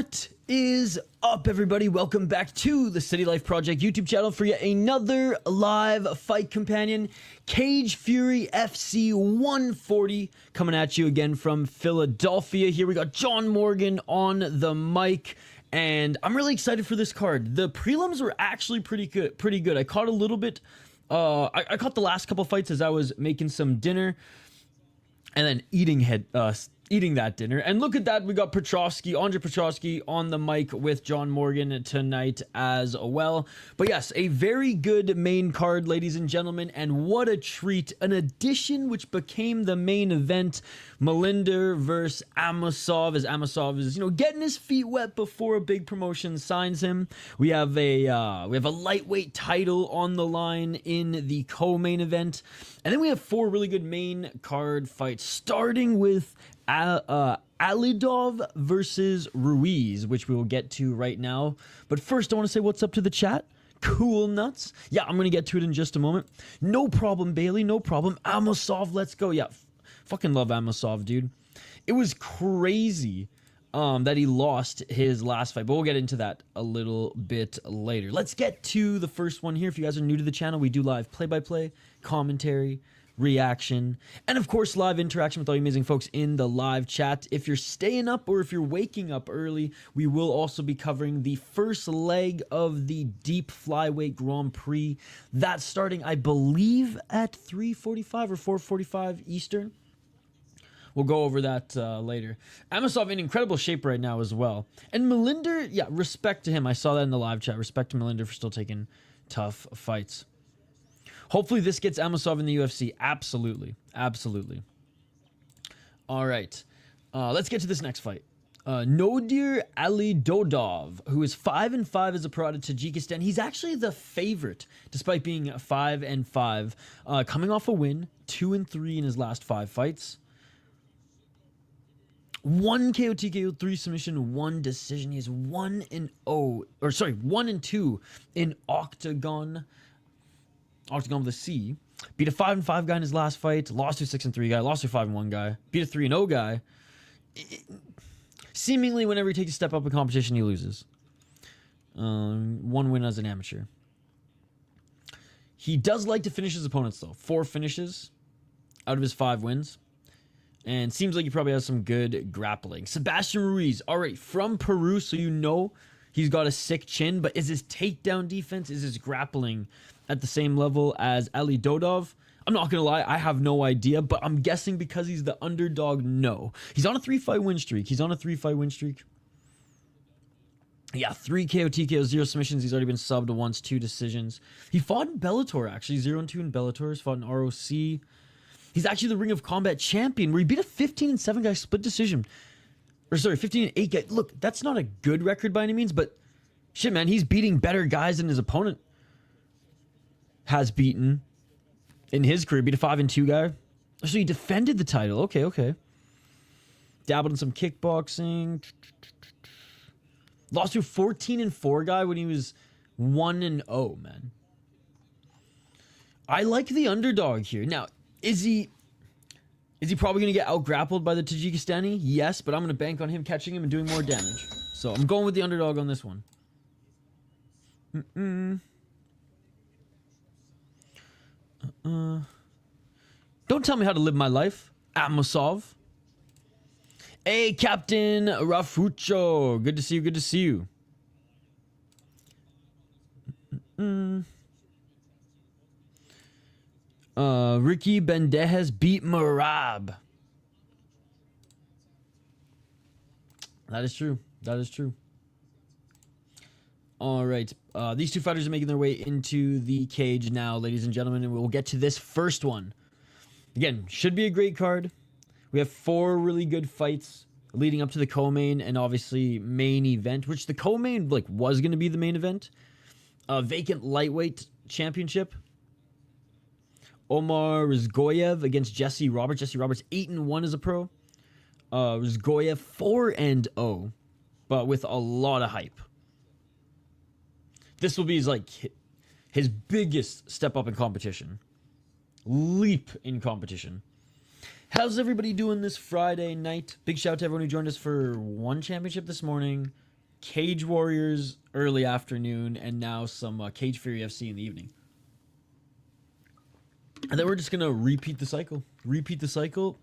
What is up, everybody? Welcome back to the City Life Project YouTube channel for yet another live fight companion. Cage Fury FC 140 coming at you again from Philadelphia. Here we got John Morgan on the mic, and I'm really excited for this card. The prelims were actually pretty good. I caught a little bit. I caught the last couple fights as I was making some dinner, and then eating that dinner. And look at that, we got Andre Petrovsky on the mic with John Morgan tonight as well. But yes, a very good main card, ladies and gentlemen, and what a treat. An addition which became the main event, Millender versus Amosov, as Amosov is, getting his feet wet before a big promotion signs him. We have a lightweight title on the line in the co-main event. And then we have four really good main card fights, starting with Alidodov versus Ruiz, which we will get to right now. But first, I want to say what's up to the chat. Cool nuts. Yeah, I'm going to get to it in just a moment. No problem, Bailey. No problem. Amosov, let's go. Yeah, fucking love Amosov, dude. It was crazy that he lost his last fight, but we'll get into that a little bit later. Let's get to the first one here. If you guys are new to the channel, we do live play-by-play, commentary, reaction, and of course live interaction with all you amazing folks in the live chat. If you're staying up or if you're waking up early, we will also be covering the first leg of the deep flyweight Grand Prix. That's starting, I believe, at 3:45 or 4:45 Eastern. We'll go over that later. Amosov in incredible shape right now as well. And Millender, yeah, respect to him. I saw that in the live chat. Respect to Millender for still taking tough fights. Hopefully this gets Amosov in the UFC. Absolutely. Absolutely. All right. Let's get to this next fight. Nodir Alidodov, who is 5-5 as a pro out of Tajikistan. He's actually the favorite, despite being 5-5. Coming off a win, 2-3 in his last 5 fights. 1 KO, TKO, 3 submission, 1 decision. He is 1-2 in Octagon. Octagon with a C. Beat a 5-5 guy in his last fight. Lost to a 6-3 guy. Lost to a 5-1 guy. Beat a 3-0 guy. Seemingly, whenever he takes a step up in competition, he loses. 1 win as an amateur. He does like to finish his opponents, though. 4 finishes out of his 5 wins. And seems like he probably has some good grappling. Sebastian Ruiz, all right, from Peru, so you know he's got a sick chin, but is his takedown defense, is his grappling at the same level as Alidodov? I'm not going to lie, I have no idea, but I'm guessing because he's the underdog, no. He's on a 3-fight win streak. Yeah, 3 KO, TKO, 0 submissions. He's already been subbed once, 2 decisions. He fought in Bellator, actually. 0-2 in Bellator. He's fought in ROC. He's actually the Ring of Combat champion, where he beat a 15-7 guy split decision. Or sorry, 15-8 guy. Look, that's not a good record by any means, but shit, man, he's beating better guys than his opponent has beaten in his career. Beat a 5-2 guy. So he defended the title. Okay. Dabbled in some kickboxing. Lost to a 14-4 guy when he was 1-0, man. I like the underdog here. Now, is he probably going to get out-grappled by the Tajikistani? Yes, but I'm going to bank on him catching him and doing more damage. So I'm going with the underdog on this one. Don't tell me how to live my life, Amosov. Hey, Captain Rafucho. Good to see you. Ricky Bendejas beat Marab. That is true. All right. These two fighters are making their way into the cage now, ladies and gentlemen, and we'll get to this first one. Again, should be a great card. We have 4 really good fights leading up to the co-main and obviously main event, which the co-main was going to be the main event. Vacant lightweight championship. Omar Rzgoev against Jesse Roberts. Jesse Roberts 8-1 as a pro. Rzgoev 4-0, but with a lot of hype. This will be his biggest step up in competition. Leap in competition. How's everybody doing this Friday night? Big shout out to everyone who joined us for one championship this morning, Cage Warriors early afternoon, and now some Cage Fury FC in the evening. And then we're just going to repeat the cycle. Repeat the cycle,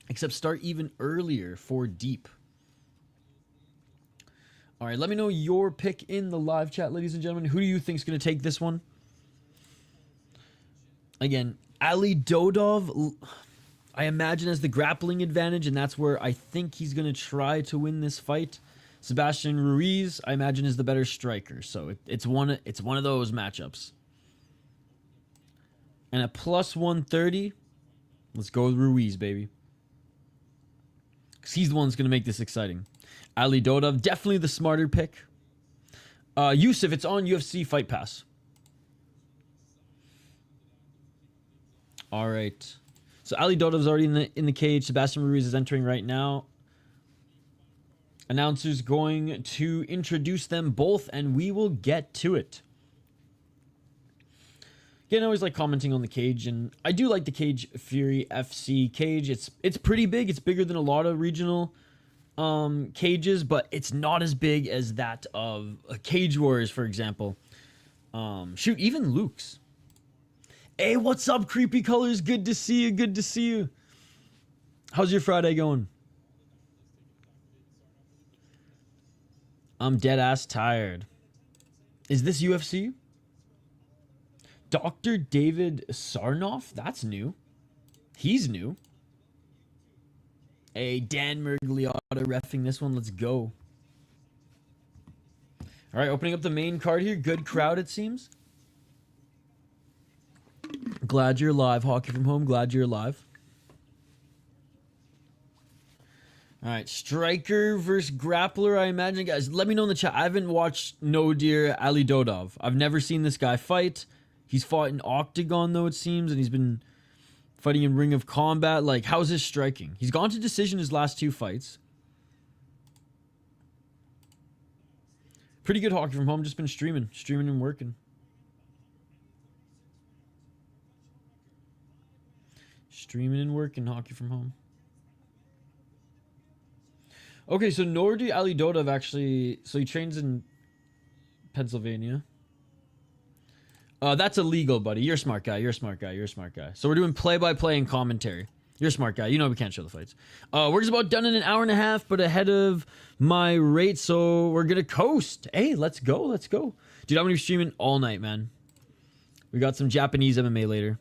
except start even earlier for deep. All right, let me know your pick in the live chat, ladies and gentlemen. Who do you think is going to take this one? Again, Alidodov, I imagine, has the grappling advantage, and that's where I think he's going to try to win this fight. Sebastian Ruiz, I imagine, is the better striker. So it's one of those matchups. And at plus 130, let's go with Ruiz, baby. Because he's the one that's going to make this exciting. Alidodov, definitely the smarter pick. Yusuf, it's on UFC Fight Pass. All right. So Alidodov's already in the cage. Sebastian Ruiz is entering right now. Announcer's going to introduce them both, and we will get to it. Again, I always like commenting on the cage, and I do like the Cage Fury FC cage. It's pretty big. It's bigger than a lot of regional cages, but it's not as big as that of Cage Warriors, for example. Shoot, even Luke's. Hey, what's up, Creepy Colors? Good to see you. Good to see you. How's your Friday going? I'm dead ass tired. Is this UFC? Dr. David Sarnoff? That's new. He's new. Hey, Dan Mergliotta reffing this one. Let's go. All right, opening up the main card here. Good crowd, it seems. Glad you're live, Hockey from Home. Glad you're live. All right, striker versus grappler, I imagine. Guys, let me know in the chat. I haven't watched Nodir Alidodov. I've never seen this guy fight. He's fought in Octagon, though, it seems, and he's been fighting in Ring of Combat. Like, how's his striking? He's gone to decision his last 2 fights. Pretty good, Hockey from Home. Just been streaming and working. Streaming and working, Hockey from Home. Okay, so Nodir Alidodov actually... So he trains in Pennsylvania. That's illegal, buddy. You're a smart guy. You're a smart guy. You're a smart guy. So we're doing play-by-play and commentary. You're a smart guy. You know we can't show the fights. We're just about done in an hour and a half, but ahead of my rate, so we're going to coast. Hey, let's go. Let's go. Dude, I'm going to be streaming all night, man. We got some Japanese MMA later.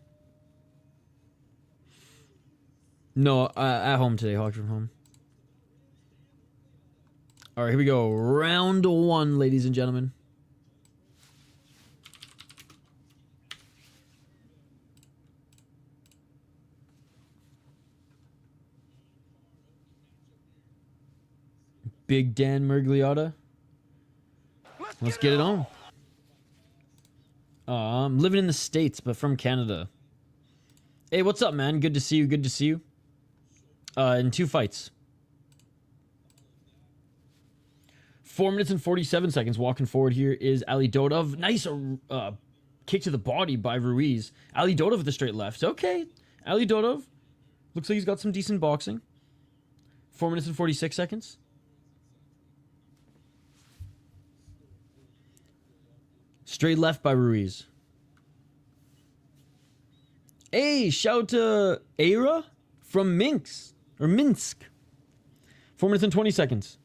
No, at home today. Hockey from Home. All right, here we go. Round 1, ladies and gentlemen. Big Dan Mergliotta. Let's get it on. I'm living in the States, but from Canada. Hey, what's up, man? Good to see you. Good to see you. In 2 fights. 4 minutes and 47 seconds. Walking forward here is Alidodov. Nice kick to the body by Ruiz. Alidodov with the straight left. Okay. Alidodov. Looks like he's got some decent boxing. 4 minutes and 46 seconds. Straight left by Ruiz. Hey, shout to Era from Minsk. 4 minutes and 20 seconds.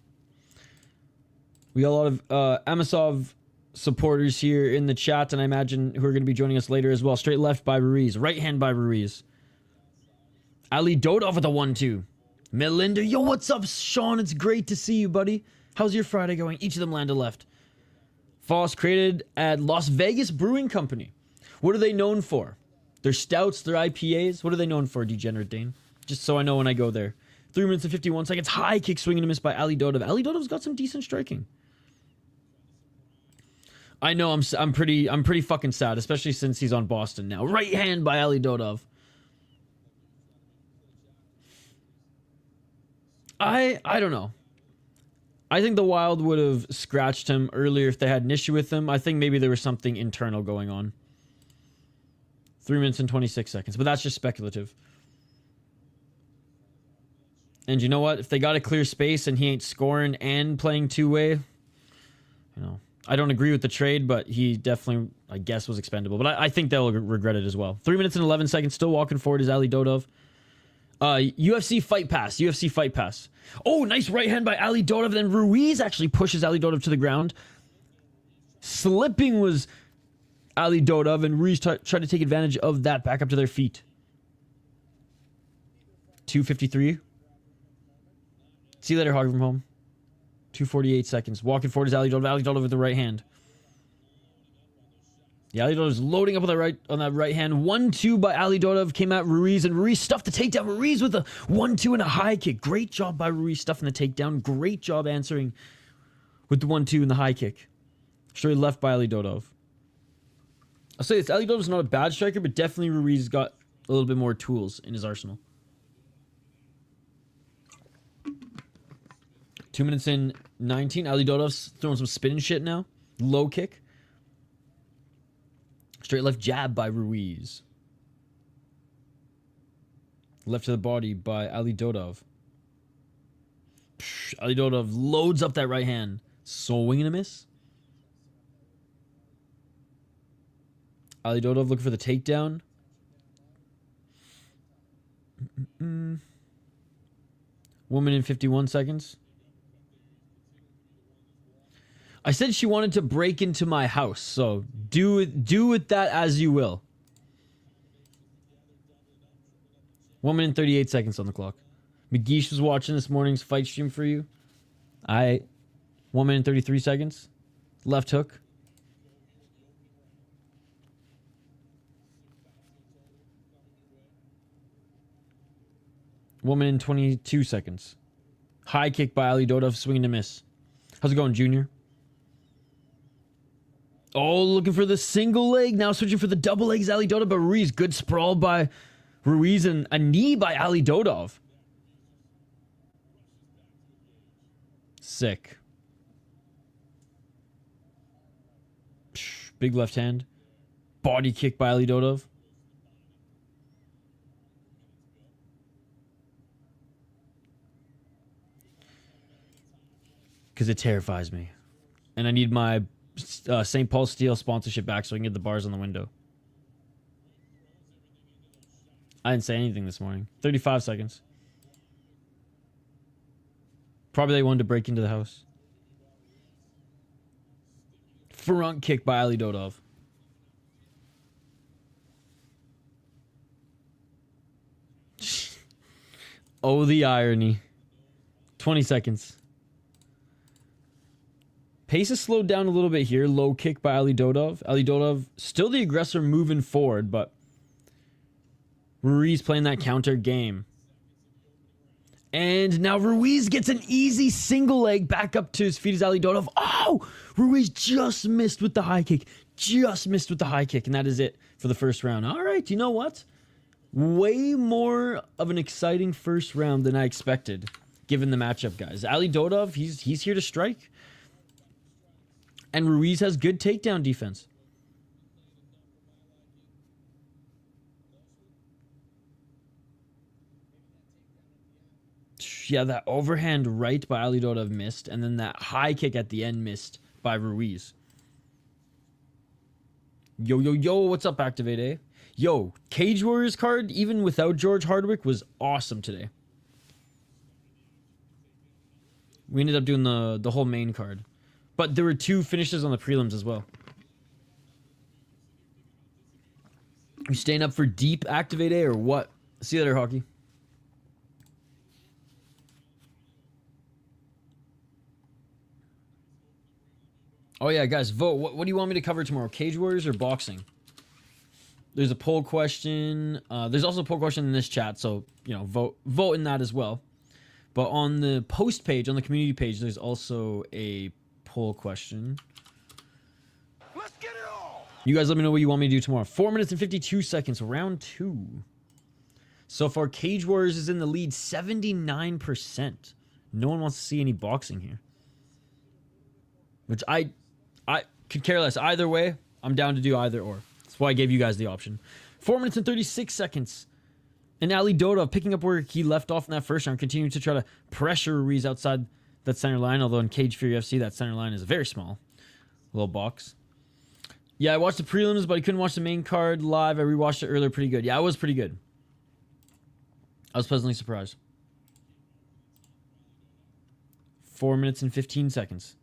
We got a lot of Amosov supporters here in the chat, and I imagine who are going to be joining us later as well. Straight left by Ruiz. Right hand by Ruiz. Alidodov with a 1-2. Millender. Yo, what's up, Shaun? It's great to see you, buddy. How's your Friday going? Each of them land a left. Foss created at Las Vegas Brewing Company. What are they known for? Their stouts, their IPAs. What are they known for, Degenerate Dane? Just so I know when I go there. 3 minutes and 51 seconds. High kick swing and a miss by Alidodov. Alidodov's got some decent striking. I know I'm pretty fucking sad, especially since he's on Boston now. Right hand by Alidodov. I don't know. I think the Wild would have scratched him earlier if they had an issue with him. I think maybe there was something internal going on. 3 minutes and 26 seconds, but that's just speculative. And you know what? If they got a clear space and he ain't scoring and playing two-way, you know, I don't agree with the trade, but he definitely, I guess, was expendable. But I think they'll regret it as well. 3 minutes and 11 seconds. Still walking forward is Alidodov. UFC fight pass. UFC fight pass. Oh, nice right hand by Alidodov. Then Ruiz actually pushes Alidodov to the ground. Slipping was Alidodov, and Ruiz tried to take advantage of that back up to their feet. 2:53. See you later, Hog from home. 2:48 seconds. Walking forward is Alidodov. Alidodov with the right hand. Yeah, Alidodov is loading up on that right hand. 1-2 by Alidodov came at Ruiz, and Ruiz stuffed the takedown. Ruiz with a 1-2 and a high kick. Great job by Ruiz stuffing the takedown. Great job answering with the 1-2 and the high kick. Straight left by Alidodov. I'll say this, Alidodov's not a bad striker, but definitely Ruiz got a little bit more tools in his arsenal. 2 minutes in 19. Alidodov's throwing some spinning shit now. Low kick. Straight left jab by Ruiz. Left to the body by Alidodov. Alidodov loads up that right hand. Swing and a miss. Alidodov looking for the takedown. 1 minute and 51 seconds. I said she wanted to break into my house, so do with that as you will. 1 minute and 38 seconds on the clock. McGeesh was watching this morning's fight stream for you. 1 minute and 33 seconds. Left hook. One minute and 22 seconds. High kick by Alidodov, swinging to miss. How's it going, Junior? Oh, looking for the single leg. Now switching for the double legs, Alidodov, but Ruiz. Good sprawl by Ruiz and a knee by Alidodov. Sick. Big left hand. Body kick by Alidodov. Because it terrifies me. And I need my St. Paul Steel sponsorship back so I can get the bars on the window. I didn't say anything this morning. 35 seconds. Probably they wanted to break into the house. Front kick by Alidodov. Oh, the irony. 20 seconds. Pace is slowed down a little bit here. Low kick by Alidodov. Alidodov still the aggressor moving forward, but Ruiz playing that counter game. And now Ruiz gets an easy single leg back up to his feet as Alidodov. Oh! Ruiz just missed with the high kick. Just missed with the high kick, and that is it for the first round. All right, you know what? Way more of an exciting first round than I expected, given the matchup, guys. Alidodov, he's here to strike. And Ruiz has good takedown defense. Yeah, that overhand right by Alidodov missed. And then that high kick at the end missed by Ruiz. Yo, yo, yo, what's up, Activate A? Yo, Cage Warriors card, even without George Hardwick, was awesome today. We ended up doing the whole main card. But there were 2 finishes on the prelims as well. You staying up for deep Activate A or what? See you later, Hockey. Oh yeah, guys, vote. What do you want me to cover tomorrow? Cage Warriors or boxing? There's a poll question. There's also a poll question in this chat, so you know, vote in that as well. But on the post page, on the community page, there's also a poll question. Let's get it all. You guys let me know what you want me to do tomorrow. 4 minutes and 52 seconds, round 2. So far, Cage Warriors is in the lead, 79%. No one wants to see any boxing here. Which I could care less. Either way, I'm down to do either or. That's why I gave you guys the option. 4 minutes and 36 seconds. And Alidodov picking up where he left off in that first round, continuing to try to pressure Ruiz outside that center line, although in Cage Fury FC, that center line is very small. Little box. Yeah, I watched the prelims, but I couldn't watch the main card live. I rewatched it earlier. Pretty good. Yeah, it was pretty good. I was pleasantly surprised. 4 minutes and 15 seconds.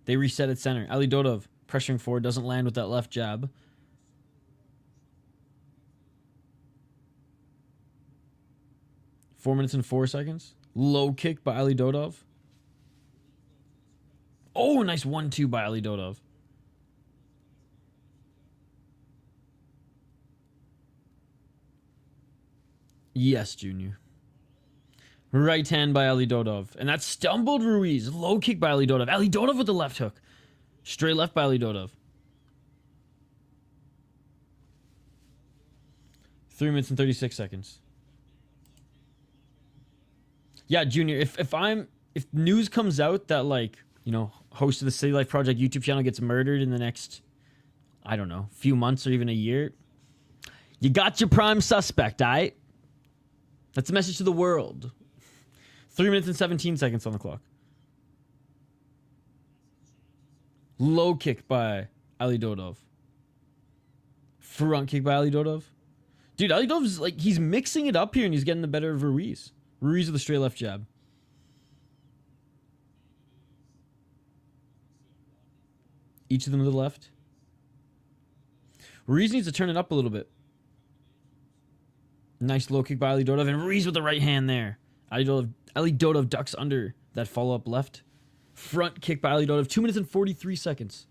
They reset at center. Alidodov pressuring forward. Doesn't land with that left jab. Four minutes and 4 seconds. Low kick by Alidodov. Oh, nice 1-2 by Alidodov. Yes, Junior. Right hand by Alidodov. And that stumbled Ruiz. Low kick by Alidodov. Alidodov with the left hook. Straight left by Alidodov. 3 minutes and 36 seconds. Yeah, Junior, if news comes out that, like, you know, host of the City Life Project YouTube channel gets murdered in the next, I don't know, few months or even a year, you got your prime suspect, aight? That's a message to the world. 3 minutes and 17 seconds on the clock. Low kick by Alidodov. Front kick by Alidodov. Dude, Alidodov's like, he's mixing it up here and he's getting the better of Ruiz. Ruiz with a straight left jab. Each of them to the left. Ruiz needs to turn it up a little bit. Nice low kick by Alidodov, and Ruiz with the right hand there. Alidodov ducks under that follow-up left. Front kick by Alidodov. 2 minutes and 43 seconds.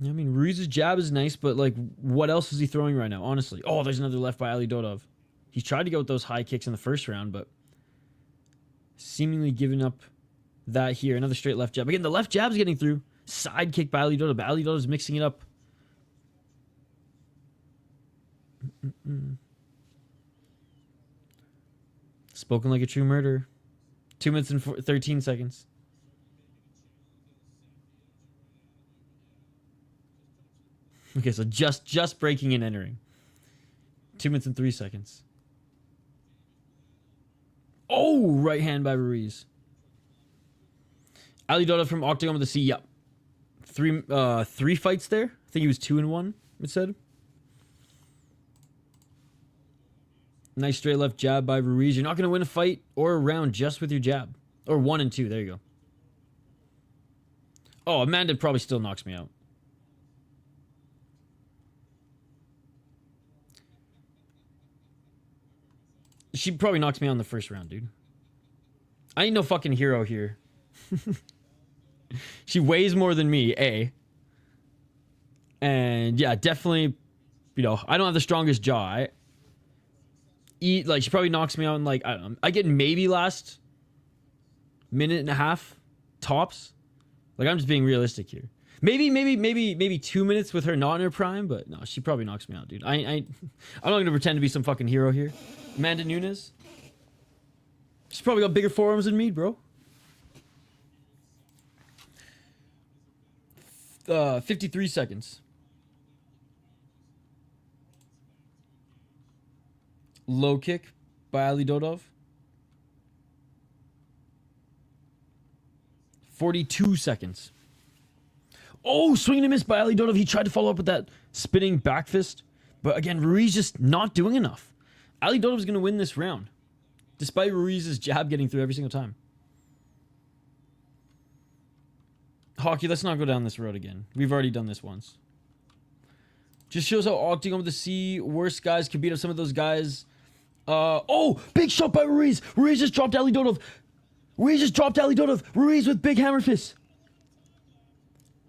I mean, Ruiz's jab is nice, but, like, what else is he throwing right now, honestly? Oh, there's another left by Alidodov. He's tried to go with those high kicks in the first round, but seemingly giving up that here. Another straight left jab. Again, the left jab's getting through. Side kick by Alidodov, but Alidodov's mixing it up. Spoken like a true murderer. 2 minutes and 13 seconds. Okay, so just breaking and entering. 2 minutes and 3 seconds. Oh, right hand by Ruiz. Alidodov from Octagon with the C. Yep. Three fights there. I think he was 2-1, it said. Nice straight left jab by Ruiz. You're not going to win a fight or a round just with your jab. Or 1 and 2. There you go. Oh, Amanda probably still knocks me out. She probably knocks me out in the first round, dude. I ain't no fucking hero here. She weighs more than me, A. And yeah, definitely, you know, I don't have the strongest jaw. She probably knocks me out in, like, I don't know. I get maybe last minute and a half tops. Like, I'm just being realistic here. Maybe 2 minutes with her not in her prime, but no, she probably knocks me out, dude. I'm not gonna pretend to be some fucking hero here. Amanda Nunes. She's probably got bigger forearms than me, bro. 53 seconds. Low kick by Alidodov. 42 seconds. Oh, swing and a miss by Alidodov. He tried to follow up with that spinning back fist. But again, Ruiz just not doing enough. Alidodov's going to win this round. Despite Ruiz's jab getting through every single time. Hockey, let's not go down this road again. We've already done this once. Just shows how Octagon with the C, worst guys can beat up some of those guys. Oh, big shot by Ruiz. Ruiz just dropped Alidodov. Ruiz with big hammer fist.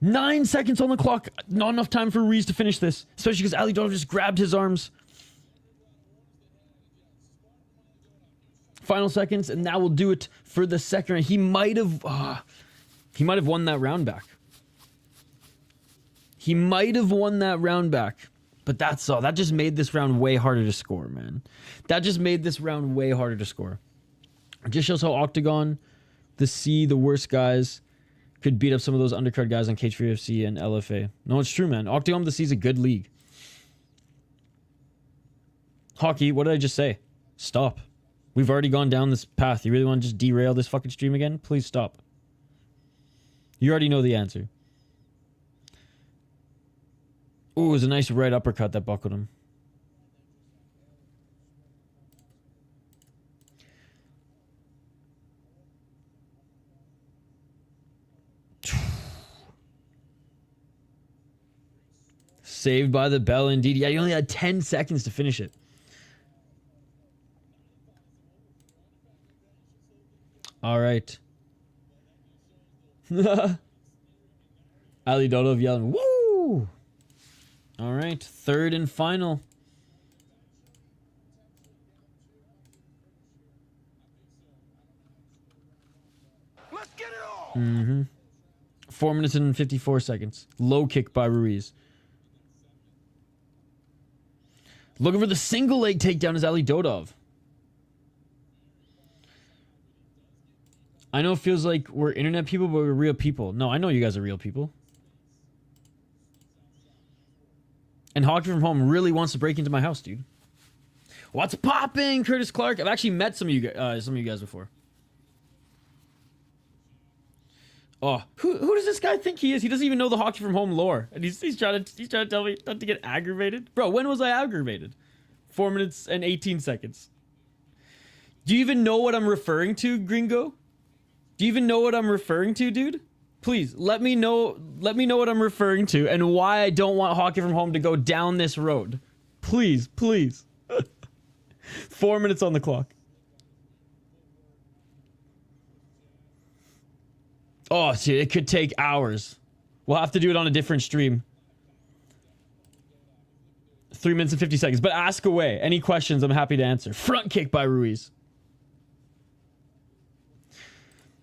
9 seconds on the clock. Not enough time for Ruiz to finish this. Especially because Alidodov just grabbed his arms. Final seconds, and that will do it for the second round. He might have won that round back. But that's all. That just made this round way harder to score, man. It just shows how Octagon, the C, the worst guys, could beat up some of those undercard guys on CFFC and LFA. No, it's true, man. Octagon, the C is a good league. Hockey, what did I just say? Stop. We've already gone down this path. You really want to just derail this fucking stream again? Please stop. You already know the answer. Ooh, it was a nice right uppercut that buckled him. Saved by the bell indeed. Yeah, you only had 10 seconds to finish it. All right. Alidodov yelling, woo! All right, third and final. Let's get it on. 4 minutes and 54 seconds. Low kick by Ruiz. Looking for the single leg takedown is Alidodov. I know it feels like we're internet people, but we're real people. No, I know you guys are real people. And Hockey from Home really wants to break into my house, dude. What's popping, Curtis Clark? I've actually met some of you guys before. Oh, who does this guy think he is? He doesn't even know the Hockey from Home lore, and he's trying to tell me not to get aggravated. Bro, when was I aggravated? 4 minutes and 18 seconds. Do you even know what I'm referring to, Gringo? Do you even know what I'm referring to, dude? Please, let me know what I'm referring to and why I don't want Hockey from Home to go down this road. Please, please. 4 minutes on the clock. Oh, see, it could take hours. We'll have to do it on a different stream. 3 minutes and 50 seconds. But ask away. Any questions, I'm happy to answer. Front kick by Ruiz.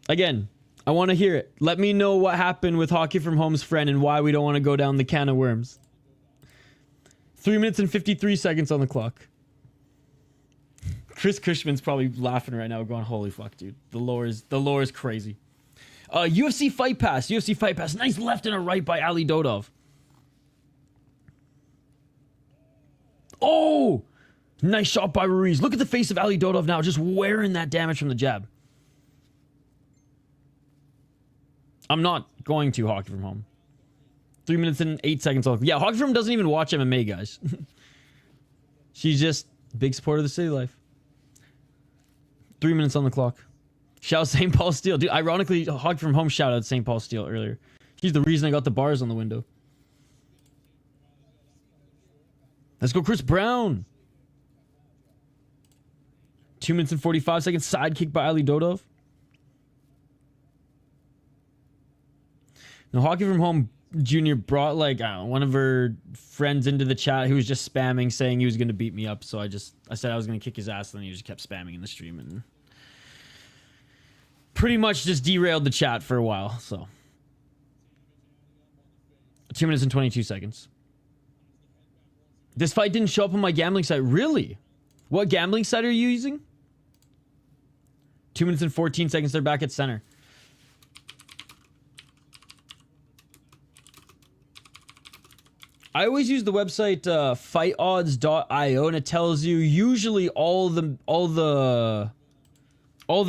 Again, I want to hear it. Let me know what happened with Hockey from Home's friend and why we don't want to go down the can of worms. 3 minutes and 53 seconds on the clock. Chris Cushman's probably laughing right now, going, "Holy fuck, dude! The lore is crazy." UFC Fight Pass. UFC Fight Pass. Nice left and a right by Alidodov. Oh! Nice shot by Ruiz. Look at the face of Alidodov now, just wearing that damage from the jab. I'm not going to Hockey from Home. 3 minutes and 8 seconds off. Yeah, Hockey from Home doesn't even watch MMA, guys. She's just a big supporter of the city life. 3 minutes on the clock. Shout out St. Paul Steel. Dude, ironically, Hockey from Home shout out St. Paul Steel earlier. He's the reason I got the bars on the window. Let's go, Chris Brown. 2 minutes and 45 seconds. Side kick by Alidodov. Now, Hockey from Home Jr. brought, like, I don't know, one of her friends into the chat who was just spamming, saying he was going to beat me up. So I said I was going to kick his ass, and then he just kept spamming in the stream. And pretty much just derailed the chat for a while. So 2 minutes and 22 seconds. This fight didn't show up on my gambling site. Really? What gambling site are you using? 2 minutes and 14 seconds. They're back at center. I always use the website fightodds.io, and it tells you usually all the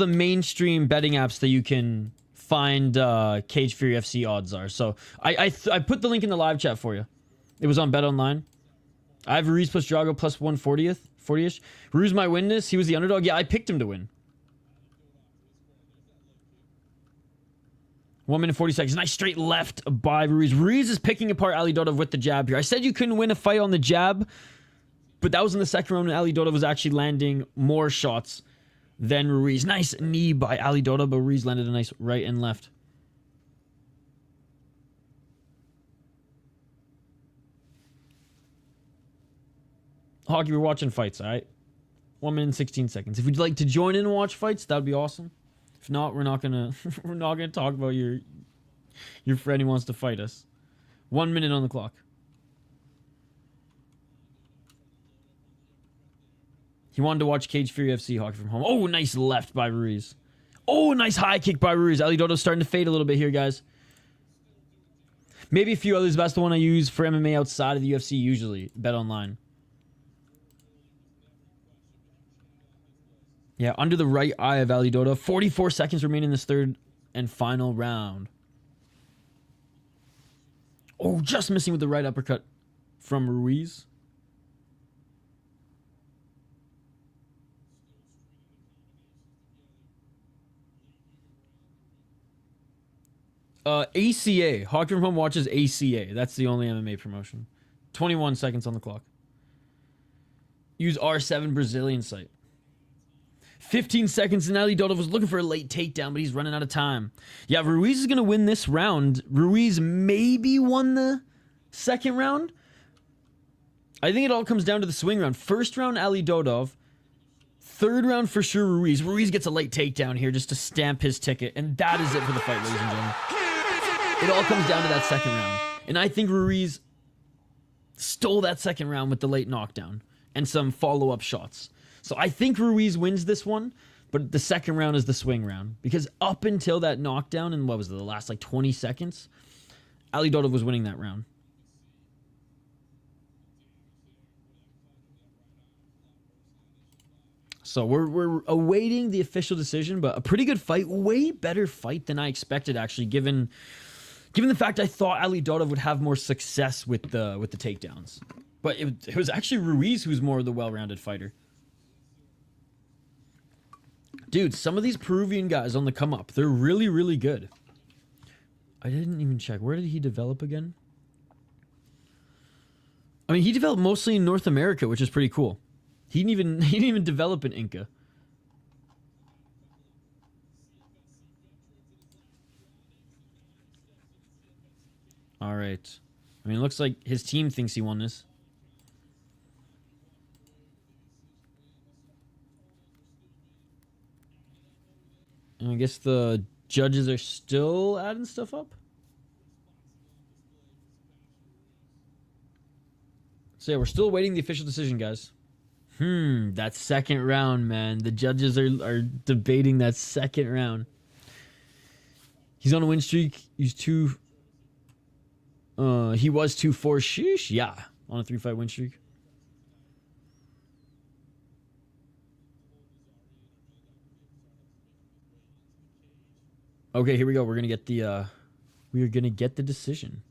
mainstream betting apps that you can find Cage Fury FC odds are. So I put the link in the live chat for you. It was on Bet Online. I have Ruiz plus Drago plus 140-ish. Ruiz might win this. He was the underdog. Yeah, I picked him to win. 1 minute 40 seconds. Nice straight left by Ruiz. Ruiz is picking apart Alidodov with the jab here. I said you couldn't win a fight on the jab, but that was in the second round, and Alidodov was actually landing more shots than Ruiz. Nice knee by Alidodov, but Ruiz landed a nice right and left. Hockey, we're watching fights, all right? 1 minute and 16 seconds. If you'd like to join in and watch fights, that would be awesome. If not, we're not gonna talk about your friend who wants to fight us. 1 minute on the clock. He wanted to watch Cage Fury FC Hockey from Home. Oh, nice left by Ruiz. Oh, nice high kick by Ruiz. Alidodov's starting to fade a little bit here, guys. Maybe a few others, but that's the one I use for MMA outside of the UFC usually. Bet Online. Yeah, under the right eye of Alidodov. 44 seconds remaining in this third and final round. Oh, just missing with the right uppercut from Ruiz. ACA. Hockey from Home watches ACA. That's the only MMA promotion. 21 seconds on the clock. Use R7 Brazilian site. 15 seconds, and Alidodov was looking for a late takedown, but he's running out of time. Yeah, Ruiz is going to win this round. Ruiz maybe won the second round. I think it all comes down to the swing round. First round, Alidodov. Third round, for sure, Ruiz. Ruiz gets a late takedown here just to stamp his ticket, and that is it for the fight, ladies and gentlemen. It all comes down to that second round. And I think Ruiz stole that second round with the late knockdown and some follow-up shots. So I think Ruiz wins this one, but the second round is the swing round. Because up until that knockdown in, what was it, the last like 20 seconds, Alidodov was winning that round. So we're awaiting the official decision, but a pretty good fight. Way better fight than I expected, actually, given the fact I thought Alidodov would have more success with the takedowns. But it was actually Ruiz who's more of the well-rounded fighter. Dude, some of these Peruvian guys on the come up, they're really, really good. I didn't even check. Where did he develop again? I mean, he developed mostly in North America, which is pretty cool. He didn't even develop in Inca. All right. I mean, it looks like his team thinks he won this. And I guess the judges are still adding stuff up. So yeah, we're still awaiting the official decision, guys. That second round, man. The judges are debating that second round. He's on a win streak. He's he was 2-4. Sheesh. Yeah, on a 3-fight win streak. Okay, here we go. We're gonna get the decision.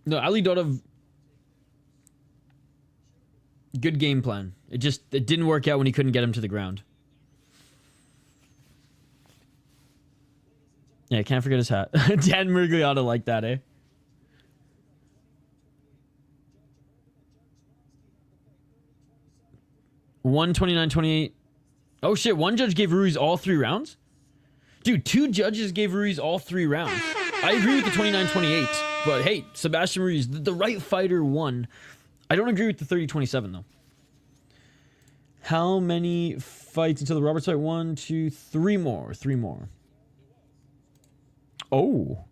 No, Alidodov, good game plan. It didn't work out when he couldn't get him to the ground. Yeah, I can't forget his hat. Dan Murgliata like that, eh? One 29-28. Oh shit! One judge gave Ruiz all 3 rounds. Dude, 2 judges gave Ruiz all 3 rounds. I agree with the 29-28. But hey, Sebastian Ruiz, the right fighter won. I don't agree with the 30-27 though. How many fights until the Roberts fight? 1, 2, 3 more. 3 more. Oh.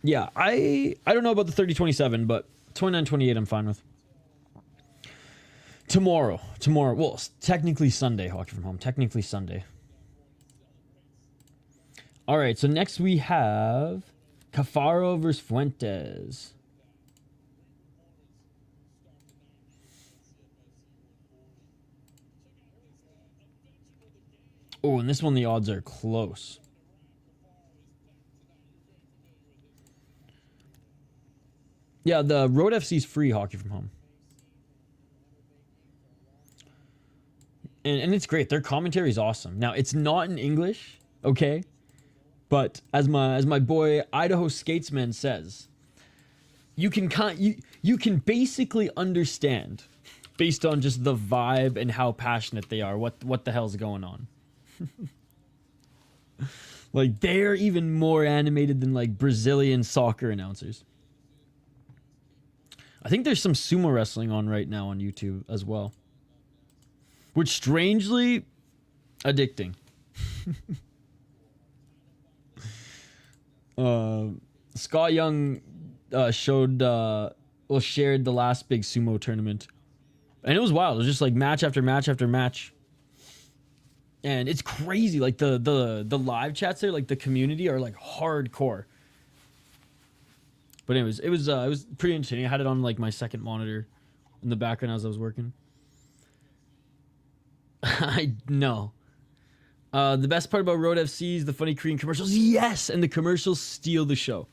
Yeah, I don't know about the 30-27, but 29-28 I'm fine with. Tomorrow. Well, technically Sunday, Hockey from Home. Technically Sunday. All right, so next we have Cafaro versus Fuentes. Oh, and this one the odds are close. Yeah, the Road FC's free, Hockey from Home. And it's great. Their commentary is awesome. Now, it's not in English, okay? But as my boy Idaho Skatesman says, you can basically understand based on just the vibe and how passionate they are what the hell's going on. Like, they're even more animated than like Brazilian soccer announcers. I think there's some sumo wrestling on right now on YouTube as well, which strangely addicting. Scott Young shared the last big sumo tournament, and it was wild. It was just like match after match after match, and it's crazy. Like the live chats there, like the community are like hardcore. But anyways, it was pretty entertaining. I had it on like my second monitor in the background as I was working. I know. The best part about Road FC is the funny Korean commercials. Yes, and the commercials steal the show.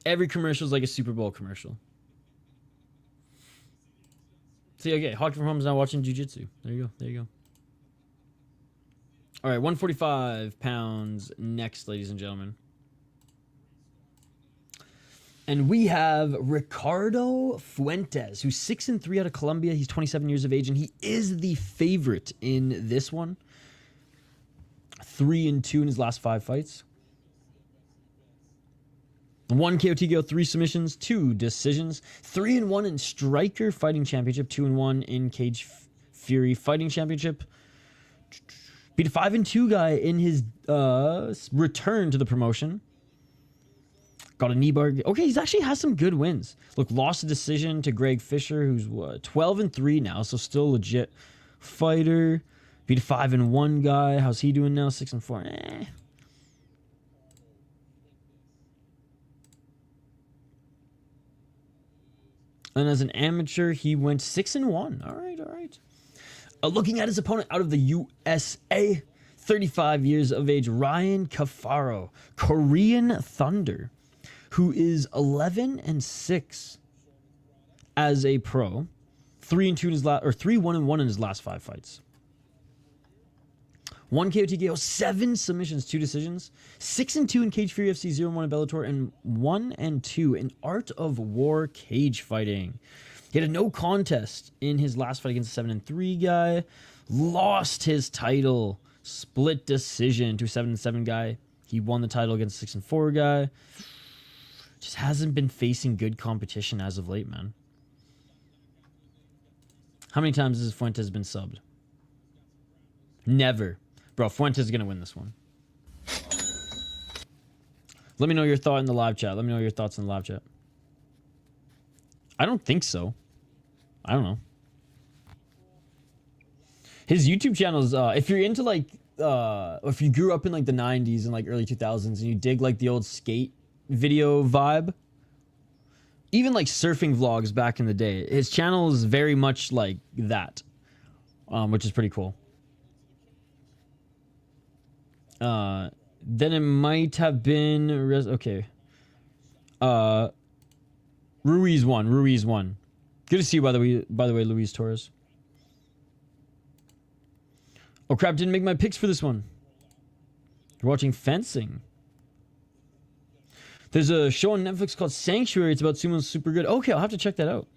Every commercial is like a Super Bowl commercial. See, okay, Hockey from Home is now watching Jiu-Jitsu. There you go. There you go. All right, 145 pounds next, ladies and gentlemen. And we have Ricardo Fuentes, who's 6-3 out of Colombia. He's 27 years of age, and he is the favorite in this one. 3-2 in his last 5 fights. 1 KO TKO, 3 submissions, 2 decisions. 3-1 in Striker Fighting Championship. 2-1 in Cage Fury Fighting Championship. Beat a 5-2 guy in his return to the promotion. Got a knee bar. Okay, he's actually has some good wins. Look, lost a decision to Greg Fisher, who's 12-3 now, so still legit fighter. Beat a 5-1 guy. How's he doing now? 6-4. And as an amateur, he went 6-1. All right, all right. Looking at his opponent out of the USA, 35 years of age, Ryan Cafaro, Korean Thunder, who is 11-6 as a pro, 3-2 in his last, or 3-1-1 in his last 5 fights. 1 KO TKO, 7 submissions, 2 decisions, 6-2 in Cage Fury FC, 0-1 in Bellator, and 1-2 in Art of War cage fighting. He had a no contest in his last fight against a 7-3 guy, lost his title, split decision to a 7-7 guy. He won the title against a 6-4 guy. Just hasn't been facing good competition as of late, man. How many times has Fuentes been subbed? Never. Bro, Fuentes is going to win this one. Let me know your thought in the live chat. Let me know your thoughts in the live chat. I don't think so. I don't know. His YouTube channel is, if you're into like, if you grew up in like the 90s and like early 2000s and you dig like the old skate video vibe, even like surfing vlogs back in the day, his channel is very much like that, which is pretty cool. Then it might have been okay. Ruiz won. Good to see you, by the way, Luis Torres. Oh crap, didn't make my picks for this one. You're watching fencing. There's a show on Netflix called Sanctuary. It's about sumo, super good. Okay, I'll have to check that out.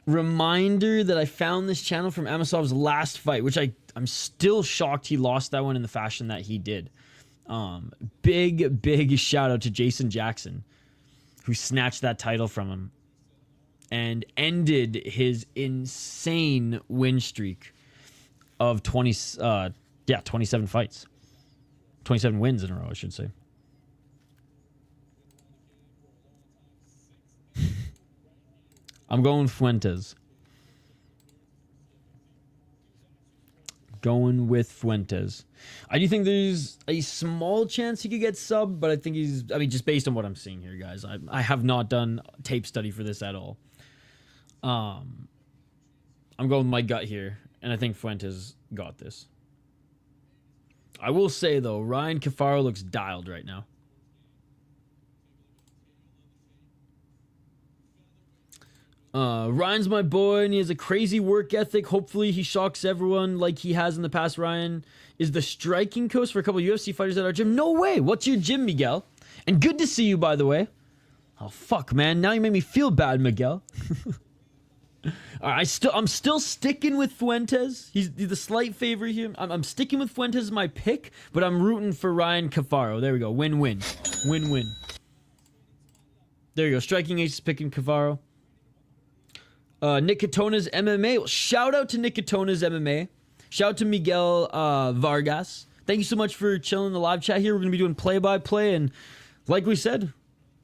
Reminder that I found this channel from Amosov's last fight, which I'm still shocked he lost that one in the fashion that he did. Big shout out to Jason Jackson, who snatched that title from him and ended his insane win streak of 27 fights. 27 wins in a row, I should say. I'm going Fuentes. Going with Fuentes. I do think there's a small chance he could get subbed, but I think just based on what I'm seeing here, guys, I have not done tape study for this at all. I'm going with my gut here, and I think Fuentes got this. I will say, though, Ryan Cafaro looks dialed right now. Ryan's my boy, and he has a crazy work ethic. Hopefully, he shocks everyone like he has in the past. Ryan is the striking coach for a couple of UFC fighters at our gym. No way! What's your gym, Miguel? And good to see you, by the way. Oh, fuck, man. Now you make me feel bad, Miguel. All right, I'm still sticking with Fuentes. He's the slight favorite here. I'm sticking with Fuentes as my pick, but I'm rooting for Ryan Cafaro. There we go. Win-win. Win-win. There you go. Striking ace is picking Cafaro. Nick Katona's MMA. Well, shout out to Nick Katona's MMA. Shout out to Miguel Vargas. Thank you so much for chilling in the live chat here. We're going to be doing play-by-play, and like we said,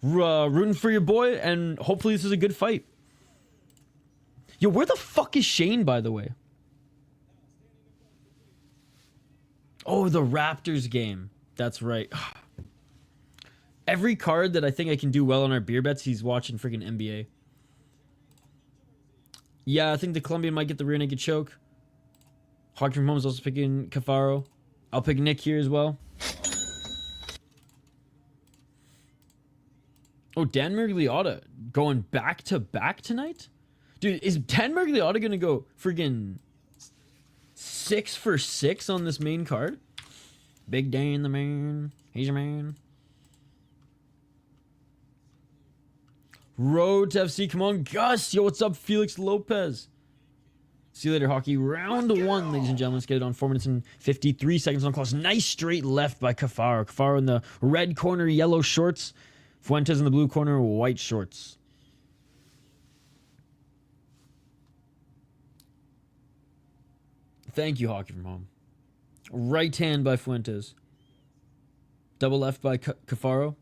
rooting for your boy, and hopefully this is a good fight. Yo, where the fuck is Shane, by the way? Oh, the Raptors game. That's right. Every card that I think I can do well on our beer bets, he's watching freaking NBA. Yeah, I think the Colombian might get the rear naked choke. Hockey from Home is also picking Cafaro. I'll pick Nick here as well. Oh, Dan Miragliotta going back to back tonight? Dude, is Dan Miragliotta going to go friggin' 6 for 6 on this main card? Big Dan the man. He's your man. Road to FC. Come on, Gus. Yo, what's up, Felix Lopez? See you later, hockey. Round 1, ladies and gentlemen. Let's get it on 4 minutes and 53 seconds on clock. Nice straight left by Cafaro. Cafaro in the red corner, yellow shorts. Fuentes in the blue corner, white shorts. Thank you, hockey from home. Right hand by Fuentes. Double left by Cafaro.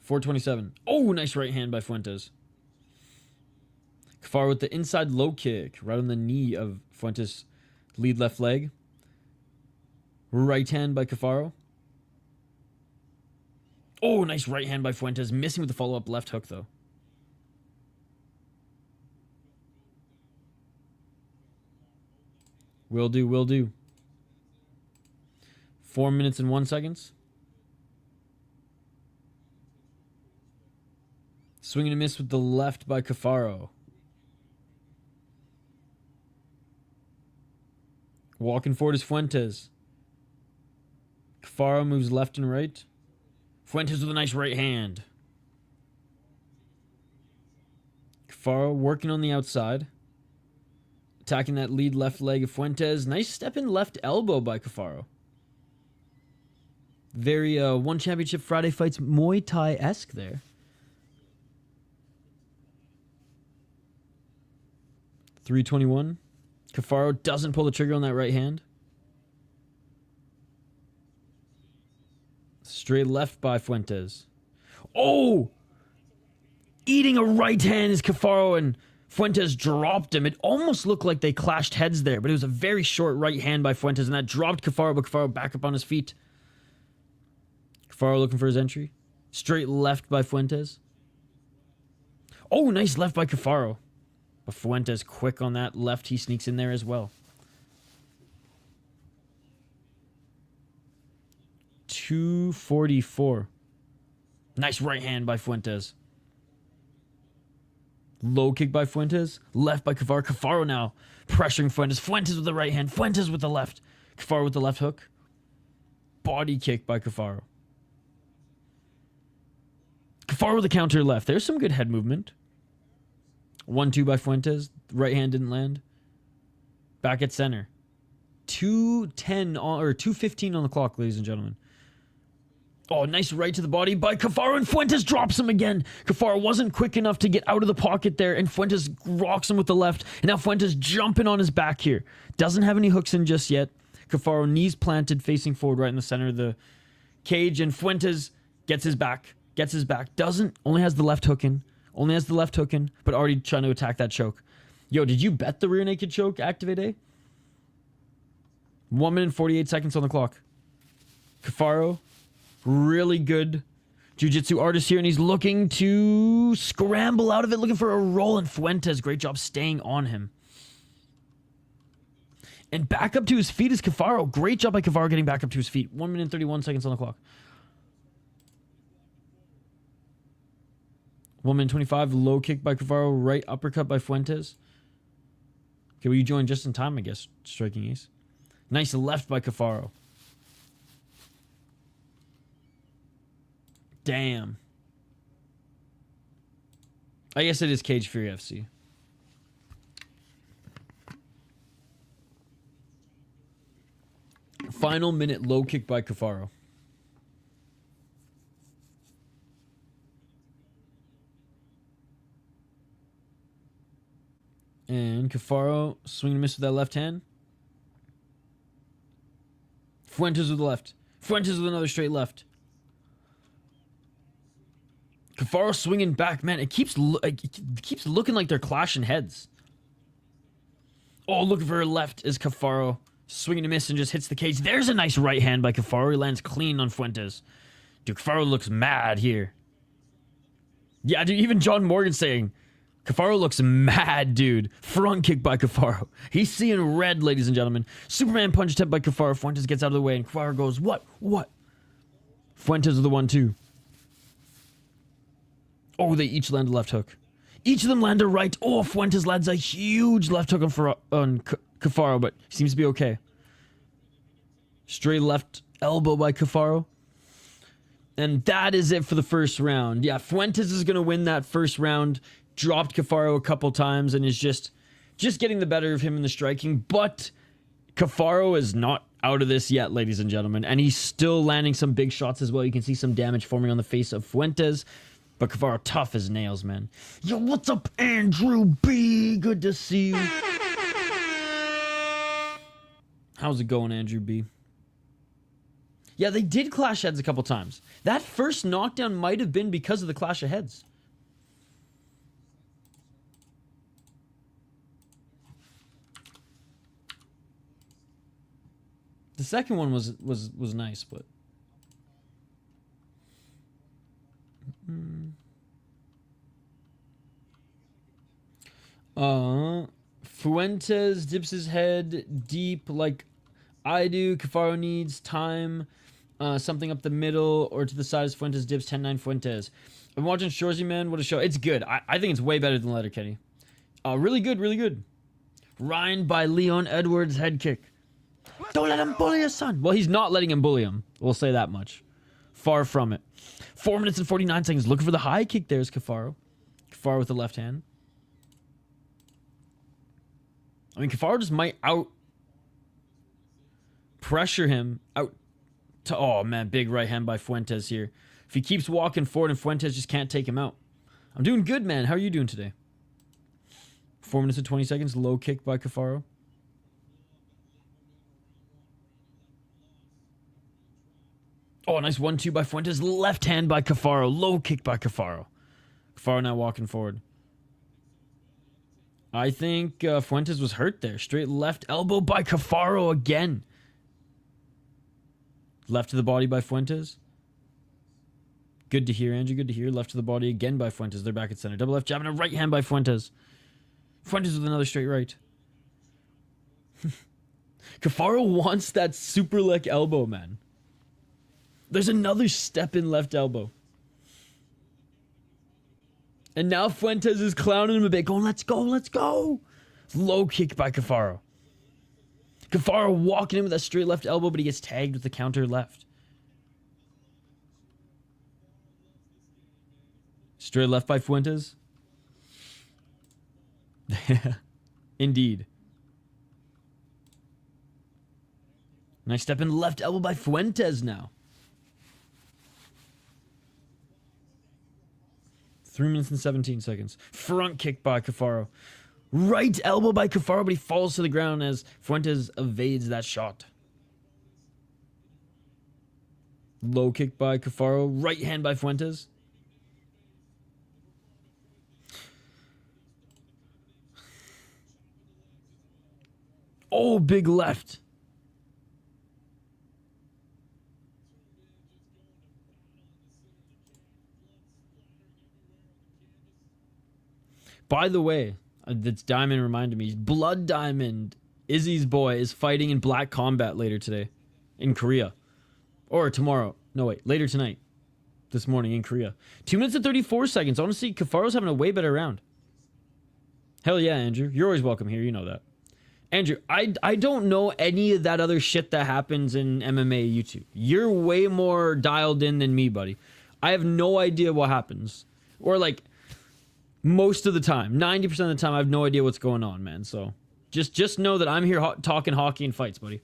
.427. Oh, nice right hand by Fuentes. Cafaro with the inside low kick. Right on the knee of Fuentes' lead left leg. Right hand by Cafaro. Oh, nice right hand by Fuentes. Missing with the follow-up left hook, though. Will do, will do. 4 minutes and 1 seconds. Swing and a miss with the left by Cafaro. Walking forward is Fuentes. Cafaro moves left and right. Fuentes with a nice right hand. Cafaro working on the outside. Attacking that lead left leg of Fuentes. Nice step in left elbow by Cafaro. Very One Championship Friday Fights Muay Thai-esque there. 321. Cafaro doesn't pull the trigger on that right hand. Straight left by Fuentes. Oh! Eating a right hand is Cafaro, and Fuentes dropped him. It almost looked like they clashed heads there, but it was a very short right hand by Fuentes, and that dropped Cafaro, but Cafaro back up on his feet. Cafaro looking for his entry. Straight left by Fuentes. Oh, nice left by Cafaro. But Fuentes quick on that left. He sneaks in there as well. 244. Nice right hand by Fuentes. Low kick by Fuentes. Left by Cafaro. Cafaro now pressuring Fuentes. Fuentes with the right hand. Fuentes with the left. Cafaro with the left hook. Body kick by Cafaro. Cafaro with the counter left. There's some good head movement. 1-2 by Fuentes. Right hand didn't land. Back at center. 2:10 or 2:15 on the clock, ladies and gentlemen. Oh, nice right to the body by Cafaro, and Fuentes drops him again. Cafaro wasn't quick enough to get out of the pocket there, and Fuentes rocks him with the left. And now Fuentes jumping on his back here. Doesn't have any hooks in just yet. Cafaro knees planted, facing forward right in the center of the cage, and Fuentes gets his back. Gets his back. Doesn't. Only has the left hook in. Only has the left hook in, but already trying to attack that choke. Yo, did you bet the rear naked choke, Activate A? 1 minute 48 seconds on the clock. Cafaro, really good jiu-jitsu artist here, and he's looking to scramble out of it, looking for a roll, and Fuentes, great job staying on him. And back up to his feet is Cafaro. Great job by Cafaro getting back up to his feet. 1 minute 31 seconds on the clock. 1 minute 25, low kick by Cafaro, right uppercut by Fuentes. Okay, well, you joined just in time, I guess, Striking Ace. Nice left by Cafaro. Damn. I guess it is Cage Fury FC. Final minute, low kick by Cafaro. And Cafaro swing and miss with that left hand. Fuentes with the left. Fuentes with another straight left. Cafaro swinging back. Man, it keeps looking like they're clashing heads. Oh, looking for her left is Cafaro. Swing and a miss and just hits the cage. There's a nice right hand by Cafaro. He lands clean on Fuentes. Dude, Cafaro looks mad here. Yeah, dude, even John Morgan saying, Cafaro looks mad, dude. Front kick by Cafaro. He's seeing red, ladies and gentlemen. Superman punch attempt by Cafaro. Fuentes gets out of the way, and Cafaro goes, what? What? Fuentes is the 1-2. Oh, they each land a left hook. Each of them land a right. Oh, Fuentes lands a huge left hook on Cafaro, but he seems to be okay. Straight left elbow by Cafaro. And that is it for the first round. Yeah, Fuentes is going to win that first round. Dropped Cafaro a couple times and is just getting the better of him in the striking. But Cafaro is not out of this yet, ladies and gentlemen. And he's still landing some big shots as well. You can see some damage forming on the face of Fuentes. But Cafaro tough as nails, man. Yo, what's up, Andrew B? Good to see you. How's it going, Andrew B? Yeah, they did clash heads a couple times. That first knockdown might have been because of the clash of heads. The second one was nice, but Fuentes dips his head deep like I do. Cafaro needs time. Something up the middle or to the side as Fuentes dips 10-9 Fuentes. I'm watching Shorzy, man. What a show. It's good. I think it's way better than Letterkenny. Really good, really good. Ryan by Leon Edwards head kick. Don't let him bully his son. Well, he's not letting him bully him. We'll say that much. Far from it. 4 minutes and 49 seconds. Looking for the high kick. There's Cafaro. Cafaro with the left hand. I mean, Cafaro just might out pressure him out to, oh man, big right hand by Fuentes here. If he keeps walking forward and Fuentes just can't take him out. I'm doing good, man. How are you doing today? 4 minutes and 20 seconds. Low kick by Cafaro. Oh, nice 1-2 by Fuentes. Left hand by Cafaro. Low kick by Cafaro. Cafaro now walking forward. I think Fuentes was hurt there. Straight left elbow by Cafaro again. Left to the body by Fuentes. Good to hear, Andrew. Good to hear. Left to the body again by Fuentes. They're back at center. Double left jab and a right hand by Fuentes. Fuentes with another straight right. Cafaro wants that super leg elbow, man. There's another step in left elbow. And now Fuentes is clowning him a bit, going, let's go, let's go. Low kick by Cafaro. Cafaro walking in with that straight left elbow, but he gets tagged with the counter left. Straight left by Fuentes. Indeed. Nice step in left elbow by Fuentes now. 3 minutes and 17 seconds. Front kick by Cafaro. Right elbow by Cafaro, but he falls to the ground as Fuentes evades that shot. Low kick by Cafaro. Right hand by Fuentes. Oh, big left. By the way, that's Diamond reminded me. Blood Diamond, Izzy's boy, is fighting in Black Combat later today in Korea. Or tomorrow. No, wait. Later tonight. This morning in Korea. 2 minutes and 34 seconds. Honestly, Cafaro's having a way better round. Hell yeah, Andrew. You're always welcome here. You know that. Andrew, I don't know any of that other shit that happens in MMA YouTube. You're way more dialed in than me, buddy. I have no idea what happens. Or like... most of the time, 90% of the time, I have no idea what's going on, man. So, just know that I'm here talking hockey and fights, buddy.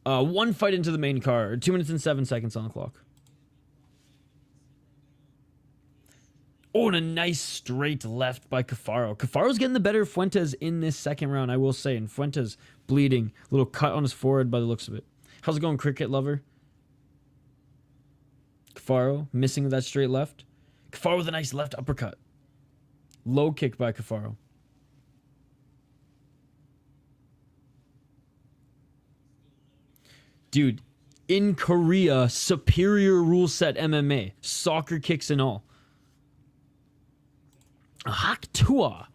One fight into the main card. 2 minutes and 7 seconds on the clock. Oh, and a nice straight left by Cafaro. Cafaro's getting the better of Fuentes in this second round, I will say. And Fuentes bleeding. Little cut on his forehead by the looks of it. How's it going, cricket lover? Cafaro missing with that straight left. Cafaro with a nice left uppercut. Low kick by Cafaro. Dude, in Korea, superior rule set MMA. Soccer kicks and all. Hak Tua.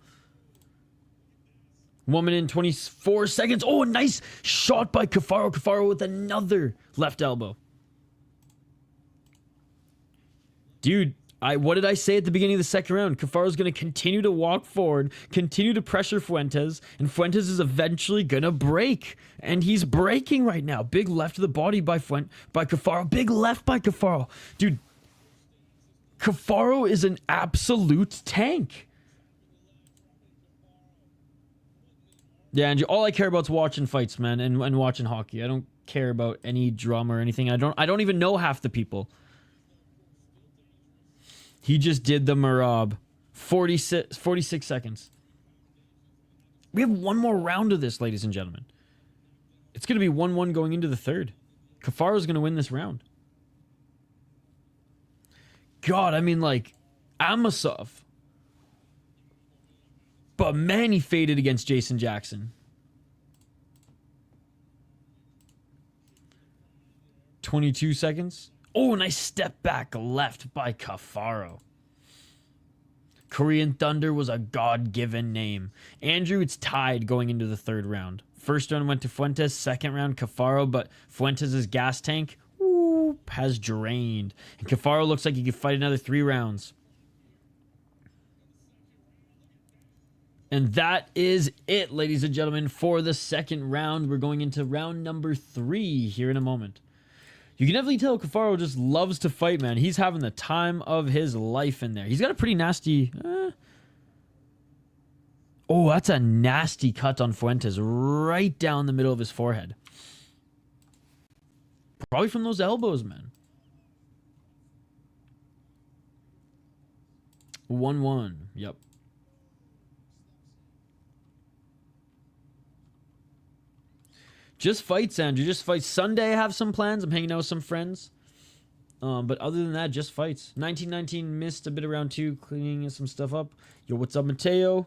1 minute and 24 seconds. Oh, a nice shot by Cafaro. Cafaro with another left elbow. Dude, what did I say at the beginning of the second round? Cafaro's going to continue to walk forward, continue to pressure Fuentes, and Fuentes is eventually going to break. And he's breaking right now. Big left to the body by Cafaro. Big left by Cafaro. Dude, Cafaro is an absolute tank. Yeah, and all I care about is watching fights, man, and watching hockey. I don't care about any drama or anything. I don't even know half the people. He just did the Marab. 46 seconds. We have one more round of this, ladies and gentlemen. It's going to be 1-1 going into the third. Cafaro's going to win this round. God, I mean, like, Amosov. But man, he faded against Jason Jackson. 22 seconds. Oh, nice step back left by Cafaro. Korean Thunder was a God-given name. Andrew, it's tied going into the third round. First round went to Fuentes. Second round, Cafaro. But Fuentes' gas tank has drained. And Cafaro looks like he could fight another 3 rounds. And that is it, ladies and gentlemen, for the second round. We're going into round number 3 here in a moment. You can definitely tell Cafaro just loves to fight, man. He's having the time of his life in there. He's got a pretty nasty... Oh, that's a nasty cut on Fuentes right down the middle of his forehead. Probably from those elbows, man. 1-1. Yep. Just fights, Andrew. Just fights. Sunday, I have some plans. I'm hanging out with some friends. But other than that, just fights. 1919 missed a bit of round 2, cleaning some stuff up. Yo, what's up, Mateo?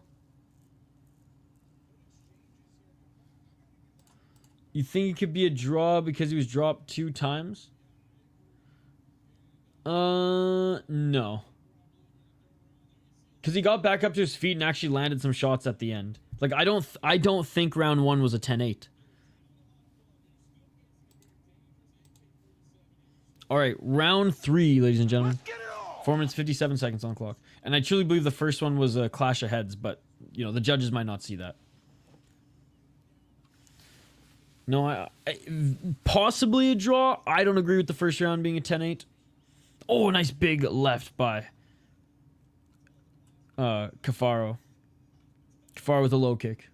You think it could be a draw because he was dropped 2 times? No. Because he got back up to his feet and actually landed some shots at the end. Like, I don't think round 1 was a 10-8. All right, round 3, ladies and gentlemen. 4 minutes, 57 seconds on the clock. And I truly believe the first one was a clash of heads, but, you know, the judges might not see that. No, possibly a draw. I don't agree with the first round being a 10-8. Oh, nice big left by Cafaro. Cafaro with a low kick.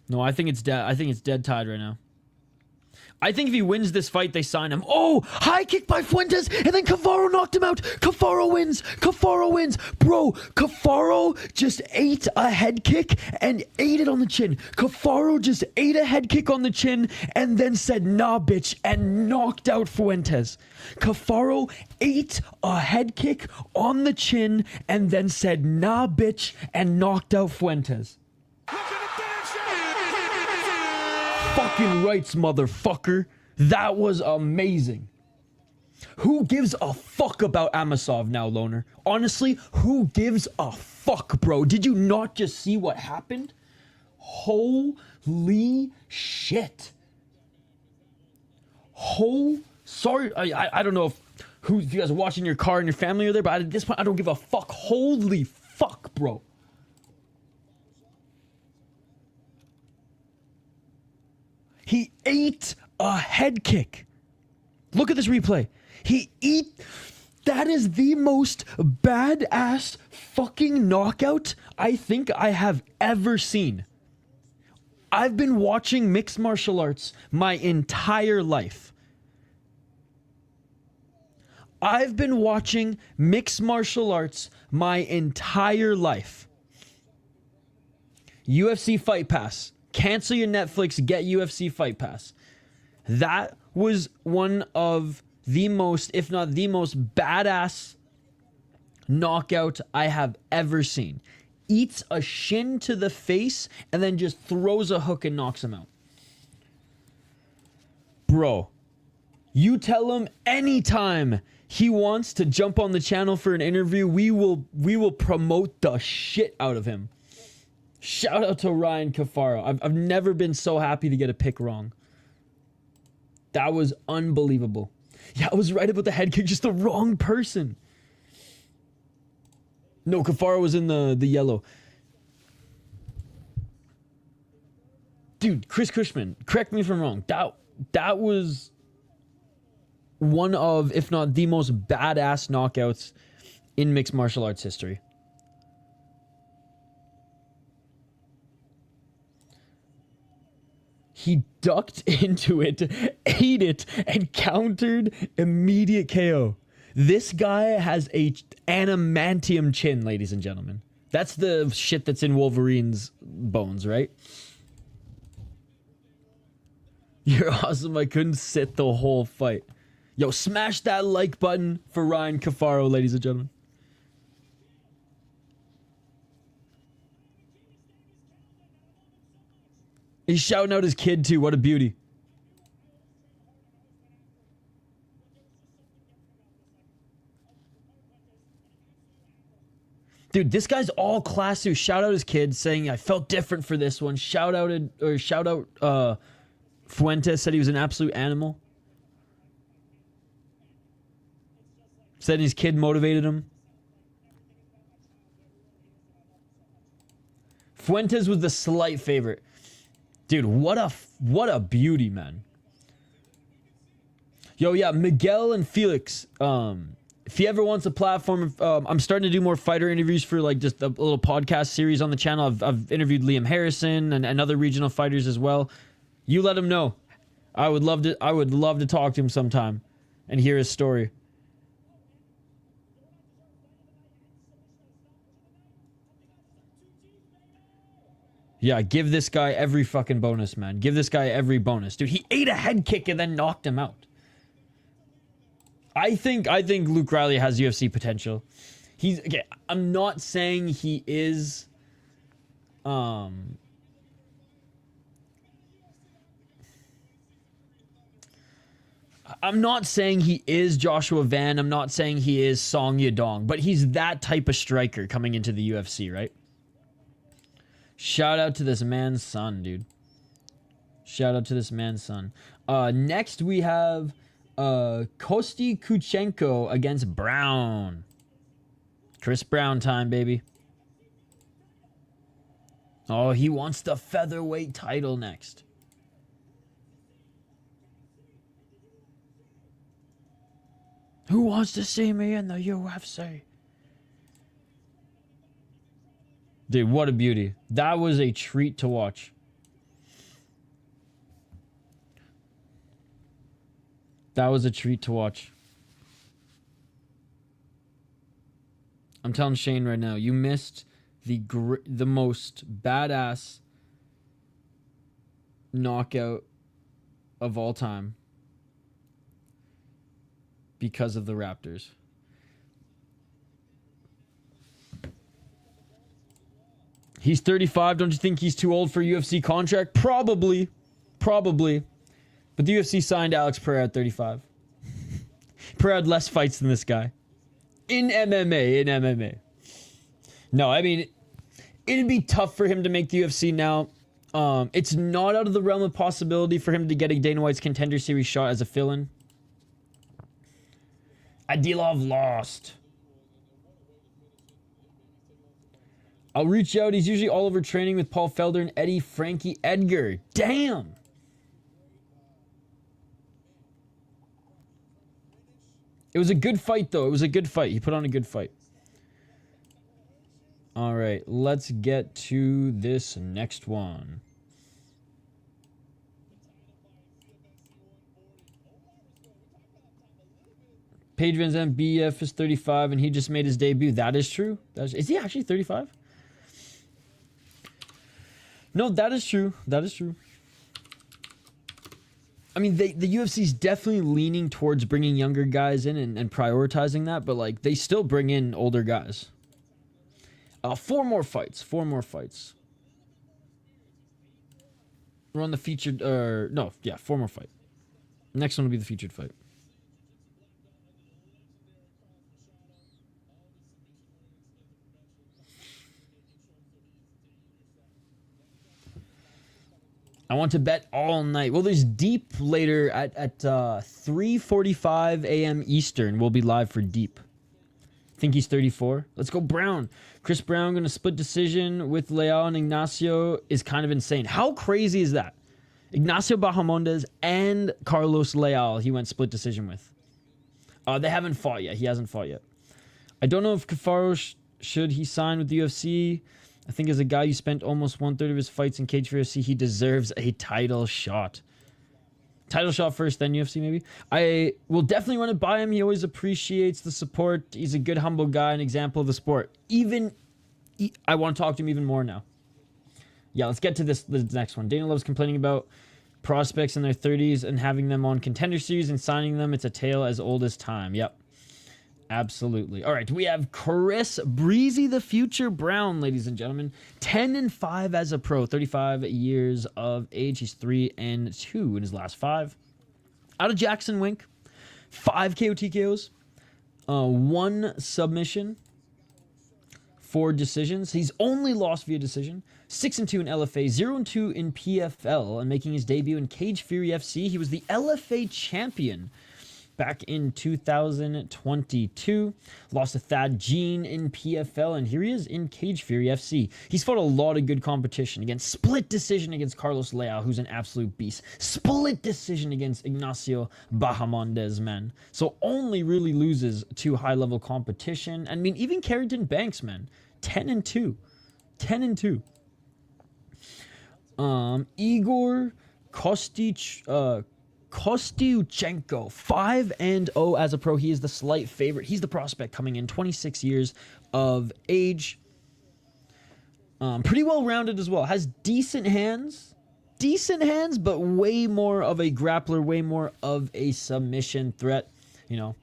No, I think it's dead. I think it's dead tied right now. I think if he wins this fight, they sign him. Oh, high kick by Fuentes, and then Cafaro knocked him out. Cafaro wins. Cafaro wins. Bro, Cafaro just ate a head kick and ate it on the chin. Cafaro just ate a head kick on the chin and then said, nah, bitch, and knocked out Fuentes. Cafaro ate a head kick on the chin and then said, nah, bitch, and knocked out Fuentes. Fucking rights, motherfucker. That was amazing. Who gives a fuck about Amosov now, Loner? Honestly, who gives a fuck, bro? Did you not just see what happened? Holy shit. Sorry, I don't know if you guys are watching your car and your family are there, but at this point, I don't give a fuck. Holy fuck, bro. He ate a head kick. Look at this replay. That is the most badass fucking knockout I think I have ever seen. I've been watching mixed martial arts my entire life. I've been watching mixed martial arts my entire life. UFC Fight Pass. Cancel your Netflix, get UFC Fight Pass. That was one of the most, if not the most badass knockout I have ever seen. Eats a shin to the face and then just throws a hook and knocks him out. Bro, you tell him anytime he wants to jump on the channel for an interview, we will promote the shit out of him. Shout out to Ryan Cafaro. I've never been so happy to get a pick wrong. That was unbelievable. Yeah, I was right about the head kick, just the wrong person. No, Cafaro was in the yellow. Dude, Chris Cushman, correct me if I'm wrong. That was one of, if not the most badass knockouts in mixed martial arts history. He ducked into it, ate it, and countered immediate KO. This guy has a adamantium chin, ladies and gentlemen. That's the shit that's in Wolverine's bones, right? You're awesome. I couldn't sit the whole fight. Yo, smash that like button for Ryan Cafaro, ladies and gentlemen. He's shouting out his kid too. What a beauty. Dude, this guy's all class too. Shout out his kid saying I felt different for this one. Shout out Fuentes said he was an absolute animal. Said his kid motivated him. Fuentes was the slight favorite. Dude, what a beauty, man. Yo, yeah, Miguel and Felix. If he ever wants a platform, I'm starting to do more fighter interviews for like just a little podcast series on the channel. I've interviewed Liam Harrison and other regional fighters as well. You let him know. I would love to talk to him sometime and hear his story. Yeah, give this guy every fucking bonus, man. Give this guy every bonus. Dude, he ate a head kick and then knocked him out. I think Luke Riley has UFC potential. He's okay, I'm not saying he is I'm not saying he is Joshua Van. I'm not saying he is Song Yadong, but he's that type of striker coming into the UFC, right? Shout out to this man's son, dude. Shout out to this man's son. Next we have Kostyuchenko against Brown. Chris Brown time, baby. Oh, he wants the featherweight title next. Who wants to see me in the UFC? Dude, what a beauty. That was a treat to watch. That was a treat to watch. I'm telling Shane right now, you missed the most badass knockout of all time because of the Raptors. He's 35. Don't you think he's too old for a UFC contract? Probably. Probably. But the UFC signed Alex Pereira at 35. Pereira had less fights than this guy. In MMA. No, I mean, it'd be tough for him to make the UFC now. It's not out of the realm of possibility for him to get a Dana White's Contender Series shot as a fill-in. Adilov lost. I'll reach out. He's usually all over training with Paul Felder and Eddie Frankie Edgar. Damn. It was a good fight, though. It was a good fight. He put on a good fight. All right. Let's get to this next one. Paige Van Zandt BF is 35, and he just made his debut. That is true. Is he actually 35? No, that is true. That is true. I mean, the UFC's definitely leaning towards bringing younger guys in and prioritizing that, but, like, they still bring in older guys. 4 more fights. 4 more fights. We're on the featured, 4 more fights. Next one will be the featured fight. I want to bet all night. Well, there's Deep later at 3:45 a.m. Eastern. We'll be live for Deep. Think he's 34. Let's go Brown. Chris Brown going to split decision with Leal and Ignacio is kind of insane. How crazy is that? Ignacio Bahamondes and Carlos Leal he went split decision with. They haven't fought yet. He hasn't fought yet. I don't know if Cafaro should he sign with the UFC. I think as a guy who spent almost 1/3 of his fights in cage for UFC, he deserves a title shot. Title shot first, then UFC maybe. I will definitely run it by him. He always appreciates the support. He's a good, humble guy, an example of the sport. I want to talk to him even more now. Yeah, let's get to the next one. Dana loves complaining about prospects in their 30s and having them on contender series and signing them. It's a tale as old as time. Yep. Absolutely. All right, we have Chris Breezy the Future Brown, ladies and gentlemen. 10-5 as a pro, 35 years of age. He's 3-2 in his last 5. Out of Jackson Wink, 5 KO TKOs, 1 submission, 4 decisions. He's only lost via decision. 6-2 in LFA, 0-2 in PFL, and making his debut in Cage Fury FC. He was the LFA champion back in 2022. Lost to Thad Jean in PFL, and here he is in Cage Fury FC. He's fought a lot of good competition. Against split decision against Carlos Leal, who's an absolute beast. Split decision against Ignacio Bahamondes, man. So only really loses to high-level competition. I mean, even Carrington Banks, man. 10-2. 10-2. Egor Kostyuchenko, 5-0 as a pro. He is the slight favorite. He's the prospect coming in, 26 years of age. Pretty well-rounded as well. Has decent hands. Decent hands, but way more of a grappler, way more of a submission threat. You know,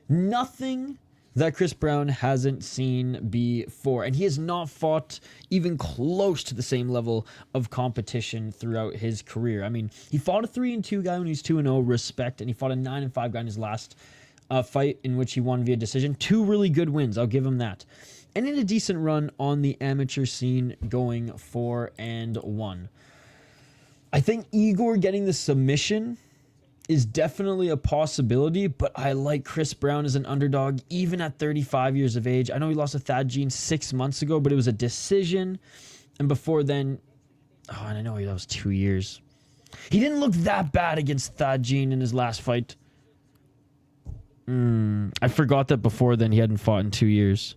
nothing that Chris Brown hasn't seen before. And he has not fought even close to the same level of competition throughout his career. I mean, he fought a 3-2 guy when he was 2-0, respect, and he fought a 9-5 guy in his last fight in which he won via decision. 2 really good wins, I'll give him that. And in a decent run on the amateur scene, going 4-1. I think Egor getting the submission is definitely a possibility, but I like Chris Brown as an underdog, even at 35 years of age. I know he lost to Thad Jean 6 months ago, but it was a decision. And before then, and I know that was 2 years. He didn't look that bad against Thad Jean in his last fight. I forgot that before then he hadn't fought in 2 years.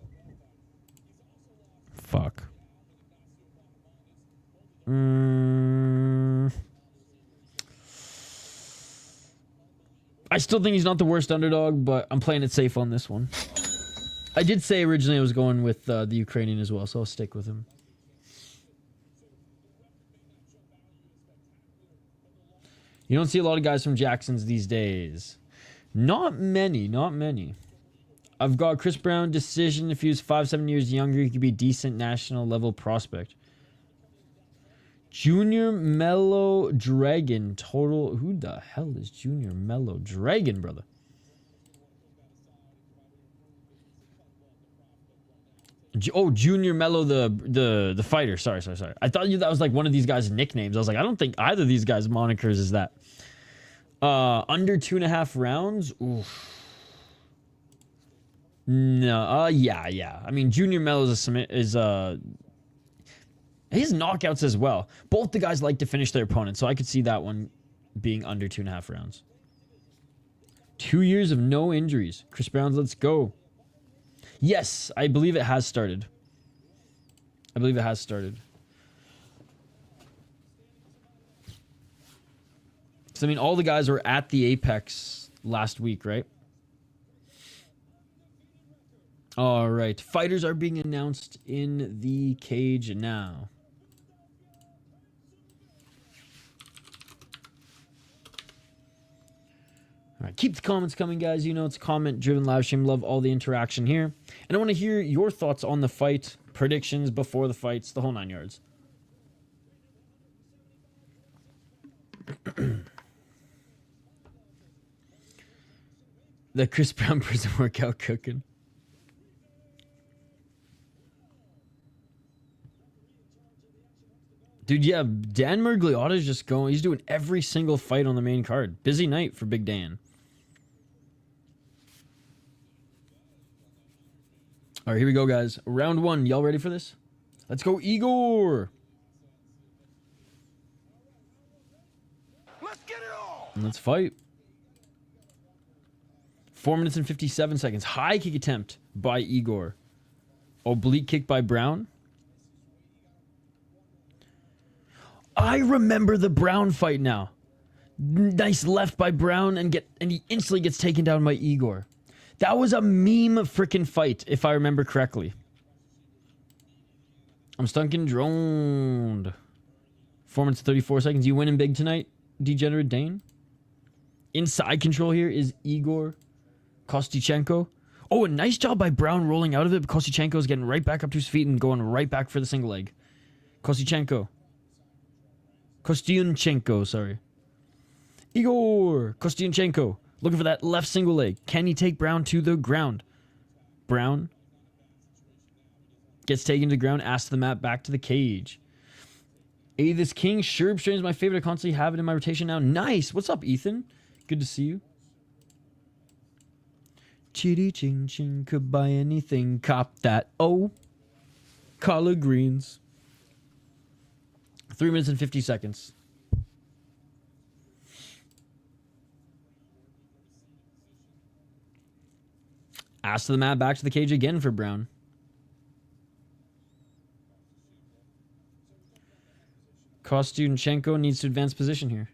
Fuck. I still think he's not the worst underdog, but I'm playing it safe on this one. I did say originally I was going with the Ukrainian as well, so I'll stick with him. You don't see a lot of guys from Jackson's these days. Not many, not many. I've got Chris Brown decision. If he was 5-7 years younger, he could be a decent national level prospect. Junior Melo Dragon total. Who the hell is Junior Melo Dragon, brother? Junior Melo the fighter. Sorry. I thought that was like one of these guys' nicknames. I was like, I don't think either of these guys' monikers is that. Under 2.5 rounds. Oof. No. Yeah. I mean, Junior Melo his knockouts as well. Both the guys like to finish their opponents, so I could see that one being under 2.5 rounds. 2 years of no injuries. Chris Brown, let's go. Yes, I believe it has started. Because, I mean, all the guys were at the Apex last week, right? All right. Fighters are being announced in the cage now. All right, keep the comments coming, guys. You know it's a comment-driven live stream. Love all the interaction here. And I want to hear your thoughts on the fight, predictions before the fights, the whole 9 yards. The Chris Brown prison workout cooking. Dude, yeah, Dan Mergliotta's just going. He's doing every single fight on the main card. Busy night for Big Dan. All right, here we go, guys. Round one. Y'all ready for this? Let's go, Egor. Let's get it on. And let's fight. 4 minutes and 57 seconds. High kick attempt by Egor. Oblique kick by Brown. I remember the Brown fight now. Nice left by Brown and he instantly gets taken down by Egor. That was a meme freaking fight, if I remember correctly. I'm stunk and droned. 4 minutes and 34 seconds. You winning big tonight, Degenerate Dane? Inside control here is Egor Kostyuchenko. Oh, a nice job by Brown rolling out of it, but Kostyuchenko is getting right back up to his feet and going right back for the single leg. Kostyuchenko, sorry. Egor Kostyuchenko looking for that left single leg. Can he take Brown to the ground? Brown gets taken to the ground, asks the mat, back to the cage. This King Sherb strain is my favorite. I constantly have it in my rotation now. Nice. What's up, Ethan? Good to see you. Chitty ching ching, could buy anything. Cop that. Oh, collard greens. 3 minutes and 50 seconds. Ass to the mat, back to the cage again for Brown. Kostyuchenko needs to advance position here.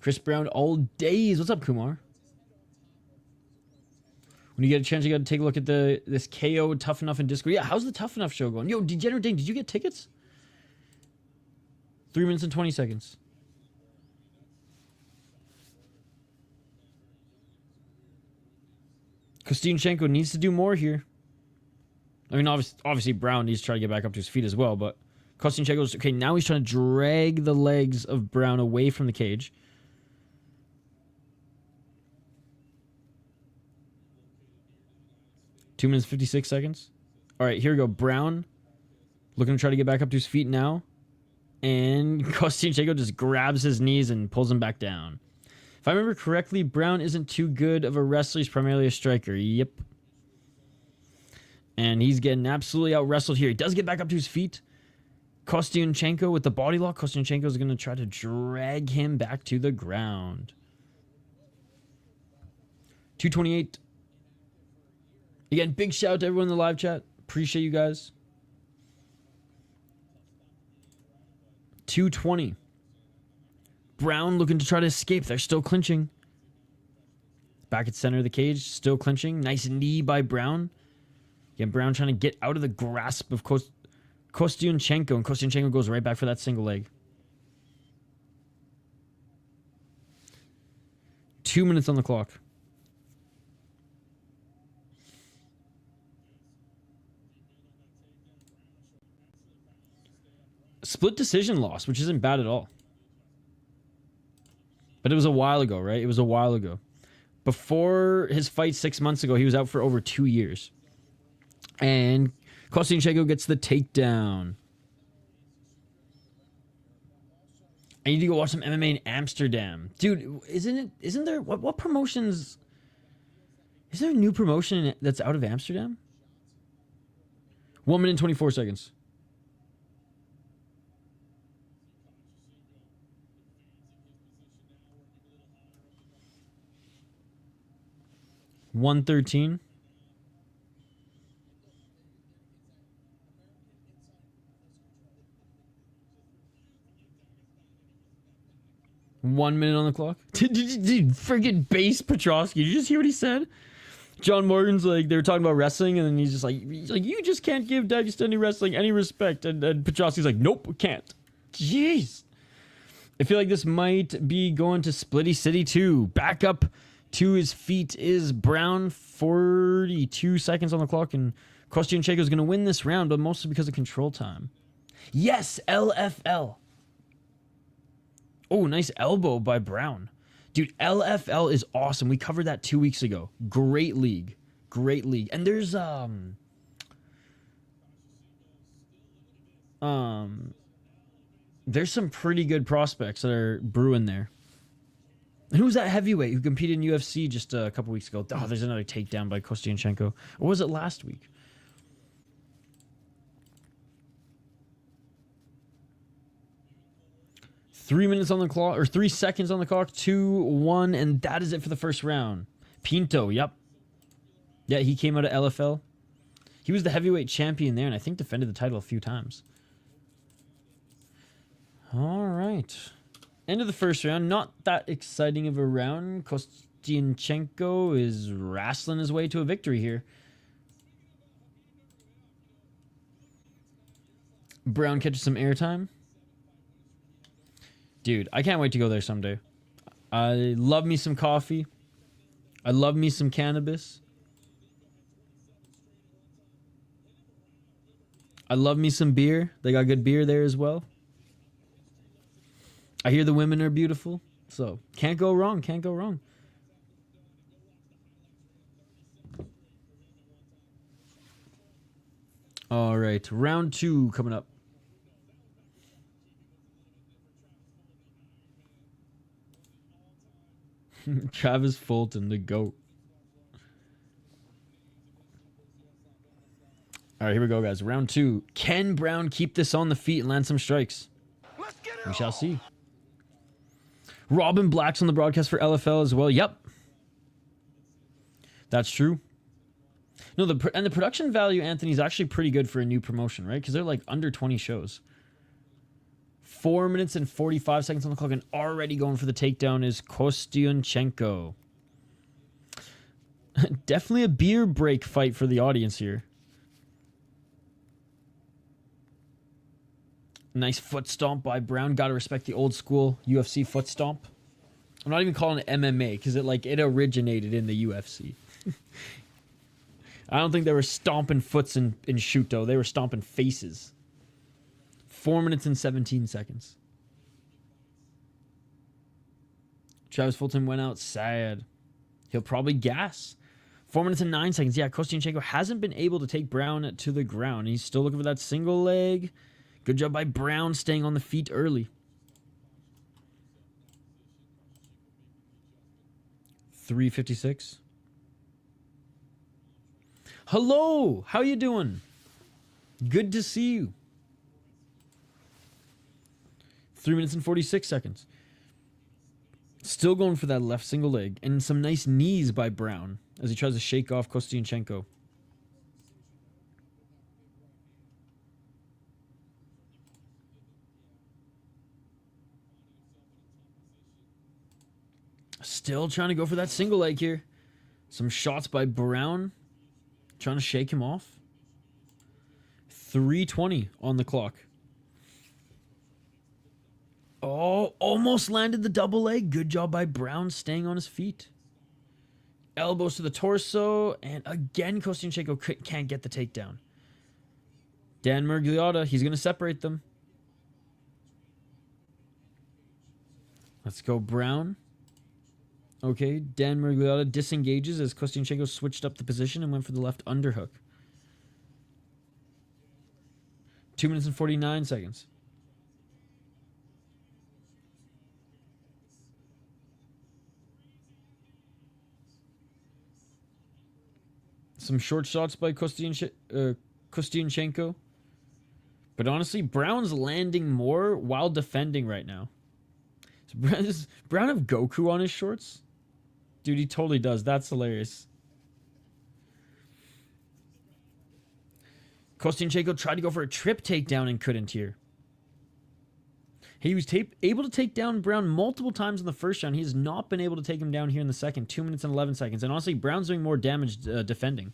Chris Brown all days. What's up, Kumar? When you get a chance, you got to take a look at this KO Tough Enough and Discord. Yeah, how's the Tough Enough show going? Yo, Degenerate Dane, did you get tickets? 3 minutes and 20 seconds. Kostyuchenko needs to do more here. I mean, obviously Brown needs to try to get back up to his feet as well, but Kostyuchenko's... Okay, now he's trying to drag the legs of Brown away from the cage. Two minutes, 56 seconds. All right, here we go. Brown looking to try to get back up to his feet now. And Kostyuchenko just grabs his knees and pulls him back down. If I remember correctly, Brown isn't too good of a wrestler. He's primarily a striker. Yep. And he's getting absolutely out-wrestled here. He does get back up to his feet. Kostyuchenko with the body lock. Kostyuchenko is going to try to drag him back to the ground. 228. Again, big shout out to everyone in the live chat. Appreciate you guys. 220. Brown looking to try to escape. They're still clinching. Back at center of the cage, still clinching. Nice knee by Brown. Again, Brown trying to get out of the grasp of Kostyuchenko, and Kostyuchenko goes right back for that single leg. 2 minutes on the clock. Split decision loss, which isn't bad at all. But it was a while ago, right? It was a while ago. Before his fight 6 months ago, he was out for over 2 years. And Kostyuchenko gets the takedown. I need to go watch some MMA in Amsterdam. Dude, isn't there, what promotions, is there a new promotion that's out of Amsterdam? 1 minute and 24 seconds. $113. One minute on the clock. Dude, friggin' base Petrosky. Did you just hear what he said? John Morgan's like, they were talking about wrestling, and then he's like, you just can't give Dagestani wrestling any respect. And Petrosky's like, nope, can't. Jeez. I feel like this might be going to Splitty City too. Back up to his feet is Brown. 42 seconds on the clock, and Kostyuchenko is going to win this round, but mostly because of control time. Yes, LFL. Oh, nice elbow by Brown. Dude, LFL is awesome. We covered that 2 weeks ago. Great league. Great league. And there's some pretty good prospects that are brewing there. Who's that heavyweight who competed in UFC just a couple weeks ago? Oh, there's another takedown by Kostyuchenko. Or was it last week? Three minutes on the clock, or 3 seconds on the clock, 2-1, and that is it for the first round. Pinto, yep. Yeah, he came out of LFL. He was the heavyweight champion there, and I think defended the title a few times. All right. End of the first round. Not that exciting of a round. Kostyuchenko is wrestling his way to a victory here. Brown catches some airtime. Dude, I can't wait to go there someday. I love me some coffee. I love me some cannabis. I love me some beer. They got good beer there as well. I hear the women are beautiful. So, can't go wrong. Can't go wrong. All right. Round 2 coming up. Travis Fulton, the GOAT. All right, here we go, guys. Round 2. Can Brown keep this on the feet and land some strikes? We shall see. Robin Black's on the broadcast for LFL as well. Yep. That's true. No, the production value, Anthony, is actually pretty good for a new promotion, right? Because they're like under 20 shows. 4 minutes and 45 seconds on the clock, and already going for the takedown is Kostyuchenko. Definitely a beer break fight for the audience here. Nice foot stomp by Brown. Got to respect the old school UFC foot stomp. I'm not even calling it MMA because it originated in the UFC. I don't think they were stomping foots in Shuto. They were stomping faces. 4 minutes and 17 seconds. Travis Fulton went out sad. He'll probably gas. 4 minutes and 9 seconds. Yeah, Kostyuchenko hasn't been able to take Brown to the ground. He's still looking for that single leg. Good job by Brown staying on the feet early. 3:56. Hello, how you doing? Good to see you. 3 minutes and 46 seconds. Still going for that left single leg. And some nice knees by Brown as he tries to shake off Kostyuchenko. Still trying to go for that single leg here. Some shots by Brown. Trying to shake him off. 3:20 on the clock. Oh, almost landed the double leg. Good job by Brown staying on his feet. Elbows to the torso. And again, Kostyuchenko can't get the takedown. Dan Murgliota, he's going to separate them. Let's go Brown. Okay, Dan Murgliota disengages as Kostyuchenko switched up the position and went for the left underhook. 2 minutes and 49 seconds. Some short shots by Kostyuchenko. But honestly, Brown's landing more while defending right now. So does Brown have Goku on his shorts? Dude, he totally does. That's hilarious. Kostyuchenko tried to go for a trip takedown and couldn't here. He was able to take down Brown multiple times in the first round. He has not been able to take him down here in the second. 2 minutes and 11 seconds. And honestly, Brown's doing more damage defending.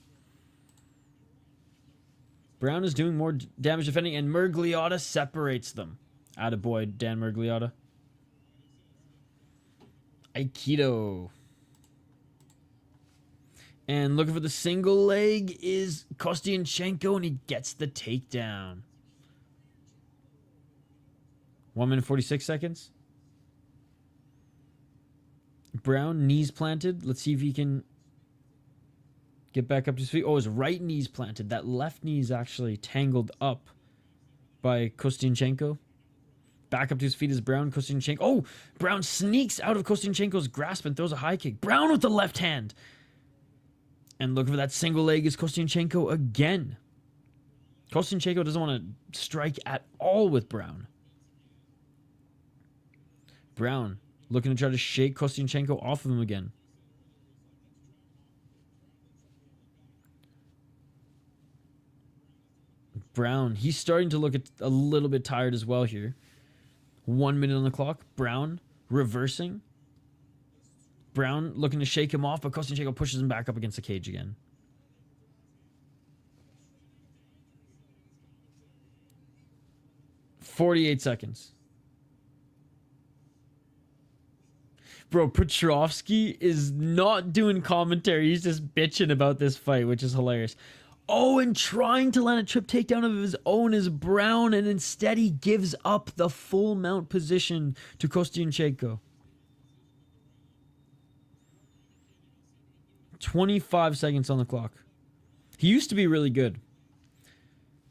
Brown is doing more damage defending, and Murgliota separates them. Attaboy, Dan Murgliota. Aikido. And looking for the single leg is Kostyuchenko, and he gets the takedown. 1 minute 46 seconds. Brown, knees planted. Let's see if he can get back up to his feet. Oh, his right knee's planted. That left knee's actually tangled up by Kostyuchenko. Back up to his feet is Brown. Kostyuchenko. Oh, Brown sneaks out of Kostyuchenko's grasp and throws a high kick. Brown with the left hand. And look for that single leg is Kostyuchenko again. Kostyuchenko doesn't want to strike at all with Brown. Brown looking to try to shake Kostyuchenko off of him again. Brown, he's starting to look a little bit tired as well here. 1 minute on the clock. Brown reversing. Brown looking to shake him off, but Kostyuchenko pushes him back up against the cage again. "48 seconds. Bro, Petrovsky is not doing commentary. He's just bitching about this fight, which is hilarious. Oh, and trying to land a trip takedown of his own is Brown, and instead he gives up the full mount position to Kostyuchenko. 25 seconds on the clock. He used to be really good.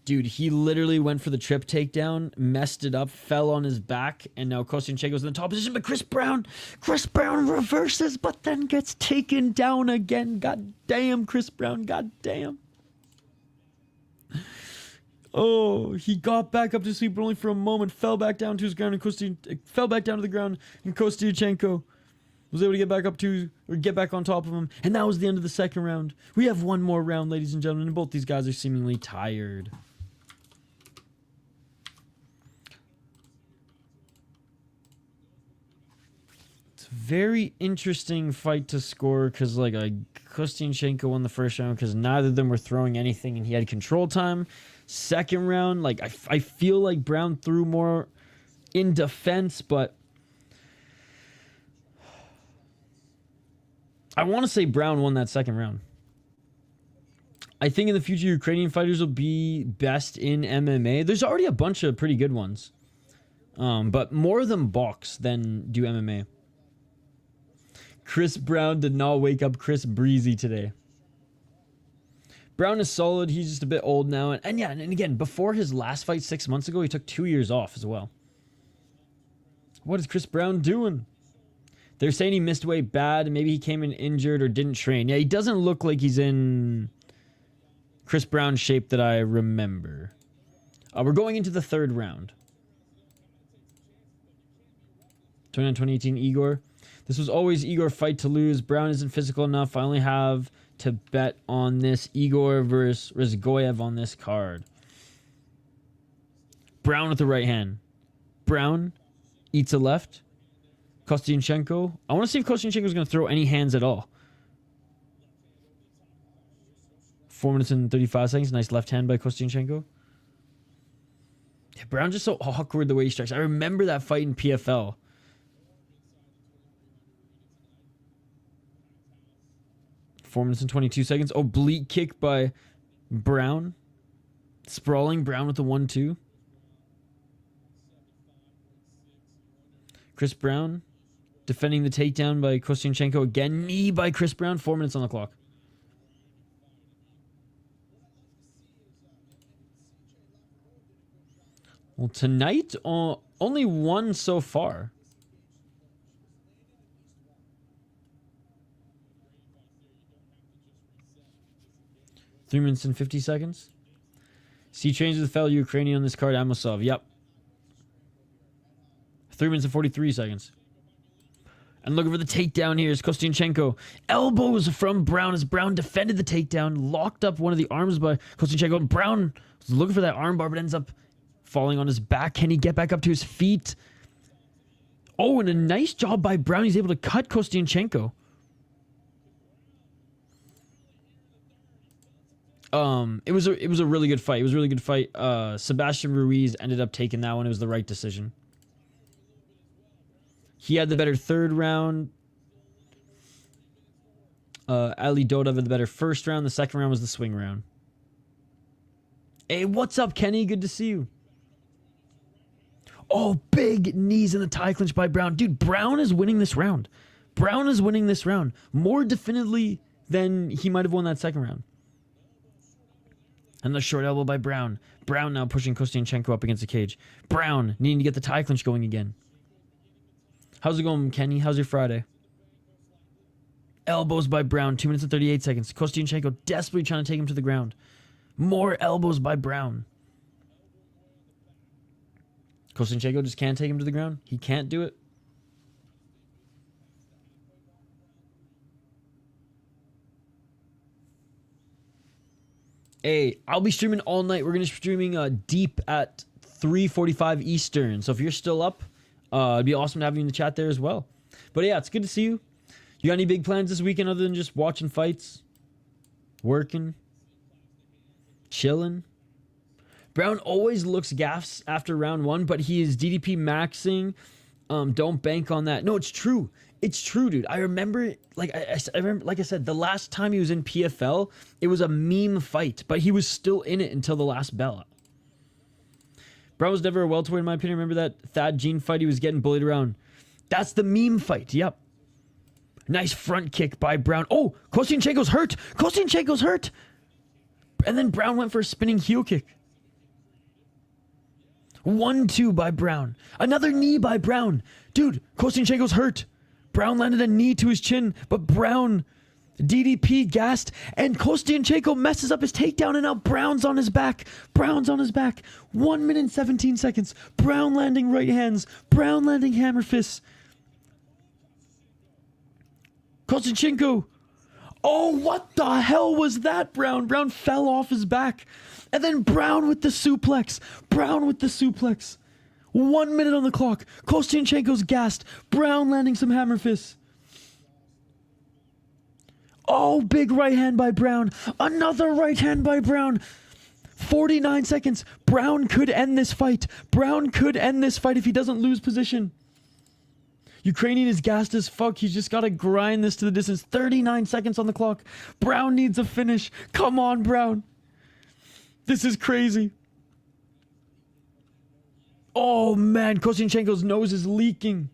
Dude, he literally went for the trip takedown, messed it up, fell on his back, and now Kostyuchenko's in the top position, but Chris Brown reverses, but then gets taken down again. God damn, Chris Brown, god damn. Oh, he got back up to sleep, but only for a moment, fell back down to his ground, and fell back down to the ground, and Kostyuchenko was able to get back up to, or get back on top of him, and that was the end of the second round. We have one more round, ladies and gentlemen, and both these guys are seemingly tired. It's a very interesting fight to score, because like Kostyuchenko won the first round because neither of them were throwing anything, and he had control time. Second round, like I feel like Brown threw more in defense, but I want to say Brown won that second round. I think in the future, Ukrainian fighters will be best in MMA. There's already a bunch of pretty good ones, but more of them box than do MMA. Chris Brown did not wake up Chris Breezy today. Brown is solid. He's just a bit old now. And yeah, and again, before his last fight 6 months ago, he took 2 years off as well. What is Chris Brown doing? They're saying he missed weight bad. Maybe he came in injured or didn't train. Yeah, he doesn't look like he's in Chris Brown shape that I remember. We're going into the third round. 2018 Egor. This was always Egor fight to lose. Brown isn't physical enough. I only have to bet on this Egor versus Rzgoev on this card. Brown with the right hand. Brown eats a left. Kostyuchenko. I want to see if Kostyuchenko is going to throw any hands at all. 4 minutes and 35 seconds. Nice left hand by Kostyuchenko. Yeah, Brown just so awkward the way he strikes. I remember that fight in PFL. Four minutes and 22 seconds. Oblique kick by Brown. Sprawling Brown with the 1-2. Chris Brown defending the takedown by Kostyuchenko. Again, knee by Chris Brown. 4 minutes on the clock. Well, tonight, only one so far. Three minutes and 50 seconds. See trains with fellow Ukrainian on this card. Amosov. Yep. 3 minutes and 43 seconds. And looking for the takedown here is Kostyuchenko. Elbows from Brown as Brown defended the takedown. Locked up one of the arms by Kostyuchenko. And Brown was looking for that armbar, but ends up falling on his back. Can he get back up to his feet? Oh, and a nice job by Brown. He's able to cut Kostyuchenko. It was a really good fight. It was a really good fight. Sebastian Ruiz ended up taking that one. It was the right decision. He had the better third round. Alidodov had the better first round. The second round was the swing round. Hey, what's up, Kenny? Good to see you. Oh, big knees in the tie clinch by Brown. Dude, Brown is winning this round. Brown is winning this round more definitively than he might have won that second round. And the short elbow by Brown. Brown now pushing Kostyuchenko up against the cage. Brown needing to get the tie clinch going again. How's it going, Kenny? How's your Friday? Elbows by Brown. 2 minutes and 38 seconds. Kostyuchenko desperately trying to take him to the ground. More elbows by Brown. Kostyuchenko just can't take him to the ground. He can't do it. Hey, I'll be streaming all night. We're going to be streaming deep at 3:45 Eastern. So if you're still up, it'd be awesome to have you in the chat there as well. But yeah, it's good to see you. You got any big plans this weekend other than just watching fights? Working? Chilling? Brown always looks gaffes after round one, but he is DDP maxing. Don't bank on that. No, it's true. It's true, dude. I remember, like I remember, like I said, the last time he was in PFL, it was a meme fight, but he was still in it until the last bell. Brown was never a welterweight, in my opinion. Remember that Thad Gene fight? He was getting bullied around. That's the meme fight. Yep. Nice front kick by Brown. Oh, Kostyuchenko's hurt. Kostyuchenko's hurt. And then Brown went for a spinning heel kick. 1-2 by Brown. Another knee by Brown. Dude, Kostyuchenko's hurt. Brown landed a knee to his chin, but Brown DDP gassed, and Kostyuchenko messes up his takedown, and now Brown's on his back. Brown's on his back. 1 minute and 17 seconds. Brown landing right hands. Brown landing hammer fists. Kostyuchenko. Oh, what the hell was that, Brown? Brown fell off his back. And then Brown with the suplex. Brown with the suplex. 1 minute on the clock. Kostyuchenko's gassed. Brown landing some hammer fists. Oh, big right hand by Brown. Another right hand by Brown. 49 seconds. Brown could end this fight. Brown could end this fight if he doesn't lose position. Ukrainian is gassed as fuck. He's just got to grind this to the distance. 39 seconds on the clock. Brown needs a finish. Come on, Brown. This is crazy. Oh, man. Kostyuchenko's nose is leaking.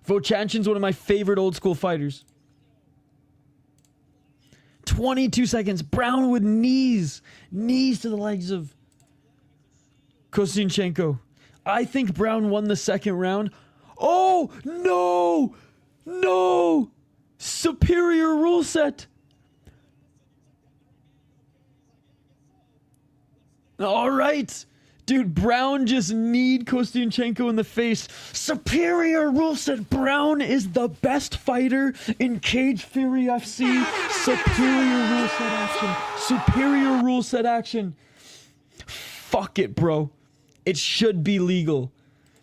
Vochanchin's one of my favorite old school fighters. 22 seconds. Brown with knees. Knees to the legs of Kostyuchenko. I think Brown won the second round. Oh, no. No. Superior rule set. All right. Dude, Brown just kneed Kostyuchenko in the face. Superior rule set. Brown is the best fighter in Cage Theory FC. Superior rule set action. Superior rule set action. Fuck it, bro. It should be legal.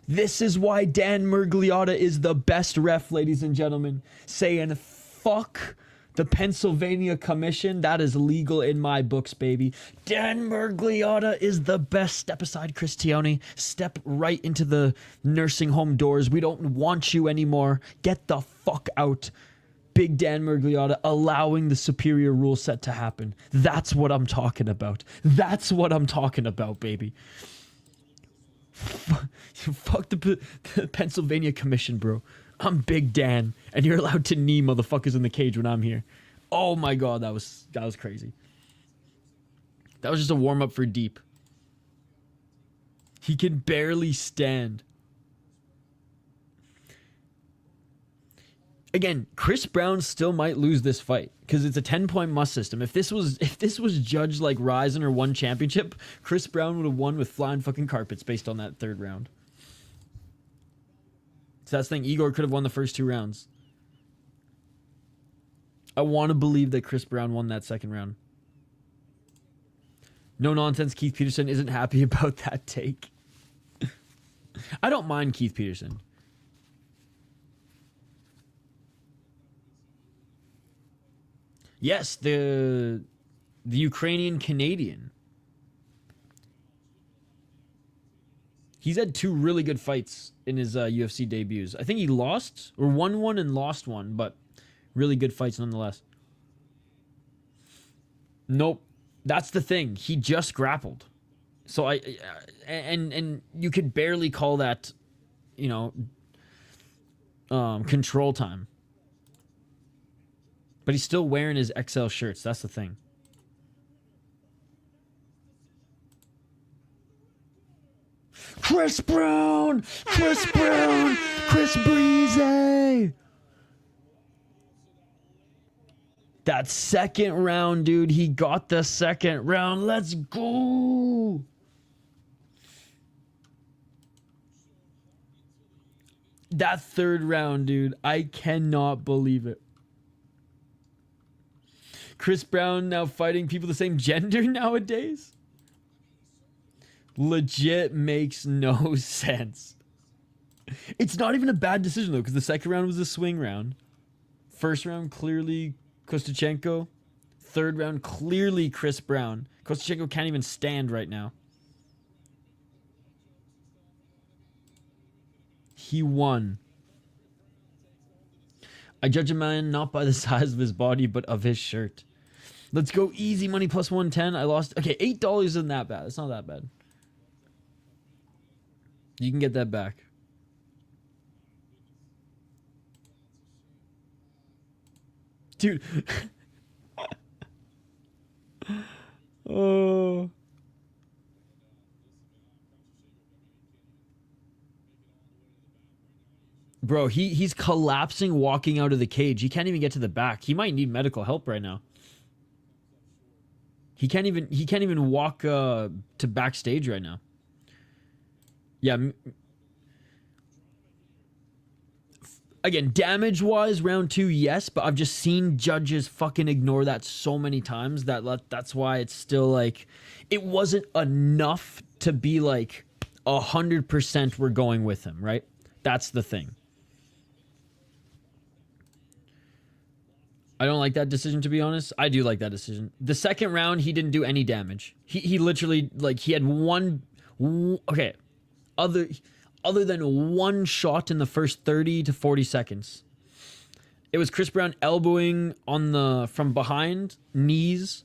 This is why Dan Murgliata is the best ref, ladies and gentlemen. Saying fuck the Pennsylvania Commission. That is legal in my books, baby. Dan Murgliata is the best. Step aside, Cristione. Step right into the nursing home doors. We don't want you anymore. Get the fuck out. Big Dan Murgliata allowing the superior rule set to happen. That's what I'm talking about. That's what I'm talking about, baby. Fuck the Pennsylvania Commission, bro. I'm Big Dan, and you're allowed to knee motherfuckers in the cage when I'm here. Oh my god, that was crazy. That was just a warm-up for Deep. He can barely stand. Again, Chris Brown still might lose this fight because it's a 10-point must system. If this was judged like Ryzen or one championship, Chris Brown would have won with flying fucking carpets based on that third round. So that's the thing. Egor could have won the first 2 rounds. I want to believe that Chris Brown won that second round. No nonsense. Keith Peterson isn't happy about that take. I don't mind Keith Peterson. Yes, the Ukrainian Canadian. He's had 2 really good fights in his UFC debuts. I think he lost or won one and lost one, but really good fights nonetheless. Nope, that's the thing. He just grappled, so and you could barely call that, you know, control time. But he's still wearing his XL shirts. That's the thing. Chris Brown! Chris Brown! Chris Breezy! That second round, dude. He got the second round. Let's go! That third round, dude. I cannot believe it. Chris Brown now fighting people the same gender nowadays? Legit makes no sense. It's not even a bad decision, though, because the second round was a swing round. First round, clearly Kostyuchenko. Third round, clearly Chris Brown. Kostyuchenko can't even stand right now. He won. I judge a man not by the size of his body, but of his shirt. Let's go easy money plus 110. I lost. Okay, $8 isn't that bad. It's not that bad. You can get that back. Dude. Oh. Bro, he's collapsing walking out of the cage. He can't even get to the back. He might need medical help right now. He can't even walk to backstage right now. Yeah. Again, damage-wise, round 2, yes, but I've just seen judges fucking ignore that so many times that's why it's still like, it wasn't enough to be like 100% we're going with him, right? That's the thing. I don't like that decision, to be honest. I do like that decision. The second round, he didn't do any damage. He literally, like, he had one... Okay. Other than one shot in the first 30 to 40 seconds. It was Chris Brown elbowing from behind, knees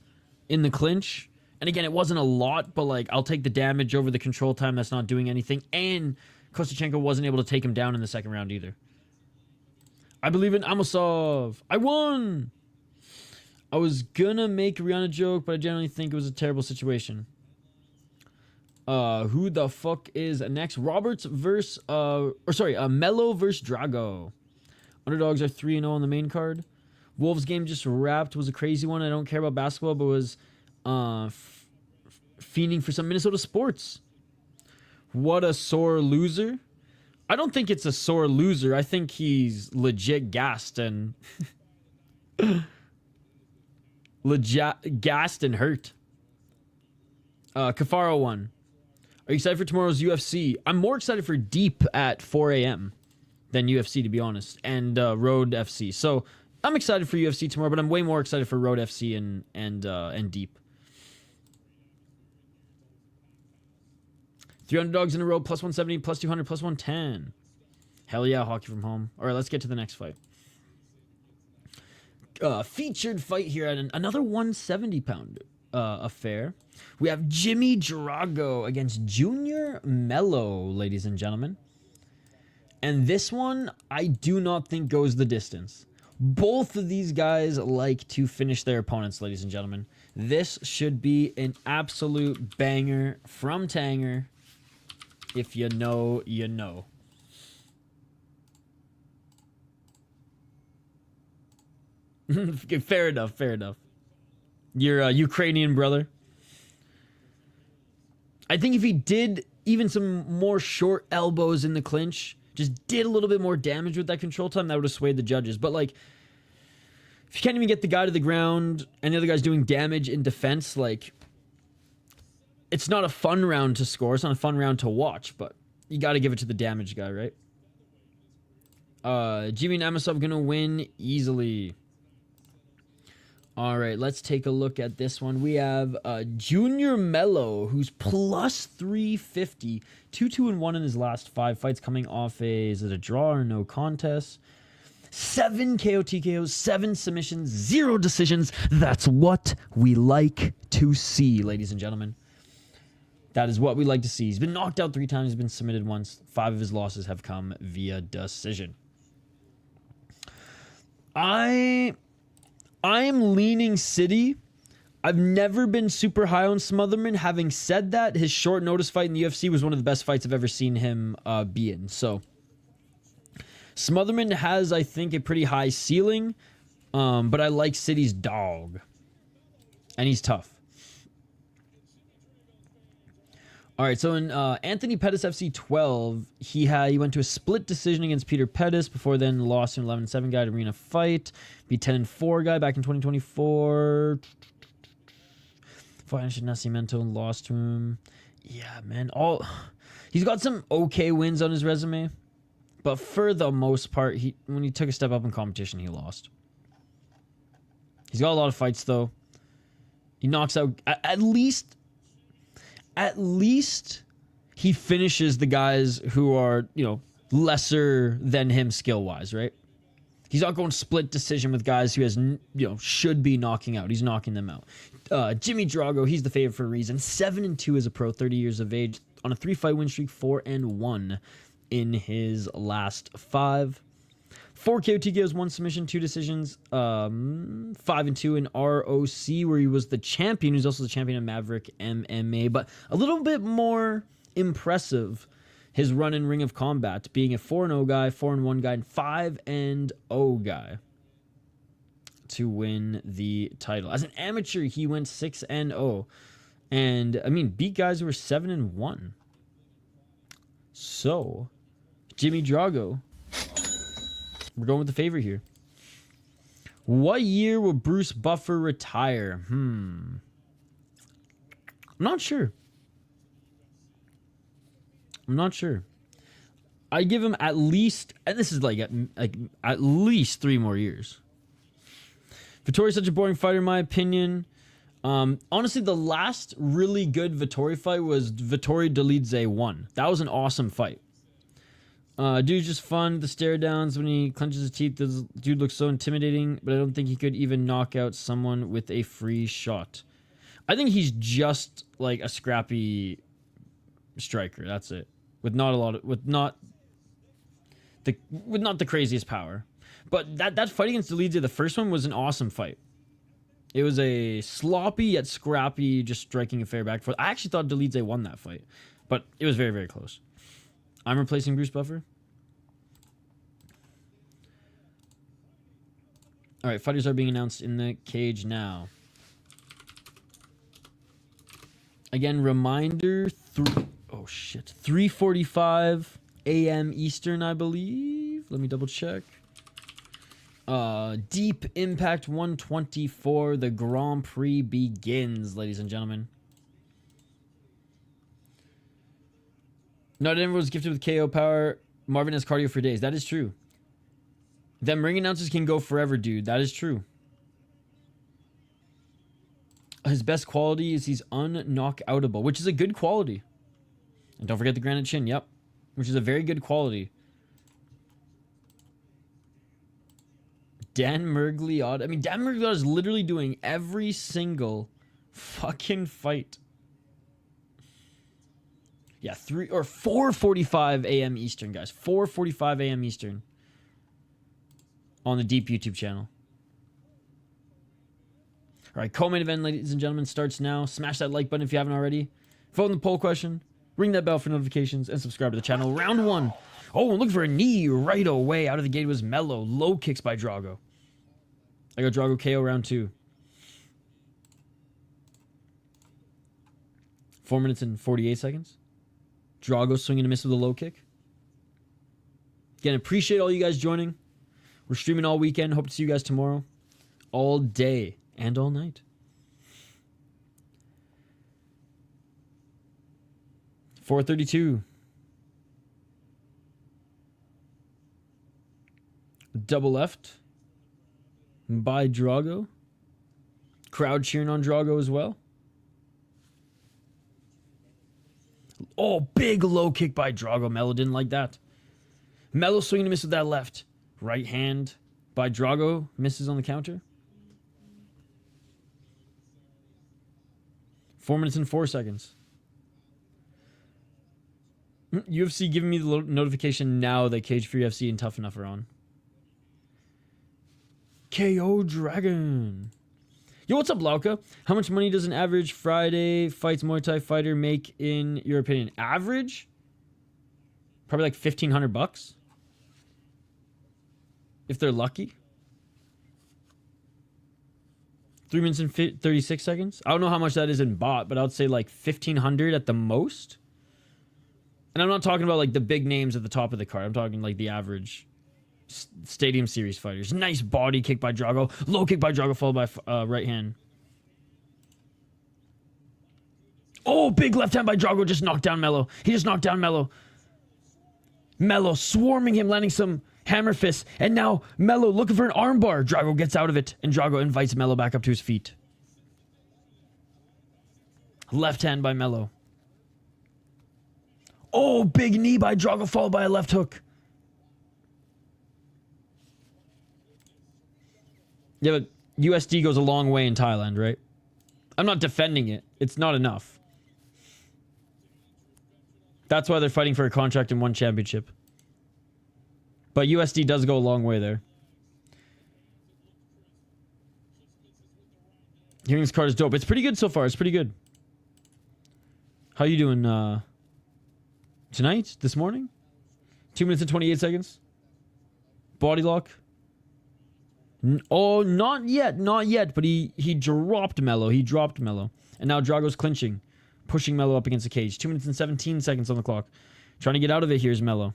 in the clinch. And again, it wasn't a lot, but like, I'll take the damage over the control time that's not doing anything. And Kostyuchenko wasn't able to take him down in the second round either. I believe in Amosov. I won! I was gonna make a Rihanna joke, but I generally think it was a terrible situation. Who the fuck is next? Roberts versus Melo versus Drago. Underdogs are 3-0 on the main card. Wolves game just wrapped. Was a crazy one. I don't care about basketball, but was fiending for some Minnesota sports. What a sore loser. I don't think it's a sore loser. I think he's legit gassed and legit gassed and hurt. Cafaro won. Are you excited for tomorrow's UFC? I'm more excited for Deep at 4 a.m. than UFC, to be honest, and Road FC. So I'm excited for UFC tomorrow, but I'm way more excited for Road FC and Deep. 3 underdogs in a row, plus 170, plus 200, plus 110. Hell yeah, hockey from home. All right, let's get to the next fight. Featured fight here at another 170-pound affair. We have Jimmy Drago against Junior Melo, ladies and gentlemen. And this one, I do not think goes the distance. Both of these guys like to finish their opponents, ladies and gentlemen. This should be an absolute banger from Tanger. If you know, you know. Fair enough, fair enough. You're a Ukrainian brother. I think if he did even some more short elbows in the clinch, just did a little bit more damage with that control time, that would have swayed the judges. But like, if you can't even get the guy to the ground and the other guy's doing damage in defense, like, it's not a fun round to score. It's not a fun round to watch, but you got to give it to the damage guy, right? Jimmy and Amosov going to win easily. All right, let's take a look at this one. We have Junior Melo, who's plus 350, 2-2-1 in his last 5 fights, coming off is it a draw or no contest? 7 KO TKOs, 7 submissions, 0 decisions. That's what we like to see, ladies and gentlemen. That is what we like to see. He's been knocked out 3 times. He's been submitted once. 5 of his losses have come via decision. I am leaning City. I've never been super high on Smotherman. Having said that, his short notice fight in the UFC was one of the best fights I've ever seen him be in. So Smotherman has, I think, a pretty high ceiling, but I like City's dog, and he's tough. All right, so in Anthony Pettis FC 12, he went to a split decision against Peter Pettis, before then lost an 11-7 guy to arena fight. Be 10-4 guy back in 2024. Fought Nascimento and lost to him. Yeah, man. He's got some okay wins on his resume, but for the most part, when he took a step up in competition, he lost. He's got a lot of fights, though. He knocks out at least he finishes the guys who are, lesser than him skill-wise, right? He's not going split decision with guys who has, should be knocking out. He's knocking them out. Jimmy Drago, he's the favorite for a reason. 7-2 as a pro, 30 years of age. On a 3-fight win streak, 4-1 in his last 5. 4 KO TKOs, 1 submission, 2 decisions. 5-2 in ROC, where he was the champion. He's also the champion of Maverick MMA. But a little bit more impressive, his run in Ring of Combat, being a 4-0 guy, 4-1 guy, and 5-0 guy to win the title. As an amateur, he went 6-0, and beat guys who were 7-1. So, Jimmy Drago, we're going with the favorite here. What year will Bruce Buffer retire? I'm not sure. I give him at least, and this is like at least 3 more years. Vettori's such a boring fighter, in my opinion. Honestly, the last really good Vettori fight was Vettori Dolidze 1. That was an awesome fight. Dude's just fun. The stare downs when he clenches his teeth. This dude looks so intimidating, but I don't think he could even knock out someone with a free shot. I think he's just like a scrappy striker. That's it. With not the craziest power. But that fight against Dolidze, the first one, was an awesome fight. It was a sloppy yet scrappy, just striking a fair back and forth. I actually thought Dolidze won that fight, but it was very, very close. I'm replacing Bruce Buffer. All right, fighters are being announced in the cage now. Again, reminder, 3:45 a.m. Eastern, I believe. Let me double check. Deep Impact 124, the Grand Prix begins, ladies and gentlemen. Not everyone was gifted with KO power. Marvin has cardio for days. That is true. Them ring announcers can go forever, dude. That is true. His best quality is he's unknockoutable, which is a good quality. And don't forget the granite chin. Yep. Which is a very good quality. Dan Mergliotta. Dan Mergliotta is literally doing every single fucking fight. Yeah, 4:45 a.m. Eastern, guys. 4:45 a.m. Eastern. On the Deep YouTube channel. All right, co-main event, ladies and gentlemen, starts now. Smash that like button if you haven't already. Vote in the poll question. Ring that bell for notifications and subscribe to the channel. Round 1. Oh, I'm looking for a knee right away. Out of the gate was Melo. Low kicks by Drago. I got Drago KO round 2. 4 minutes and 48 seconds. Drago swinging a miss with a low kick. Again, appreciate all you guys joining. We're streaming all weekend. Hope to see you guys tomorrow. All day and all night. .432. Double left by Drago. Crowd cheering on Drago as well. Oh, big low kick by Drago. Melo didn't like that. Melo swinging to miss with that left. Right hand by Drago. Misses on the counter. 4 minutes and 4 seconds. UFC giving me the notification now that Cage Free FC and Tough Enough are on. KO Dragon. Yo, what's up, Lauka? How much money does an average Friday fights Muay Thai fighter make in your opinion? Average? Probably like $1,500 if they're lucky. 3 minutes and 36 seconds. I don't know how much that is in bot, but I would say like 1,500 at the most. And I'm not talking about like the big names at the top of the card. I'm talking like the average Stadium Series fighters. Nice body kick by Drago. Low kick by Drago followed by right hand. Oh, big left hand by Drago. Just knocked down Melo. He just knocked down Melo. Melo swarming him, landing some hammer fists. And now Melo looking for an armbar. Drago gets out of it. And Drago invites Melo back up to his feet. Left hand by Melo. Oh, big knee by Drago followed by a left hook. Yeah, but USD goes a long way in Thailand, right? I'm not defending it. It's not enough. That's why they're fighting for a contract in one championship. But USD does go a long way there. Hearing this card is dope. It's pretty good so far. It's pretty good. How you doing tonight? This morning? 2 minutes and 28 seconds. Body lock. Oh, not yet. Not yet. But he dropped Melo. He dropped Melo. And now Drago's clinching. Pushing Melo up against the cage. 2 minutes and 17 seconds on the clock. Trying to get out of it. Here's Melo.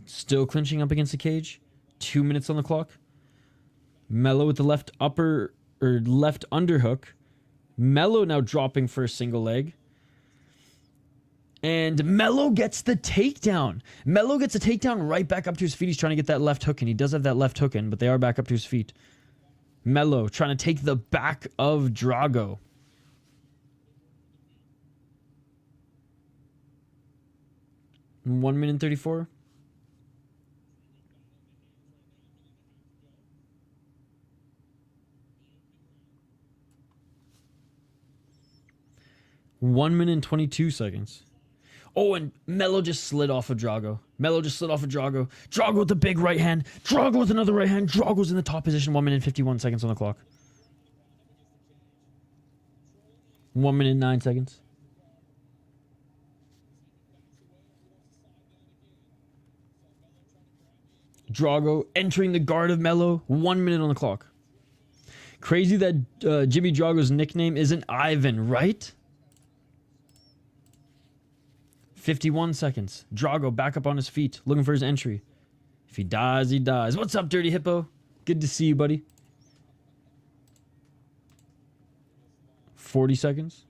Still clinching up against the cage. 2 minutes on the clock. Melo with the left upper or left underhook. Melo now dropping for a single leg. And Melo gets the takedown. Melo gets a takedown right back up to his feet. He's trying to get that left hook in. He does have that left hook in, but they are back up to his feet. Melo trying to take the back of Drago. One minute and 34. One minute and 22 seconds. Oh, and Melo just slid off of Drago. Melo just slid off of Drago. Drago with the big right hand. Drago with another right hand. Drago's in the top position. 1 minute and 51 seconds on the clock. 1 minute and 9 seconds. Drago entering the guard of Melo. 1 minute on the clock. Crazy that Jimmy Drago's nickname isn't Ivan, right? 51 seconds. Drago back up on his feet, looking for his entry. If he dies, he dies. What's up, Dirty Hippo? Good to see you, buddy. 40 seconds.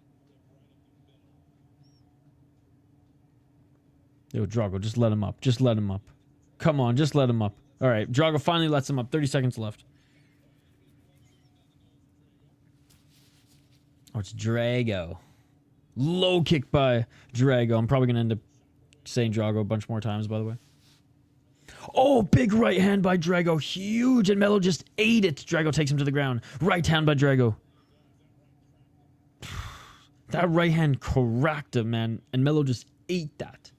Yo, Drago, just let him up. Just let him up. Come on, just let him up. All right, Drago finally lets him up. 30 seconds left. Oh, it's Drago. Low kick by Drago. I'm probably going to end up saying Drago a bunch more times, by the way. Oh, big right hand by Drago. Huge. And Melo just ate it. Drago takes him to the ground. Right hand by Drago. That right hand cracked him, man. And Melo just ate that.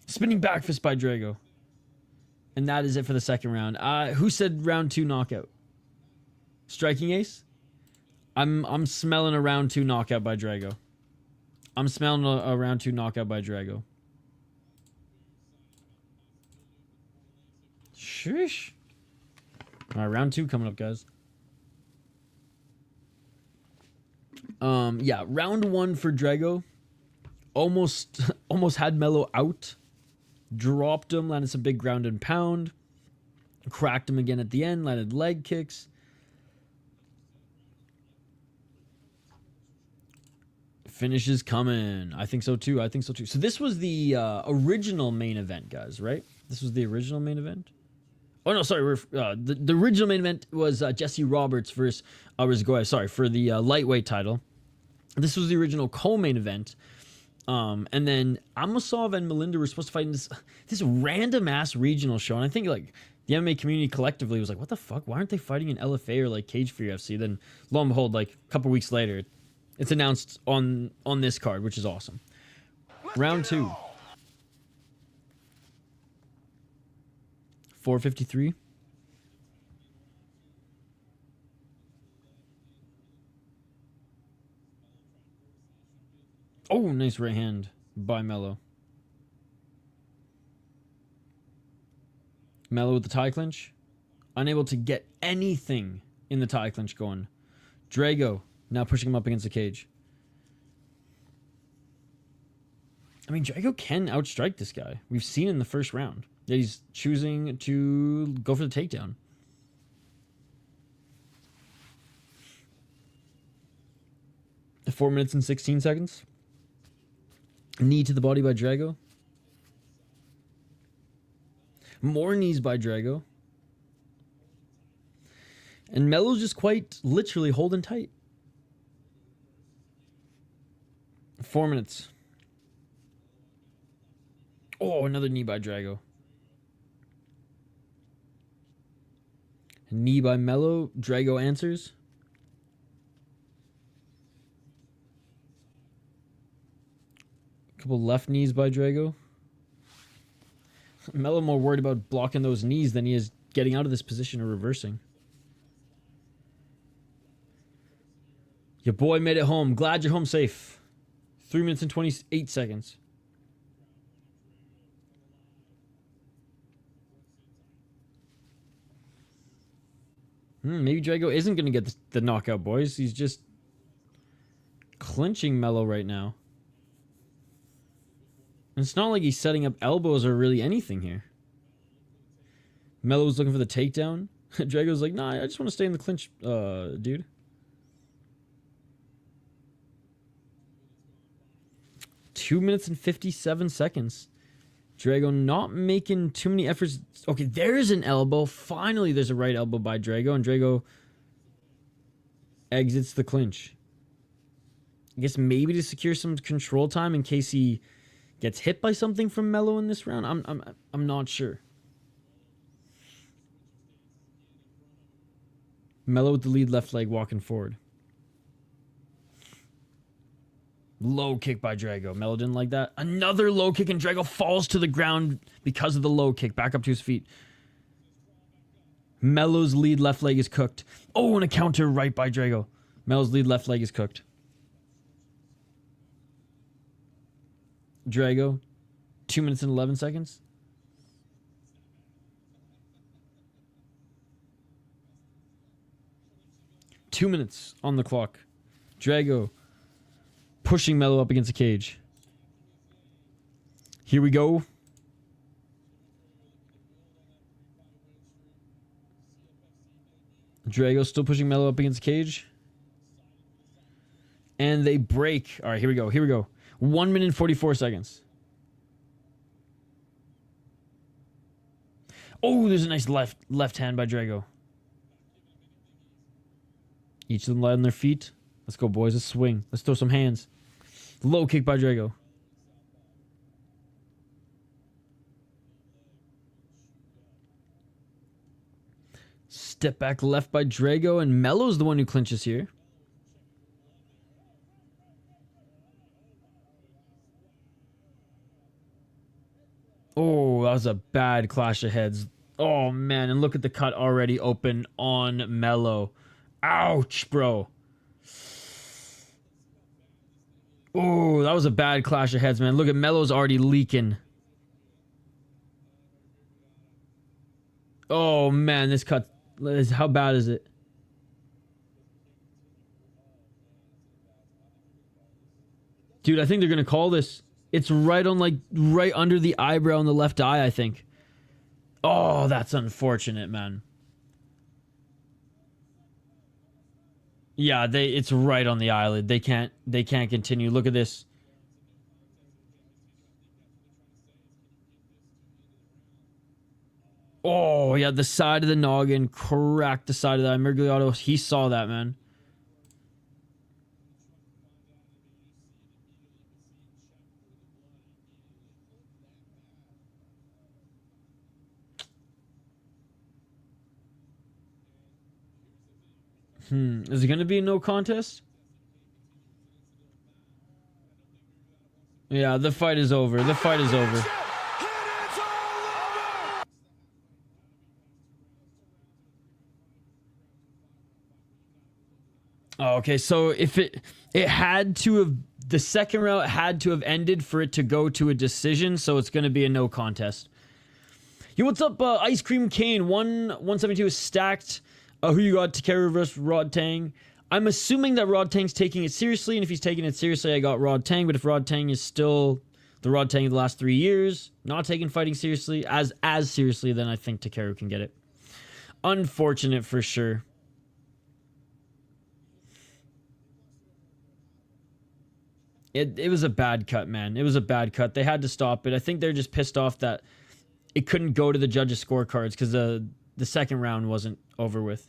Spinning back fist by Drago. And that is it for the second round. Who said round 2 knockout? Striking ace? I'm smelling a round 2 knockout by Drago. I'm smelling a round 2 knockout by Drago. Sheesh. All right, round 2 coming up, guys. Yeah, round 1 for Drago. Almost had Melo out. Dropped him, landed some big ground and pound. Cracked him again at the end, landed leg kicks. Finish is coming. I think so too. I think so too. So this was the original main event, guys, right? This was the original main event. Oh, no, sorry. The original main event was Jesse Roberts versus Rzgoev. Sorry, for the lightweight title. This was the original co-main event. And then Amosov and Millender were supposed to fight in this random-ass regional show. And I think, like, the MMA community collectively was like, what the fuck? Why aren't they fighting in LFA or like Cage Free UFC? Then lo and behold, like a couple weeks later, it's announced on this card, which is awesome. Round 2. 453. Oh, nice right hand by Melo. Melo with the tie clinch. Unable to get anything in the tie clinch going. Drago now pushing him up against the cage. I mean, Drago can outstrike this guy. We've seen in the first round that he's choosing to go for the takedown. The 4 minutes and 16 seconds. Knee to the body by Drago. More knees by Drago. And Melo's just quite literally holding tight. 4 minutes. Oh, another knee by Drago. Knee by Melo. Drago answers. Couple left knees by Drago. Melo more worried about blocking those knees than he is getting out of this position or reversing. Your boy made it home. Glad you're home safe. 3 minutes and 28 seconds. Maybe Drago isn't going to get the knockout, boys. He's just clinching Melo right now. And it's not like he's setting up elbows or really anything here. Melo's looking for the takedown. Drago's like, nah, I just want to stay in the clinch, dude. Two minutes and 57 seconds. Drago not making too many efforts. Okay, there's an elbow. Finally, there's a right elbow by Drago, and Drago exits the clinch. I guess maybe to secure some control time in case he gets hit by something from Melo in this round. I'm not sure. Melo with the lead left leg walking forward. Low kick by Drago. Melo didn't like that. Another low kick, and Drago falls to the ground because of the low kick. Back up to his feet. Melo's lead left leg is cooked. Oh, and a counter right by Drago. Melo's lead left leg is cooked. Drago, 2 minutes and 11 seconds. Two minutes on the clock. Drago pushing Melo up against the cage. Here we go. Drago still pushing Melo up against the cage. And they break. All right, here we go. Here we go. 1 minute and 44 seconds. Oh, there's a nice left hand by Drago. Each of them light on their feet. Let's go, boys. Let's swing. Let's throw some hands. Low kick by Drago. Step back left by Drago, and Melo's the one who clinches here. Oh, that was a bad clash of heads. Oh, man, and look at the cut already open on Melo. Ouch, bro. Oh, that was a bad clash of heads, man. Look at Melo's already leaking. Oh, man, this cut. How bad is it? Dude, I think they're going to call this. It's right on, like, right under the eyebrow in the left eye, I think. Oh, that's unfortunate, man. Yeah, it's right on the eyelid. They can't continue. Look at this. Oh, yeah, the side of the noggin cracked the side of the eye. Mergliato, he saw that, man. Is it going to be a no contest? Yeah, the fight is over. The fight is over. Oh, okay, so if it had to have, the second round had to have ended for it to go to a decision, so it's going to be a no contest. Yo, what's up, Ice Cream Kane? 172 is stacked. Who you got? Cafaro versus Rod Tang. I'm assuming that Rod Tang's taking it seriously, and if he's taking it seriously, I got Rod Tang. But if Rod Tang is still the Rod Tang of the last 3 years, not taking fighting seriously, as seriously, then I think Cafaro can get it. Unfortunate for sure. It was a bad cut, man. It was a bad cut. They had to stop it. I think they're just pissed off that it couldn't go to the judges' scorecards because the second round wasn't over with.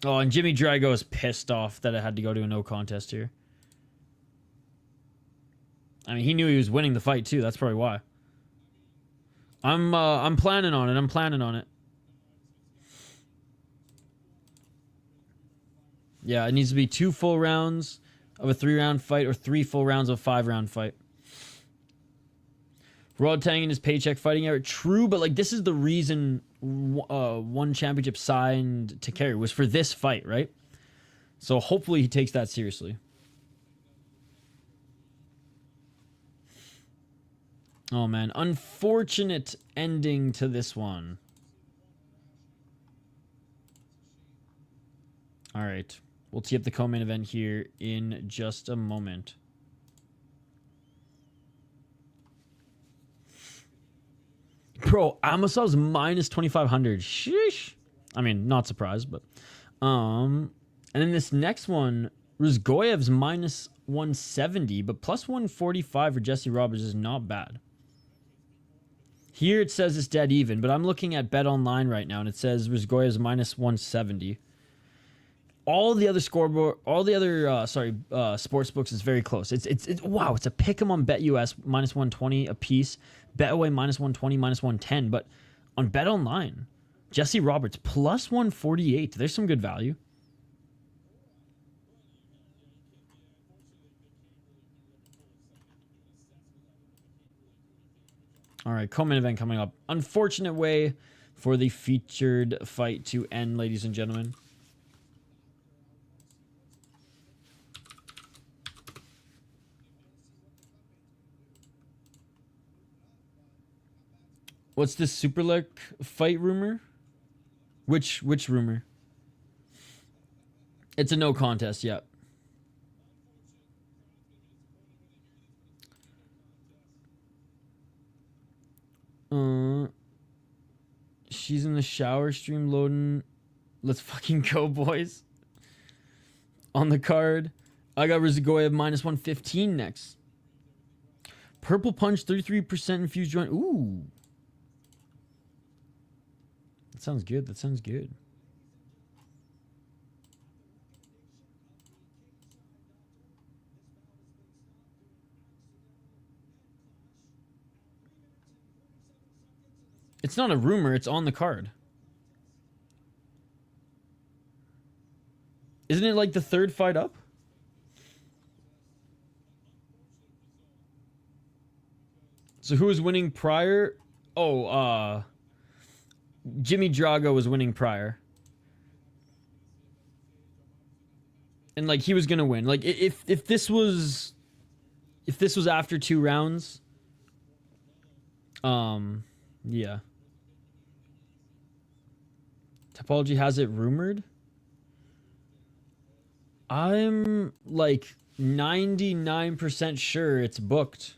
Oh, and Jimmy Drago is pissed off that it had to go to a no contest here. I mean, he knew he was winning the fight too. That's probably why. I'm planning on it. I'm planning on it. Yeah, it needs to be 2 full rounds of a 3-round fight or 3 full rounds of a 5-round fight. Rod Tang and his paycheck fighting era. True, but like this is the reason one championship signed to carry was for this fight, right? So hopefully he takes that seriously. Oh man, unfortunate ending to this one. All right, we'll tee up the co-main event here in just a moment. Bro, Amosov's minus 2,500. Sheesh. I mean, not surprised, but and then this next one, Rzgoev's minus 170, but plus 145 for Jesse Roberts is not bad. Here it says it's dead even, but I'm looking at Bet Online right now, and it says Rzgoev's minus 170. All the other scoreboard, all the other sports books is very close. It's wow, it's a pick 'em on BetUS minus 120 a piece, BetAway minus 120, minus 110, but on Bet Online, Jesse Roberts plus 148. There's some good value. All right, co-main event coming up. Unfortunate way for the featured fight to end, ladies and gentlemen. What's this Superlek fight rumor? Which rumor? It's a no contest, yeah. She's in the shower stream loading. Let's fucking go, boys. On the card, I got Rzgoev minus 115 next. Purple Punch, 33% infused joint. Ooh. That sounds good. That sounds good. It's not a rumor. It's on the card. Isn't it like the third fight up? So who was winning prior? Oh, Jimmy Drago was winning prior. And like he was gonna win. Like if this was after 2 rounds, yeah. Topology has it rumored. I'm like 99% sure it's booked.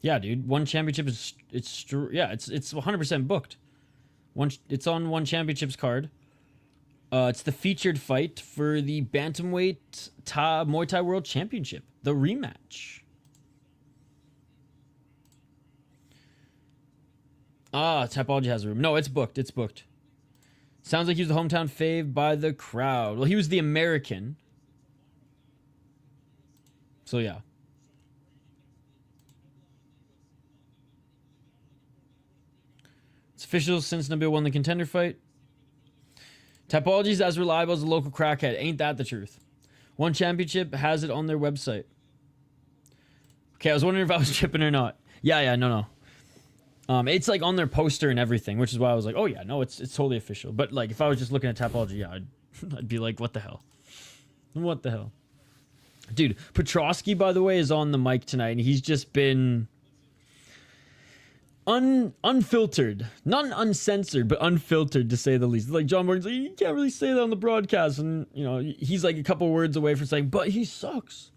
Yeah, dude. One championship is it's 100% booked. It's on one championship's card. It's the featured fight for the Bantamweight Muay Thai World Championship, the rematch. Topology has a room. No, it's booked. It's booked. Sounds like he was the hometown fave by the crowd. Well, he was the American. So, yeah. It's official since Nabil won the contender fight. Typology's as reliable as a local crackhead. Ain't that the truth? One championship has it on their website. Okay, I was wondering if I was tripping or not. Yeah, no. It's like on their poster and everything, which is why I was like, oh yeah, no, it's totally official. But like, if I was just looking at Typology, yeah, I'd be like, what the hell? What the hell? Dude, Petrosky, by the way, is on the mic tonight, and he's just been unfiltered, not uncensored, but unfiltered, to say the least. Like, John Morgan's like, you can't really say that on the broadcast, and you know, he's like a couple words away from saying, but he sucks.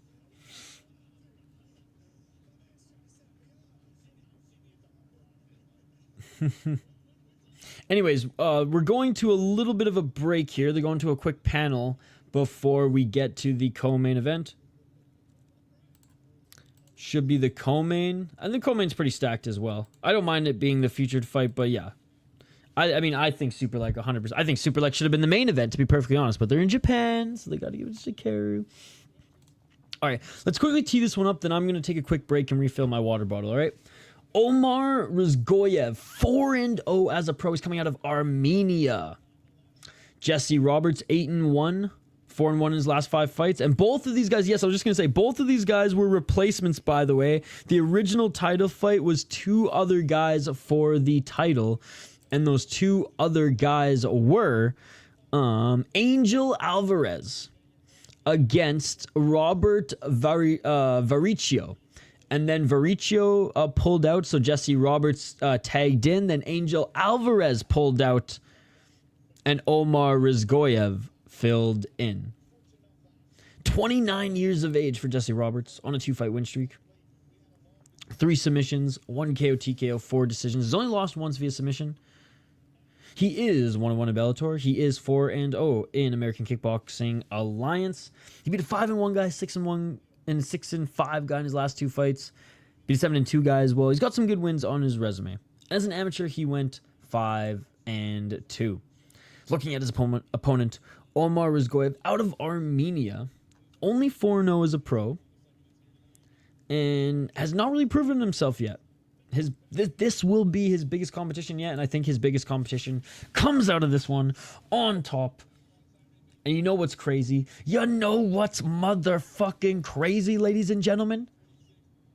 Anyways, we're going to a little bit of a break here. They're going to a quick panel before we get to the co-main event. Should be the co-main. I think co-main's pretty stacked as well. I don't mind it being the featured fight, but yeah. I mean, I think Super Leg 100%. I think Super Leg should have been the main event, to be perfectly honest, but they're in Japan, so they got to give it to Shikaru. All right, let's quickly tee this one up, then I'm going to take a quick break and refill my water bottle, all right? Omar Rzgoev, 4-0 as a pro. He's coming out of Armenia. Jesse Roberts, 8-1. 4-1 in his last 5 fights. And both of these guys, yes, I was just going to say, both of these guys were replacements, by the way. The original title fight was 2 other guys for the title. And those 2 other guys were Angel Alvarez against Robert Varicio. And then Varicio pulled out, so Jesse Roberts tagged in. Then Angel Alvarez pulled out, and Omar Rzgoev filled in. 29 years of age for Jesse Roberts on a 2-fight win streak. 3 submissions, 1 KO, TKO, 4 decisions. He's only lost once via submission. He is 1-1 in Bellator. He is 4-0 in American Kickboxing Alliance. He beat a 5-1 guy, 6-1 and 6-5 guy in his last 2 fights. Beat a 7-2 guy as well. He's got some good wins on his resume. As an amateur, he went 5-2. Looking at his opponent, Omar Rzgoev, out of Armenia, only 4-0 as a pro, and has not really proven himself yet. This will be his biggest competition yet, and I think his biggest competition comes out of this one on top. And you know what's crazy? You know what's motherfucking crazy, ladies and gentlemen?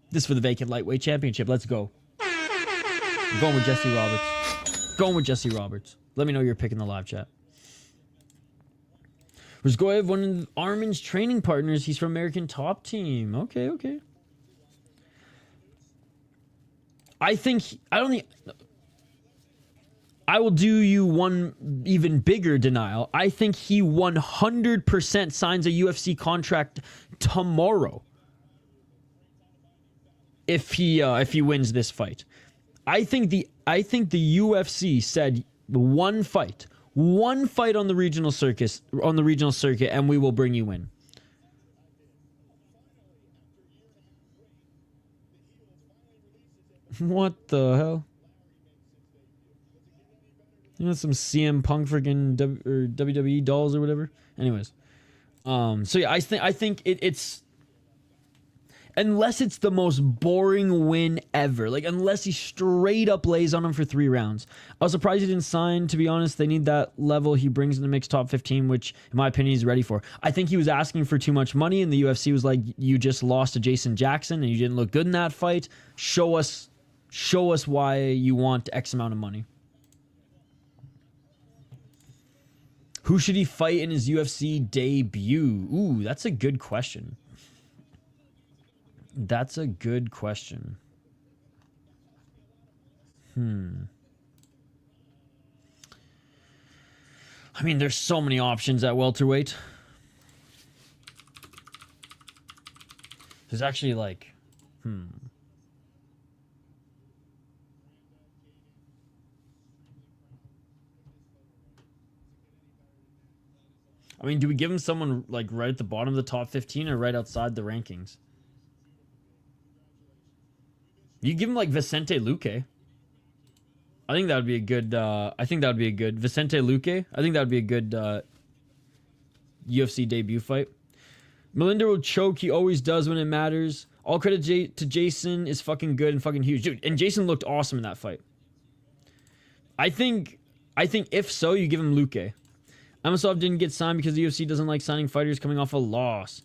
This for the vacant lightweight championship. Let's go. I'm going with Jesse Roberts. Going with Jesse Roberts. Let me know you're picking the live chat. Rzgoev, one of Armin's training partners. He's from American Top Team. Okay. I will do you one even bigger denial. I think he 100% signs a UFC contract tomorrow. If he wins this fight. I think the UFC said one fight on the regional circuit, and we will bring you in. What the hell? You know, some CM Punk freaking WWE dolls or whatever. Anyways, so yeah, I think it's, unless it's the most boring win ever, like unless he straight up lays on him for 3 rounds. I was surprised he didn't sign, to be honest. They need that level he brings in the mixed top 15, which in my opinion he's ready for. I think he was asking for too much money, and the UFC was like, you just lost to Jason Jackson and you didn't look good in that fight. Show us why you want X amount of money. Who should he fight in his UFC debut? Ooh, that's a good question. That's a good question. I mean, there's so many options at welterweight. There's actually like, I mean, do we give him someone like right at the bottom of the top 15 or right outside the rankings? You give him like Vicente Luque. I think that would be a good. I think that would be a good Vicente Luque. I think that would be a good UFC debut fight. Millender will choke. He always does when it matters. All credit to Jason is fucking good and fucking huge, dude. And Jason looked awesome in that fight. I think if so, you give him Luque. Amosov didn't get signed because the UFC doesn't like signing fighters coming off a loss.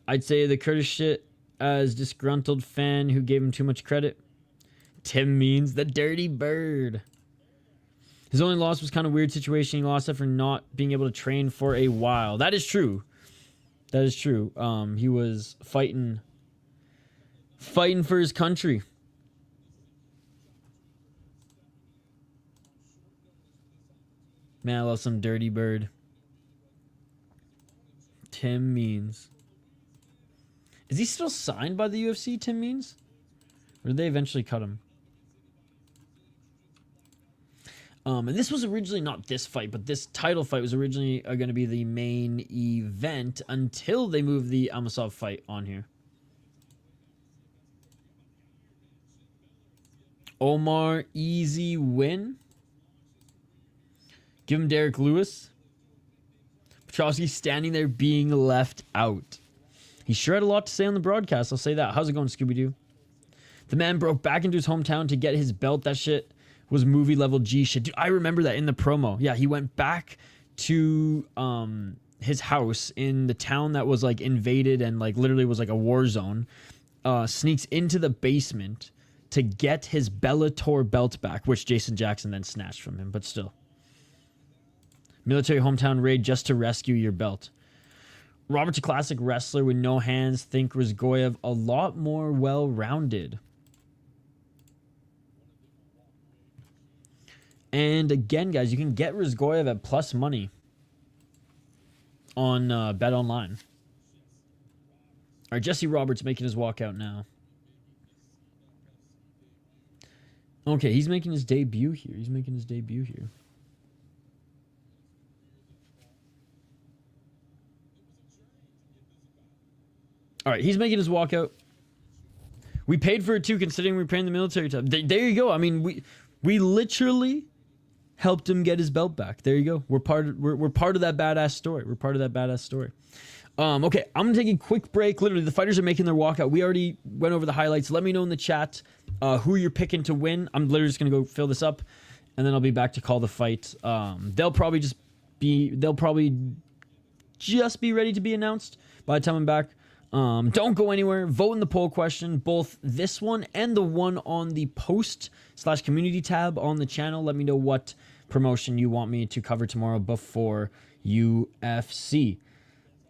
I'd say the Kurdish shit as disgruntled fan who gave him too much credit. Tim Means, the dirty bird. His only loss was kind of weird situation. He lost that for not being able to train for a while. That is true. That is true. He was fighting for his country. Man, I love some dirty bird. Tim Means. Is he still signed by the UFC, Tim Means? Or did they eventually cut him? And this was originally not this fight, but this title fight was originally going to be the main event until they moved the Amosov fight on here. Omar, easy win. Give him Derek Lewis. Petrosky standing there being left out. He sure had a lot to say on the broadcast, I'll say that. How's it going, Scooby-Doo? The man broke back into his hometown to get his belt. That shit was movie level G shit. Dude, I remember that in the promo. Yeah, he went back to his house in the town that was like invaded and like literally was like a war zone. Sneaks into the basement to get his Bellator belt back, which Jason Jackson then snatched from him, but still. Military hometown raid just to rescue your belt. Robert's a classic wrestler with no hands. Think Rzgoev a lot more well-rounded. And again, guys, you can get Rzgoev at plus money on Bet Online. All right, Jesse Roberts making his walkout now. Okay, he's making his debut here. He's making his debut here. All right, he's making his walkout. We paid for it too, considering we're paying the military time. There you go. I mean, we literally helped him get his belt back. There you go. We're part of that badass story. We're part of that badass story. Okay, I'm gonna take a quick break. Literally, the fighters are making their walkout. We already went over the highlights. Let me know in the chat who you're picking to win. I'm literally just gonna go fill this up, and then I'll be back to call the fight. They'll probably just be ready to be announced by the time I'm back. Don't go anywhere. Vote in the poll question, both this one and the one on the post/community tab on the channel. Let me know what promotion you want me to cover tomorrow before UFC.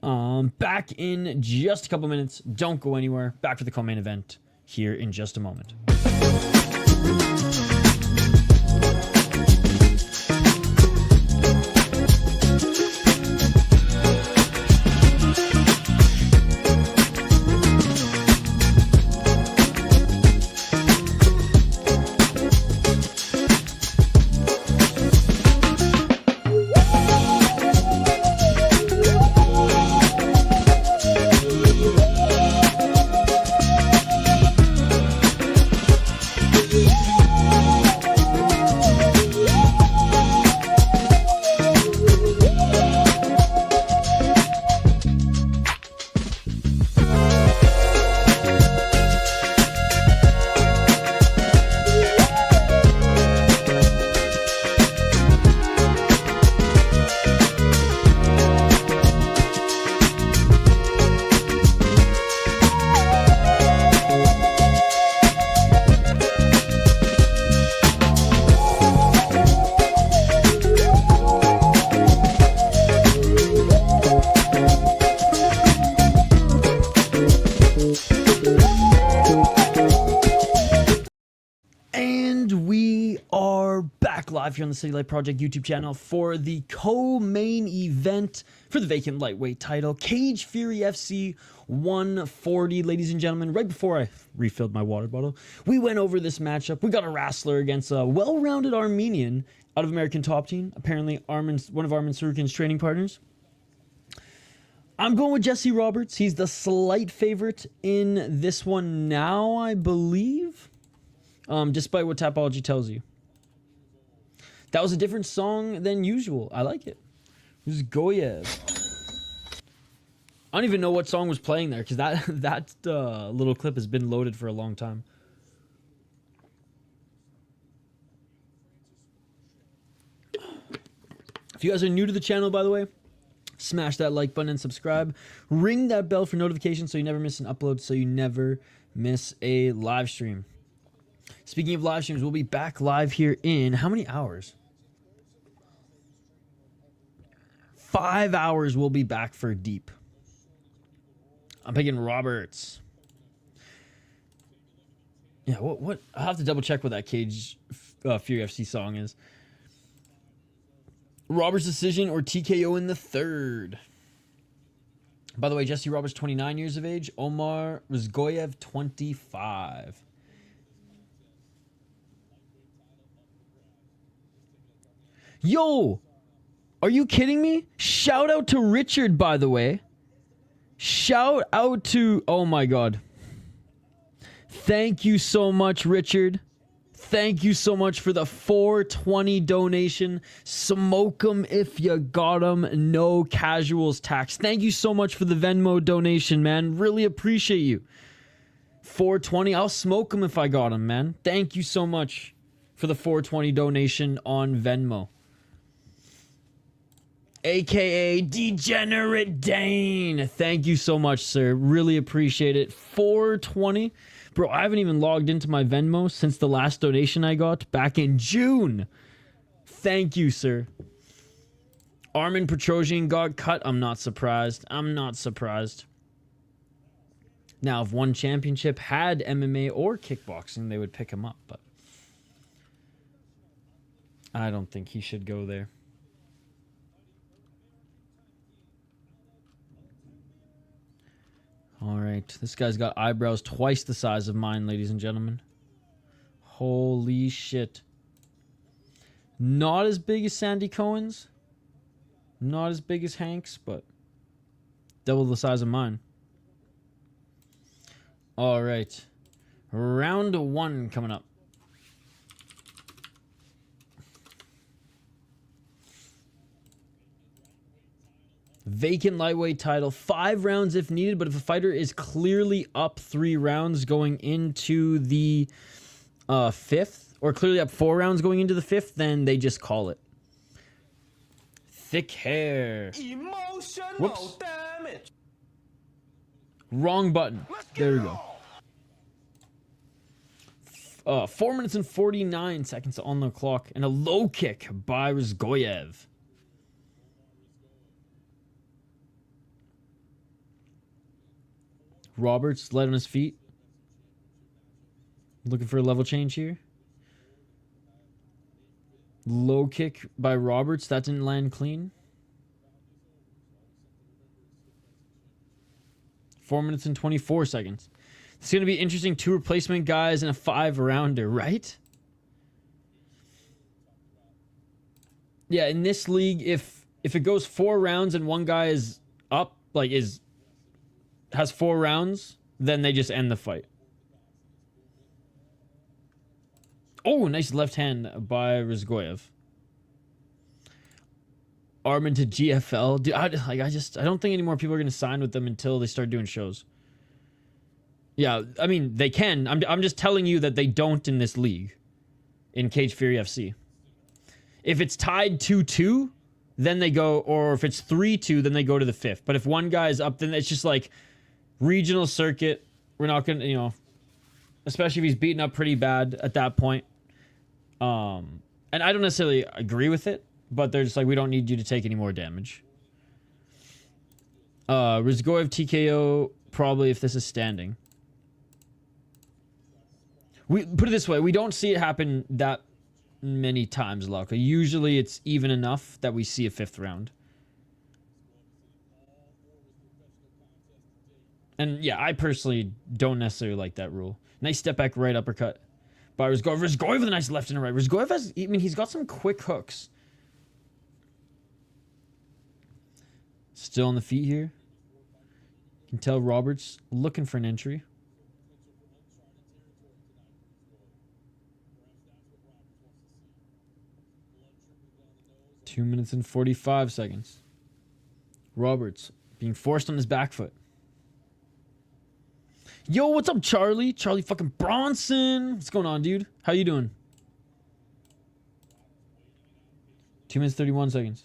Back in just a couple minutes. Don't go anywhere. Back for the co-main event here in just a moment. Live here on the City Light Project YouTube channel for the co-main event for the vacant lightweight title, Cage Fury FC 140. Ladies and gentlemen, right before I refilled my water bottle, we went over this matchup. We got a wrestler against a well-rounded Armenian out of American Top Team, apparently one of Armin Sarukin's training partners. I'm going with Jesse Roberts. He's the slight favorite in this one now, I believe, despite what Tapology tells you. That was a different song than usual. I like it. Rzgoev. I don't even know what song was playing there because that little clip has been loaded for a long time. If you guys are new to the channel, by the way, smash that like button and subscribe. Ring that bell for notifications so you never miss an upload, so you never miss a live stream. Speaking of live streams, we'll be back live here in how many hours? 5 hours we'll be back for Deep. I'm picking Roberts. Yeah, what? I'll have to double check what that Cage Fury FC song is. Roberts decision or TKO in the third. By the way, Jesse Roberts, 29 years of age. Omar Rzgoev, 25. Yo! Are you kidding me? Shout out to Richard, by the way. Shout out to... Oh my god. Thank you so much, Richard. Thank you so much for the 420 donation. Smoke 'em if you got 'em. No casuals tax. Thank you so much for the Venmo donation, man. Really appreciate you. 420. I'll smoke 'em if I got 'em, man. Thank you so much for the 420 donation on Venmo. AKA Degenerate Dane. Thank you so much, sir. Really appreciate it. 420. Bro, I haven't even logged into my Venmo since the last donation I got back in June. Thank you, sir. Armin Petrosian got cut. I'm not surprised. I'm not surprised. Now, if one championship had MMA or kickboxing, they would pick him up, but I don't think he should go there. All right, this guy's got eyebrows twice the size of mine, ladies and gentlemen. Holy shit. Not as big as Sandy Cohen's. Not as big as Hank's, but double the size of mine. All right. Round one coming up. Vacant lightweight title. 5 rounds if needed, but if a fighter is clearly up 3 rounds going into the 5th, or clearly up 4 rounds going into the 5th, then they just call it. Thick hair. Emotional Whoops. damage. Wrong button. There we go. 4 minutes and 49 seconds on the clock, and a low kick by Rzgoev. Roberts light on his feet. Looking for a level change here. Low kick by Roberts. That didn't land clean. 4 minutes and 24 seconds. It's going to be interesting. 2 replacement guys and a 5-rounder, right? Yeah, in this league, if it goes 4 rounds and one guy is up, like has 4 rounds, then they just end the fight. Oh, nice left hand by Rzgoev. Armin to GFL. Dude, I don't think any more people are going to sign with them until they start doing shows. Yeah, I mean, they can. I'm just telling you that they don't in this league. In Cage Fury FC. If it's tied 2-2, then they go, or if it's 3-2, then they go to the 5th. But if one guy is up, then it's just like regional circuit. We're not going to, especially if he's beaten up pretty bad at that point. And I don't necessarily agree with it, but they're just like, we don't need you to take any more damage. Rzgoev TKO, probably if this is standing. We put it this way, we don't see it happen that many times, Lauka. Usually it's even enough that we see a 5th round. And yeah, I personally don't necessarily like that rule. Nice step back right uppercut by Rzgoev. Rzgoev with a nice left and a right. Rzgoev has, I mean, he's got some quick hooks. Still on the feet here. You can tell Roberts looking for an entry. 2 minutes and 45 seconds. Roberts being forced on his back foot. Yo, what's up, Charlie? Charlie fucking Bronson. What's going on, dude? How you doing? 2 minutes, 31 seconds.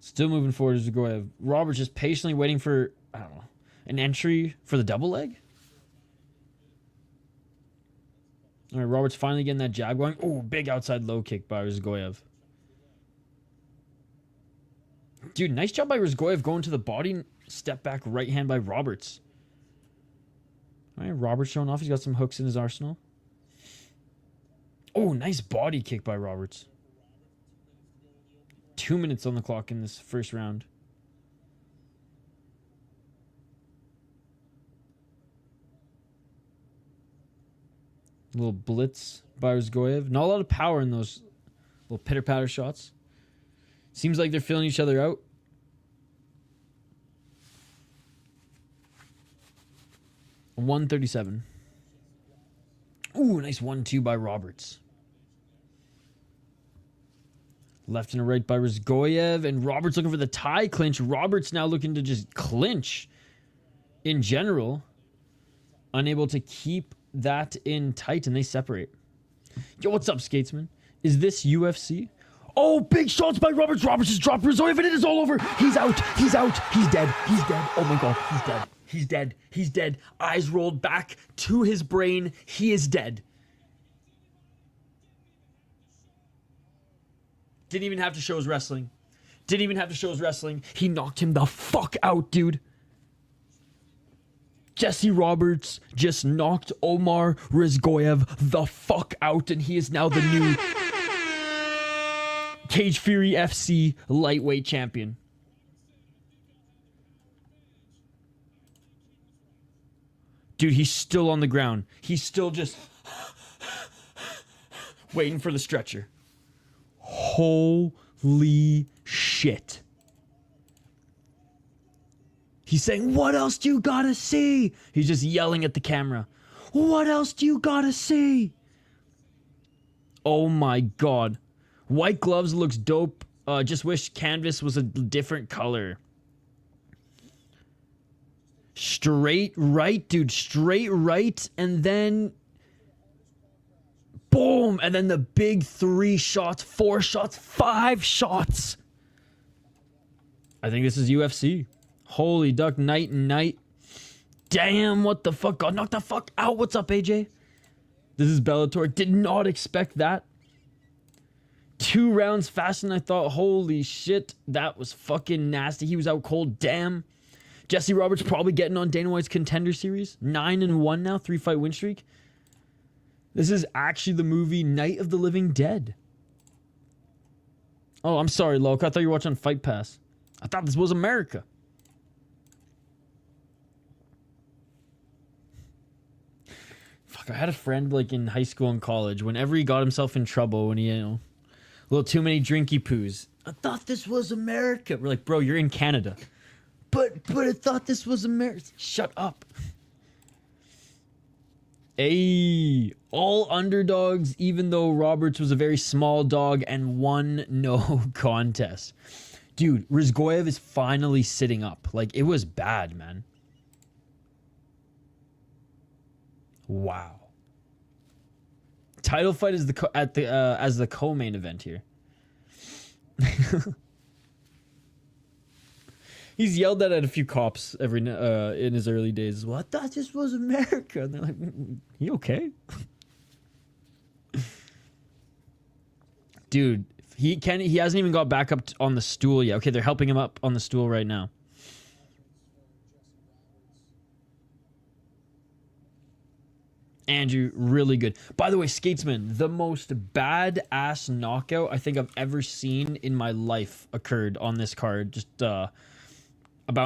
Still moving forward as Rzgoev. Roberts just patiently waiting for, I don't know, an entry for the double leg? All right, Roberts finally getting that jab going. Oh, big outside low kick by Rzgoev. Dude, nice job by Rzgoev going to the body. Step back right hand by Roberts. All right, Roberts showing off. He's got some hooks in his arsenal. Oh, nice body kick by Roberts. 2 minutes on the clock in this first round. A little blitz by Rzgoev. Not a lot of power in those little pitter-patter shots. Seems like they're filling each other out. .137. Ooh, nice 1-2 by Roberts. Left and a right by Rzgoev. And Roberts looking for the tie clinch. Roberts now looking to just clinch in general. Unable to keep that in tight, and they separate. Yo, what's up, Skatesman? Is this UFC? Oh, big shots by Roberts. Roberts just dropped Rzgoev, and it is all over. He's out. He's out. He's dead. He's dead. Oh my God, he's dead. He's dead. He's dead. Eyes rolled back to his brain. He is dead. Didn't even have to show his wrestling. Didn't even have to show his wrestling. He knocked him the fuck out, dude. Jesse Roberts just knocked Omar Rzgoev the fuck out, and he is now the new Cage Fury FC lightweight champion. Dude, he's still on the ground. He's still just waiting for the stretcher. Holy shit. He's saying, what else do you gotta see? He's just yelling at the camera. What else do you gotta see? Oh my God. White gloves looks dope. Just wish canvas was a different color. Straight right, dude. Straight right. And then boom. And then the big 3 shots, 4 shots, 5 shots. I think this is UFC. Holy duck, night and night. Damn, what the fuck? Got knocked the fuck out. What's up, AJ? This is Bellator. Did not expect that. 2 rounds faster than I thought. Holy shit. That was fucking nasty. He was out cold. Damn. Jesse Roberts probably getting on Dana White's Contender Series. 9-1 now. 3-fight win streak. This is actually the movie Night of the Living Dead. Oh, I'm sorry, Loke. I thought you were watching Fight Pass. I thought this was America. Fuck, I had a friend like in high school and college. Whenever he got himself in trouble, when he, a little too many drinky poos. I thought this was America. We're like, bro, you're in Canada. But I thought this was America. Shut up. Hey, all underdogs, even though Roberts was a very small dog and won no contest. Dude, Rzgoev is finally sitting up. Like, it was bad, man. Wow. Title fight is as the co-main event here. He's yelled at a few cops in his early days as well. I thought this was America. And they're like, you okay? Dude, he hasn't even got back up on the stool yet. Okay, they're helping him up on the stool right now. Andrew, really good. By the way, Skatesman, the most badass knockout I think I've ever seen in my life occurred on this card just about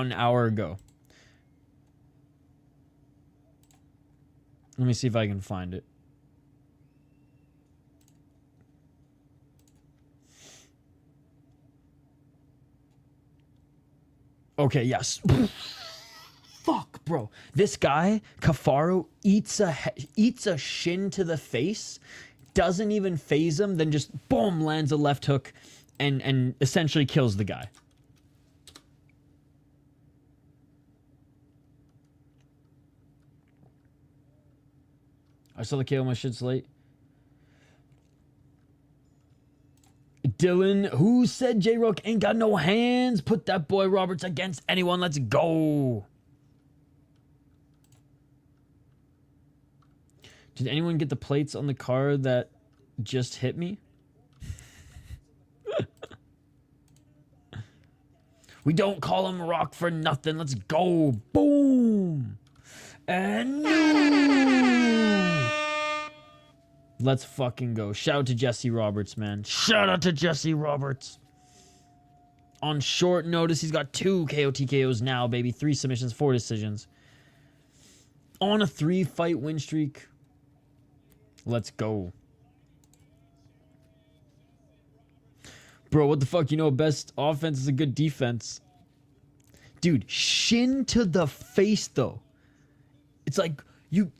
an hour ago. Let me see if I can find it. Okay, yes. Fuck, bro. This guy, Cafaro, eats a shin to the face, doesn't even phase him, then just boom, lands a left hook and essentially kills the guy. I saw the KO, my shit's late. Dylan, who said J-Rock ain't got no hands? Put that boy Roberts against anyone. Let's go. Did anyone get the plates on the car that just hit me? We don't call him Rock for nothing. Let's go. Boom. And let's fucking go. Shout out to Jesse Roberts, man. Shout out to Jesse Roberts. On short notice, he's got 2 KO TKOs now, baby. 3 submissions, 4 decisions. On a 3-fight win streak. Let's go. Bro, what the fuck? You know, best offense is a good defense. Dude, shin to the face, though. It's like, you...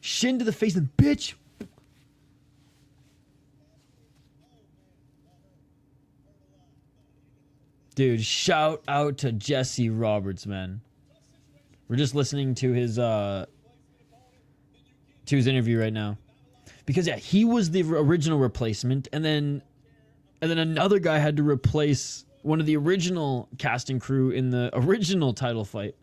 Shin to the face and bitch... Dude, shout out to Jesse Roberts, man. We're just listening to his interview right now. Because yeah, he was the original replacement, and then another guy had to replace one of the original casting crew in the original title fight.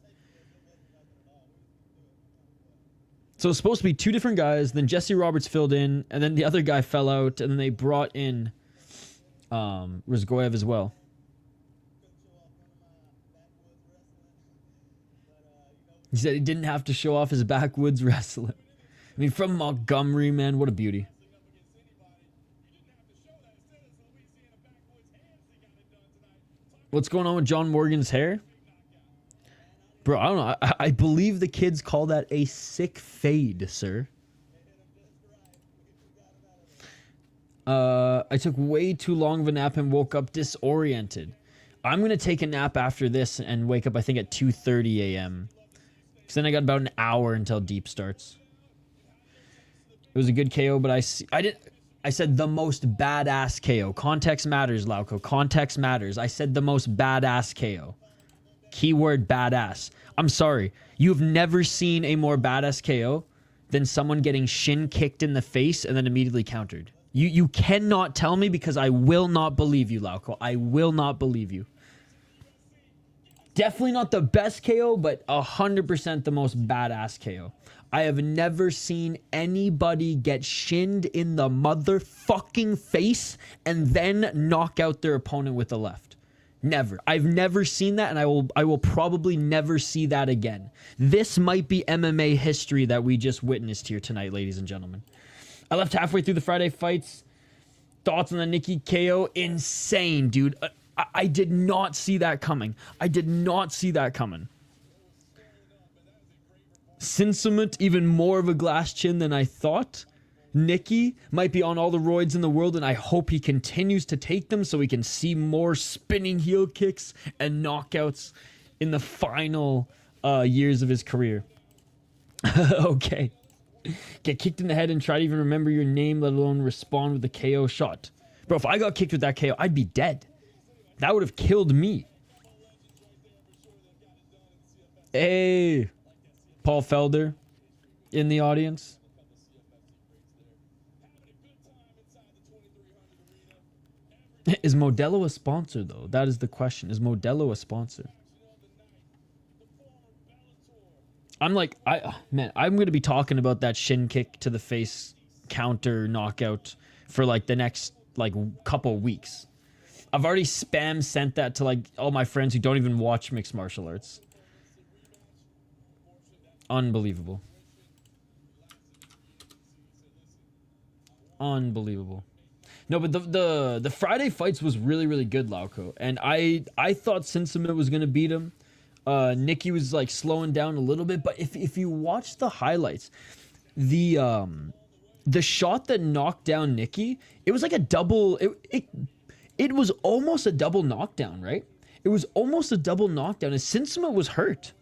So it was supposed to be 2 different guys, then Jesse Roberts filled in, and then the other guy fell out, and then they brought in Rzgoev as well. He said he didn't have to show off his backwoods wrestling. I mean, from Montgomery, man, what a beauty. What's going on with John Morgan's hair? Bro, I don't know. I believe the kids call that a sick fade, sir. I took way too long of a nap and woke up disoriented. I'm going to take a nap after this and wake up, I think, at 2:30 a.m. Because then I got about an hour until deep starts. It was a good KO, but I said the most badass KO. Context matters, Lauco. Context matters. I said the most badass KO. Keyword badass. I'm sorry. You've never seen a more badass KO than someone getting shin kicked in the face and then immediately countered. You cannot tell me, because I will not believe you, Lauco. I will not believe you. Definitely not the best KO, but 100% the most badass KO. I have never seen anybody get shinned in the motherfucking face and then knock out their opponent with the left. Never. I've never seen that, and I will probably never see that again. This might be MMA history that we just witnessed here tonight, ladies and gentlemen. I left halfway through the Friday fights. Thoughts on the Nikki KO? Insane, dude. I did not see that coming. I did not see that coming. Sinsummit, even more of a glass chin than I thought. Nikki might be on all the roids in the world, and I hope he continues to take them so we can see more spinning heel kicks and knockouts in the final years of his career. Okay. Get kicked in the head and try to even remember your name, let alone respond with a KO shot. Bro, if I got kicked with that KO, I'd be dead. That would have killed me. Hey, Paul Felder in the audience. Is Modelo a sponsor, though? That is the question. Is Modelo a sponsor? I'm like, I'm going to be talking about that shin kick to the face counter knockout for like the next like couple weeks. I've already spam sent that to like all my friends who don't even watch mixed martial arts. Unbelievable. Unbelievable. No, but the Friday fights was really, really good, Lauco. And I thought Sinsummit was going to beat him. Nikki was like slowing down a little bit, but if you watch the highlights, the shot that knocked down Nikki, it was like a double. It was almost a double knockdown, right? It was almost a double knockdown, and Sinsummit was hurt.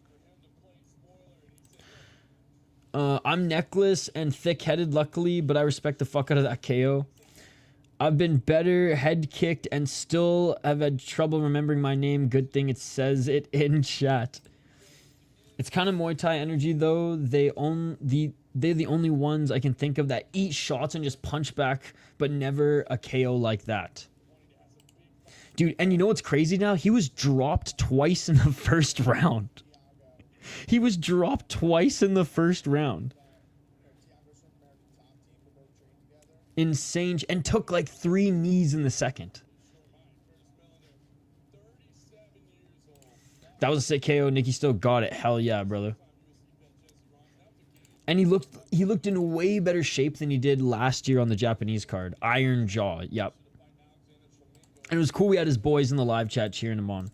I'm necklace and thick-headed, luckily, but I respect the fuck out of that KO. I've been better head kicked and still have had trouble remembering my name. Good thing it says it in chat. It's kind of Muay Thai energy though. They're the only ones I can think of that eat shots and just punch back, but never a KO like that. Dude, and you know what's crazy now? He was dropped twice in the first round. He was dropped twice in the first round. Insane. And took like 3 knees in the second. That was a sick KO. Nicky still got it. Hell yeah, brother. And he looked in way better shape than he did last year on the Japanese card. Iron Jaw. Yep. And it was cool we had his boys in the live chat cheering him on.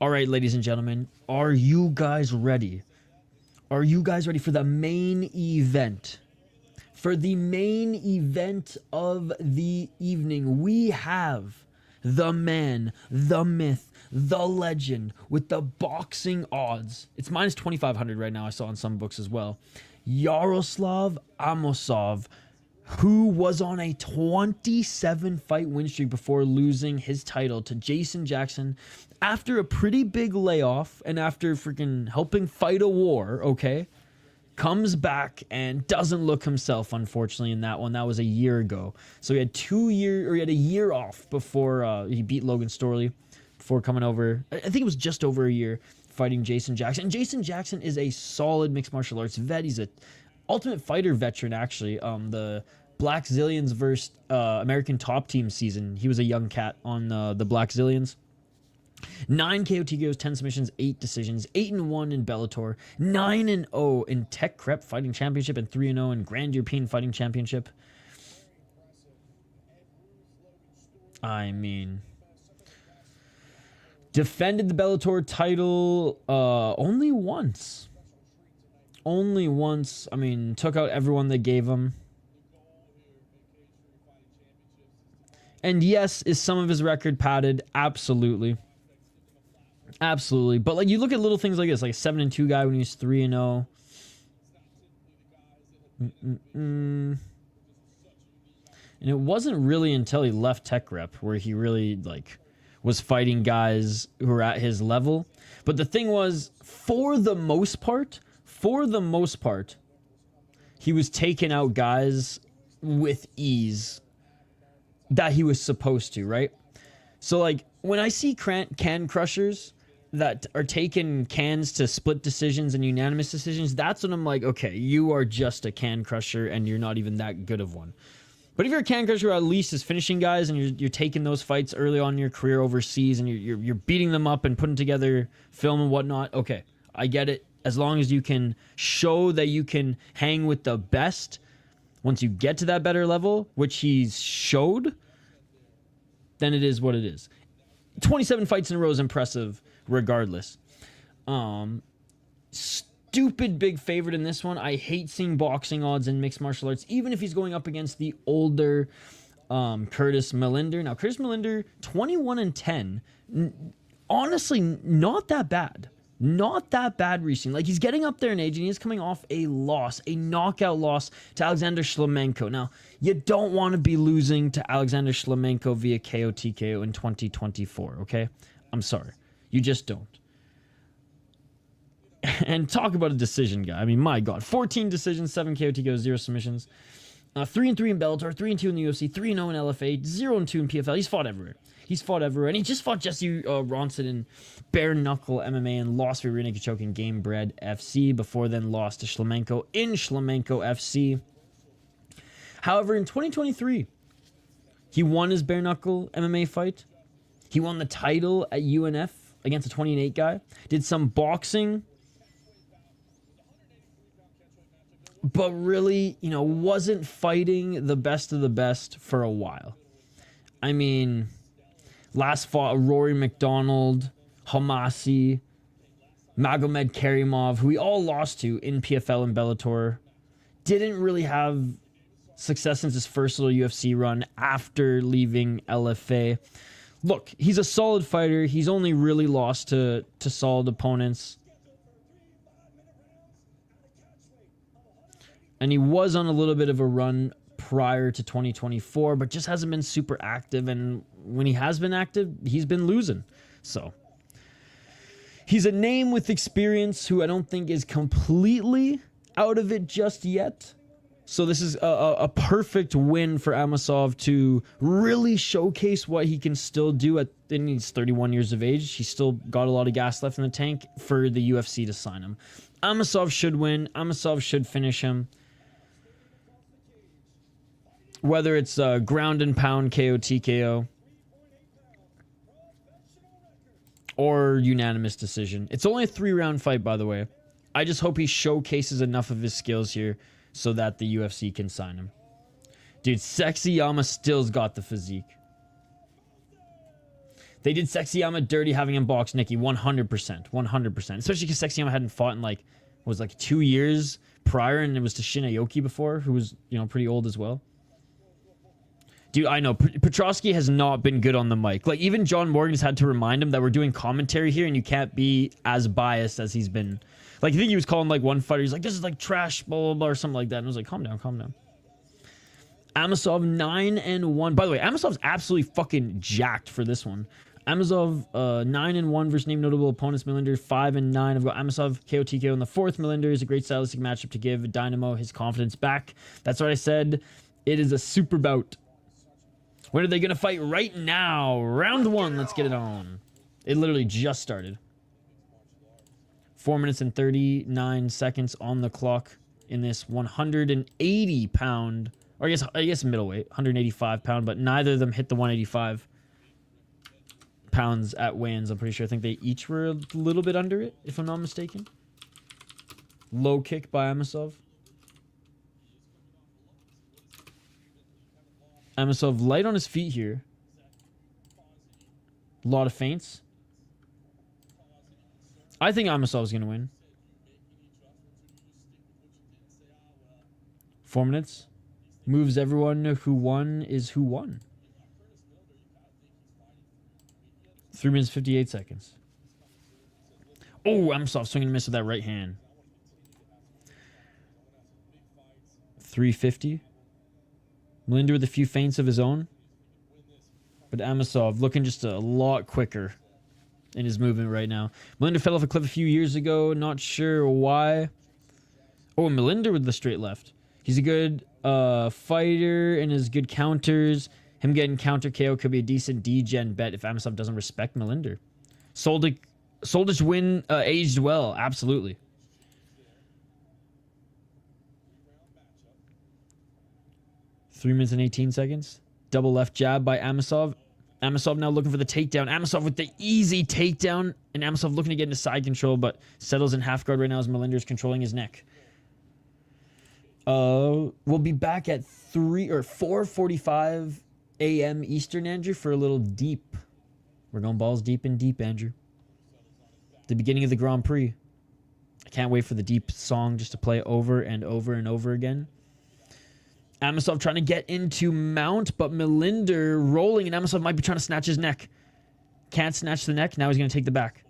All right, ladies and gentlemen. Are you guys ready? Are you guys ready for the main event? For the main event of the evening, we have the man, the myth, the legend with the boxing odds. It's minus 2,500 right now. I saw in some books as well. Yaroslav Amosov, who was on a 27-fight win streak before losing his title to Jason Jackson after a pretty big layoff and after freaking helping fight a war, okay? Comes back and doesn't look himself, unfortunately, in that one. That was a year ago. So he had a year off before he beat Logan Storley, before coming over. I think it was just over a year fighting Jason Jackson. And Jason Jackson is a solid mixed martial arts vet. He's a Ultimate Fighter veteran, actually. The Black Zillions versus American Top Team season. He was a young cat on the Black Zillions. 9 KO TKOs, 10 submissions, 8 decisions, 8-1 in Bellator, 9-0 in Tech Crep Fighting Championship, and 3-0 in Grand European Fighting Championship. I mean, defended the Bellator title only once. Only once. I mean, took out everyone they gave him. And yes, is some of his record padded? Absolutely. Absolutely. But like you look at little things like this, like a 7-2 guy when he's 3-0. And it wasn't really until he left Tech Rep where he really like was fighting guys who were at his level. But the thing was, for the most part, he was taking out guys with ease that he was supposed to, right? So like when I see can crushers that are taking cans to split decisions and unanimous decisions, that's when I'm like, okay, you are just a can crusher and you're not even that good of one. But if you're a can crusher who at least is finishing guys and you're taking those fights early on in your career overseas and you're beating them up and putting together film and whatnot, okay, I get it. As long as you can show that you can hang with the best once you get to that better level, which he's showed, then it is what it is. 27 fights in a row is impressive regardless. Stupid big favorite in this one. I hate seeing boxing odds in mixed martial arts, even if he's going up against the older Curtis Millender. Now, Curtis Millender, 21-10. Honestly, not that bad. Not that bad recently. Like, he's getting up there in age, and he's coming off a loss, a knockout loss to Alexander Shlemenko. Now, you don't want to be losing to Alexander Shlemenko via KO TKO in 2024, okay? I'm sorry. You just don't. And talk about a decision guy. I mean, my God. 14 decisions, 7 KO TKOs, 0 submissions. 3-3 in Bellator, 3-2 in the UFC, 3-0 in LFA, 0-2 in PFL. He's fought everywhere. And he just fought Jesse Ronson in bare knuckle MMA and lost to Rina Kachok in Game Bread FC, before then lost to Shlemenko in Shlemenko FC. However, in 2023, he won his bare knuckle MMA fight. He won the title at UNF against a 20-8 guy. Did some boxing, but really, wasn't fighting the best of the best for a while. I mean, last fought Rory McDonald, Hamasi, Magomed Karimov, who we all lost to in PFL and Bellator. Didn't really have success since his first little UFC run after leaving LFA. Look, he's a solid fighter. He's only really lost to solid opponents. And he was on a little bit of a run prior to 2024, but just hasn't been super active. And when he has been active, he's been losing. So he's a name with experience who I don't think is completely out of it just yet. So this is a perfect win for Amosov to really showcase what he can still do and he's 31 years of age. He's still got a lot of gas left in the tank for the UFC to sign him. Amosov should win. Amosov should finish him. Whether it's ground and pound KO, TKO, or unanimous decision. It's only a 3-round fight, by the way. I just hope he showcases enough of his skills here so that the UFC can sign him. Dude, Sexy Yama still's got the physique. They did Sexy Yama dirty having him box Nikki 100%. 100%. Especially because Sexy Yama hadn't fought in like 2 years prior, and it was to Shin Aoki before, who was, pretty old as well. Dude, I know. Petrosky has not been good on the mic. Like, even John Morgan has had to remind him that we're doing commentary here and you can't be as biased as he's been. Like, I think he was calling, like, one fighter. He's like, this is, like, trash, blah, blah, blah, or something like that. And I was like, calm down, calm down. Amosov, 9-1. By the way, Amosov's absolutely fucking jacked for this one. Amosov, 9-1 versus name notable opponents. Millender, 5-9. I've got Amosov, KO, TKO in the fourth. Millender is a great stylistic matchup to give Dynamo his confidence back. That's what I said. It is a super bout. When are they going to fight? Right now. Round 1. Let's get it on. It literally just started. 4 minutes and 39 seconds on the clock in this 180-pound, or I guess middleweight, 185-pound, but neither of them hit the 185 pounds at weigh-ins. I'm pretty sure. I think they each were a little bit under it, if I'm not mistaken. Low kick by Amosov. Amosov light on his feet here. A lot of feints. I think Amosov's going to win. 4 minutes. Moves everyone who won is who won. 3 minutes, 58 seconds. Oh, Amosov swinging and miss with that right hand. 350. Millender with a few feints of his own. But Amosov looking just a lot quicker in his movement right now. Millender fell off a cliff a few years ago. Not sure why. Oh, Millender with the straight left. He's a good fighter and has good counters. Him getting counter KO could be a decent D-gen bet if Amosov doesn't respect Millender. Soldic win aged well. Absolutely. Three minutes and 18 seconds. Double left jab by Amosov. Amosov now looking for the takedown. Amosov with the easy takedown. And Amosov looking to get into side control, but settles in half guard right now as Millender's controlling his neck. We'll be back at 4:45 a.m. Eastern, Andrew, for a little deep. We're going balls deep and deep, Andrew. The beginning of the Grand Prix. I can't wait for the deep song just to play over and over and over again. Amosov trying to get into mount, but Millender rolling, and Amosov might be trying to snatch his neck. Can't snatch the neck. Now he's going to take the back.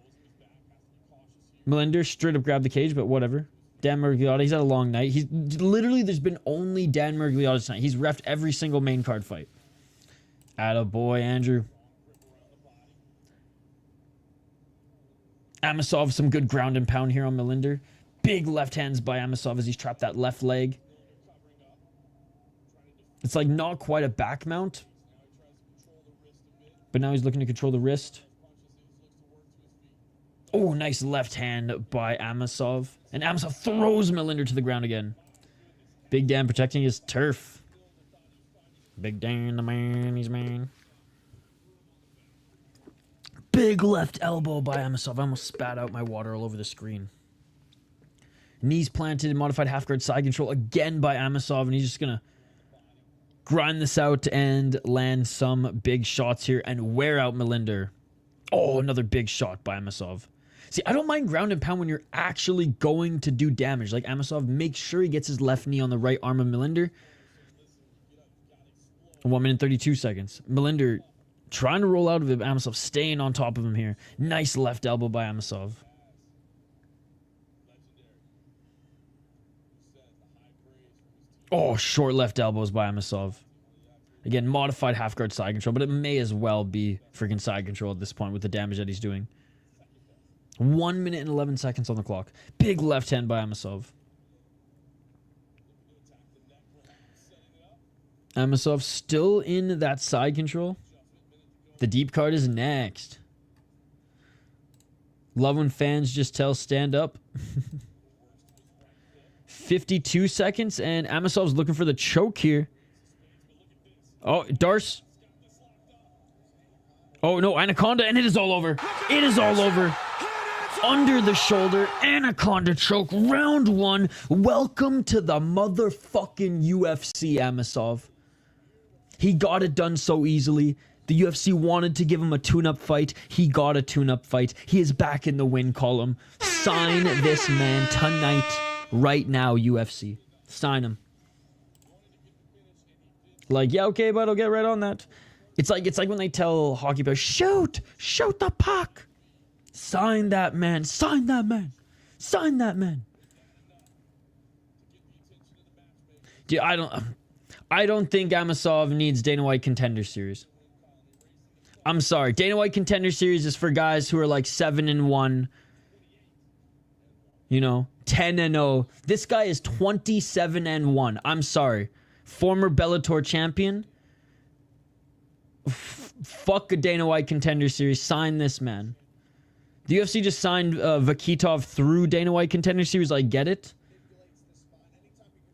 Millender straight up grabbed the cage, but whatever. Dan Miragliotta, he's had a long night. He's literally, there's been only Dan Miragliotta tonight. He's reffed every single main card fight. Attaboy, Andrew. Amosov, some good ground and pound here on Millender. Big left hands by Amosov as he's trapped that left leg. It's like not quite a back mount. But now he's looking to control the wrist. Oh, nice left hand by Amosov. And Amosov throws Millender to the ground again. Big Dan protecting his turf. Big Dan, the man, he's man. Big left elbow by Amosov. I almost spat out my water all over the screen. Knees planted, modified half guard side control again by Amosov. And he's just going to grind this out and land some big shots here and wear out Millender. Oh, another big shot by Amosov. See, I don't mind ground and pound when you're actually going to do damage. Like Amosov, make sure he gets his left knee on the right arm of Millender. 1 minute 32 seconds. Millender trying to roll out of it. Amosov staying on top of him here. Nice left elbow by Amosov. Oh, short left elbows by Amosov. Again, modified half guard side control, but it may as well be freaking side control at this point with the damage that he's doing. 1 minute and 11 seconds on the clock. Big left hand by Amosov. Amosov still in that side control. The deep card is next. Love when fans just tell stand up. 52 seconds, and Amosov's looking for the choke here. Oh, Darce. Oh, no, Anaconda, and it is all over. It is all over. Under the shoulder, Anaconda choke, round 1. Welcome to the motherfucking UFC, Amosov. He got it done so easily. The UFC wanted to give him a tune-up fight. He got a tune-up fight. He is back in the win column. Sign this man tonight, right now, UFC. Sign him. Like, yeah, okay, but I'll get right on that. It's like when they tell hockey players, shoot the puck. Sign that man. Sign that man. Sign that man. Dude, I don't think Amosov needs Dana White Contender Series. I'm sorry. Dana White Contender Series is for guys who are like 7-1. You know, 10-0. This guy is 27-1. I'm sorry. Former Bellator champion. Fuck a Dana White Contender Series. Sign this man. The UFC just signed Vakitov through Dana White Contender Series. I get it.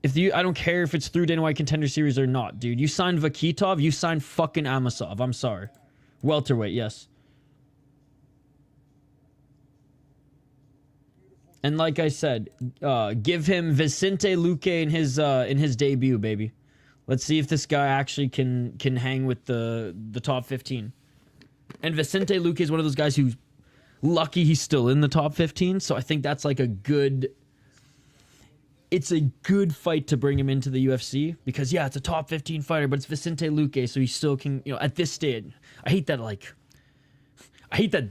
I don't care if it's through Dana White Contender Series or not, dude. You signed Vakitov, you signed fucking Amosov. I'm sorry. Welterweight, yes. And like I said, give him Vicente Luque in his debut, baby. Let's see if this guy actually can hang with the top 15. And Vicente Luque is one of those guys who's lucky he's still in the top 15, so I think that's like a good... It's a good fight to bring him into the UFC because, yeah, it's a top 15 fighter, but it's Vicente Luque, so he still can, you know, at this stage. I hate that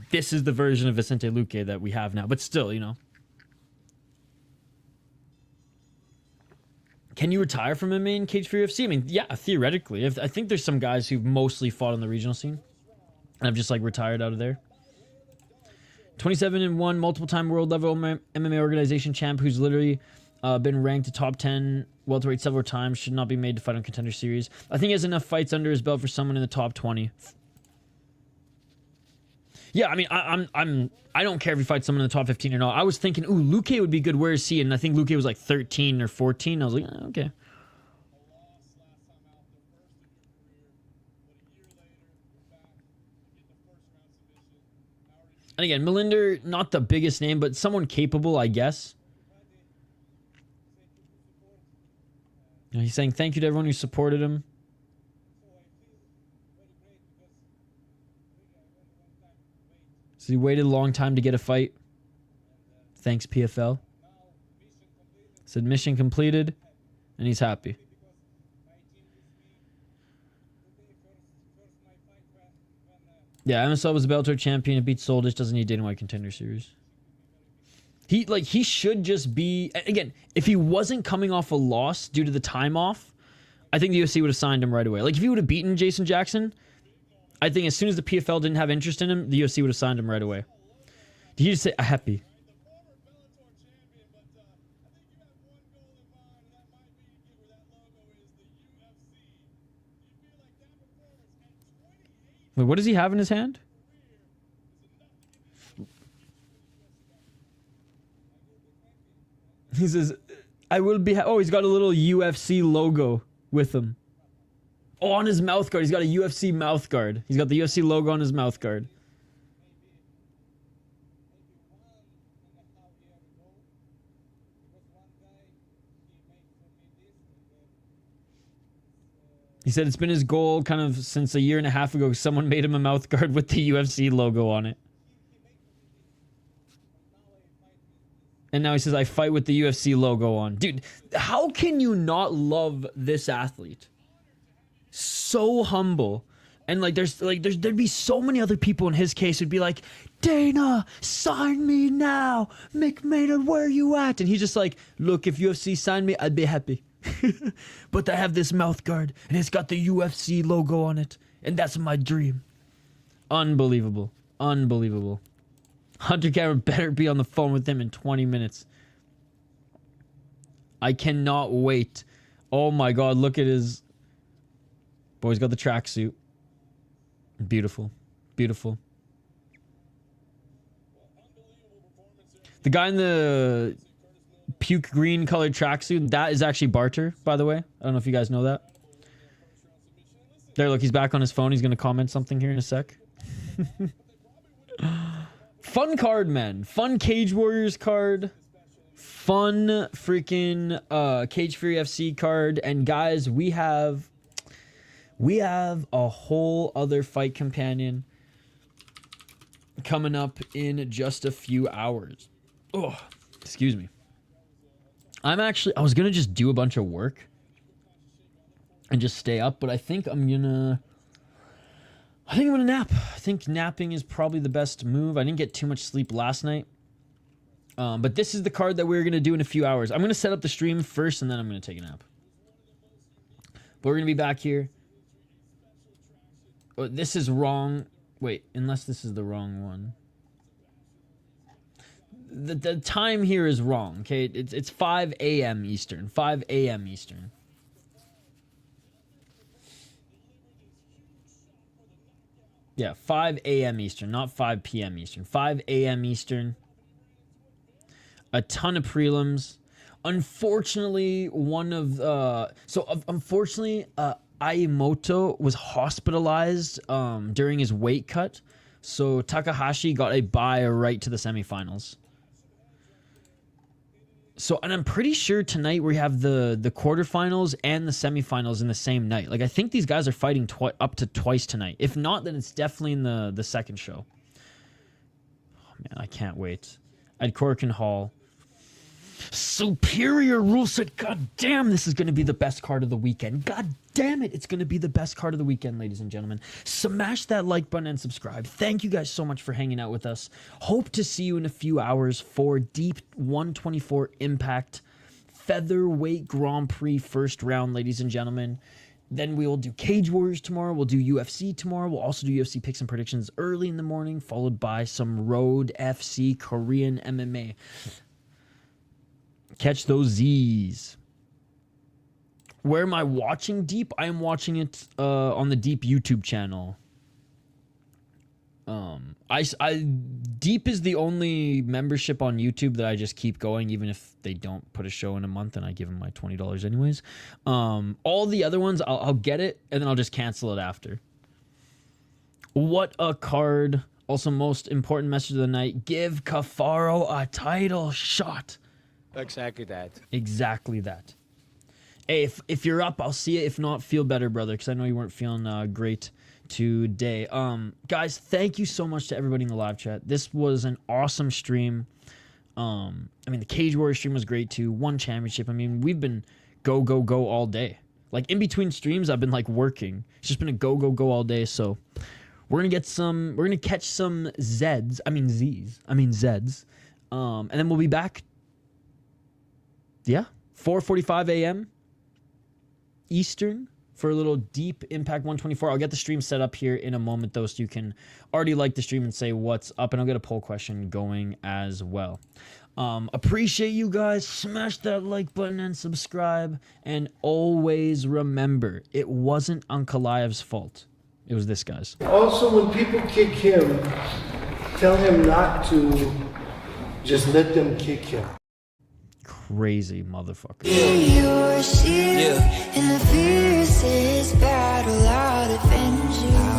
this is the version of Vicente Luque that we have now, but still, you know. Can you retire from MMA in Cage for UFC? I mean, yeah, theoretically. I think there's some guys who've mostly fought on the regional scene and have just, like, retired out of there. 27-1, multiple-time world-level MMA organization champ who's literally... been ranked to top 10 welterweight several times, should not be made to fight on Contender Series. I think he has enough fights under his belt for someone in the top 20. Yeah, I mean, I don't care if he fights someone in the top 15 or not. I was thinking, ooh, Luque would be good. Where is he? And I think Luque was like 13 or 14. I was like, okay. And again, Millender, not the biggest name, but someone capable, I guess. He's saying thank you to everyone who supported him. So he waited a long time to get a fight. Thanks, PFL. Said mission completed, and he's happy. Yeah, Amosov was a Bellator champion. It beat Soldic. Doesn't need Dana White Contender Series. He should just be... Again, if he wasn't coming off a loss due to the time off, I think the UFC would have signed him right away. Like, if he would have beaten Jason Jackson, I think as soon as the PFL didn't have interest in him, the UFC would have signed him right away. Did he just say, happy? Wait, what does he have in his hand? He says, I will be... Oh, he's got a little UFC logo with him. Oh, on his mouth guard. He's got a UFC mouth guard. He's got the UFC logo on his mouth guard. He said it's been his goal kind of since a year and a half ago. Someone made him a mouth guard with the UFC logo on it. And now he says, I fight with the UFC logo on. Dude, how can you not love this athlete? So humble. And there'd be so many other people in his case who'd be like, Dana, sign me now. McMahon, where you at? And he's just like, look, if UFC signed me, I'd be happy. But I have this mouth guard, and it's got the UFC logo on it, and that's my dream. Unbelievable. Unbelievable. Hunter Cameron better be on the phone with him in 20 minutes. I cannot wait. Oh my God, look at his... Boy's got the tracksuit. Beautiful. Beautiful. The guy in the puke green colored tracksuit, that is actually Barter, by the way. I don't know if you guys know that. There, look, he's back on his phone. He's going to comment something here in a sec. Fun card, man. Fun Cage Warriors card. Fun freaking Cage Fury FC card. And guys, we have a whole other fight companion coming up in just a few hours. Oh, excuse me. I was gonna just do a bunch of work and just stay up, but I think I'm gonna nap. I think napping is probably the best move. I didn't get too much sleep last night. But this is the card that we're gonna do in a few hours. I'm gonna set up the stream first and then I'm gonna take a nap. But we're gonna be back here. Oh, this is wrong. Wait, unless this is the wrong one. The time here is wrong, okay? It's 5 a.m. Eastern. 5 a.m. Eastern. Yeah, 5 a.m. Eastern, not 5 p.m. Eastern. 5 a.m. Eastern. A ton of prelims. Unfortunately, unfortunately, Aimoto was hospitalized during his weight cut. So Takahashi got a bye right to the semifinals. So, and I'm pretty sure tonight we have the quarterfinals and the semifinals in the same night. Like, I think these guys are fighting up to twice tonight. If not, then it's definitely in the second show. Oh, man, I can't wait. At Corkin Hall. Superior rule set. God damn, this is going to be the best card of the weekend. God damn it, it's going to be the best card of the weekend, ladies and gentlemen. Smash that like button and subscribe. Thank you guys so much for hanging out with us. Hope to see you in a few hours for Deep 124 Impact Featherweight Grand Prix first round, ladies and gentlemen. Then we will do Cage Warriors tomorrow. We'll do UFC tomorrow. We'll also do UFC picks and predictions early in the morning, followed by some Road FC Korean MMA. Catch those Z's. Where am I watching Deep? I am watching it on the Deep YouTube channel. Deep is the only membership on YouTube that I just keep going, even if they don't put a show in a month, and I give them my $20 anyways. All the other ones, I'll get it, and then I'll just cancel it after. What a card. Also, most important message of the night, give Cafaro a title shot. Exactly that. Exactly that. Hey, if you're up, I'll see you. If not, feel better, brother, because I know you weren't feeling great today. Guys, thank you so much to everybody in the live chat. This was an awesome stream. I mean, the Cage Warrior stream was great too. One championship. I mean, we've been go all day. Like, in between streams, I've been like working. It's just been a go all day. So we're gonna catch some Zs. And then we'll be back. Yeah, 4:45 a.m. Eastern for a little Deep Impact 124. I'll get the stream set up here in a moment, though, so you can already like the stream and say what's up, and I'll get a poll question going as well. Appreciate you guys. Smash that like button and subscribe, and always remember, it wasn't Ankalaev's fault. It was this guy's. Also, when people kick him, tell him not to just let them kick him. Crazy motherfucker. In the fiercest battle, I'll defend you.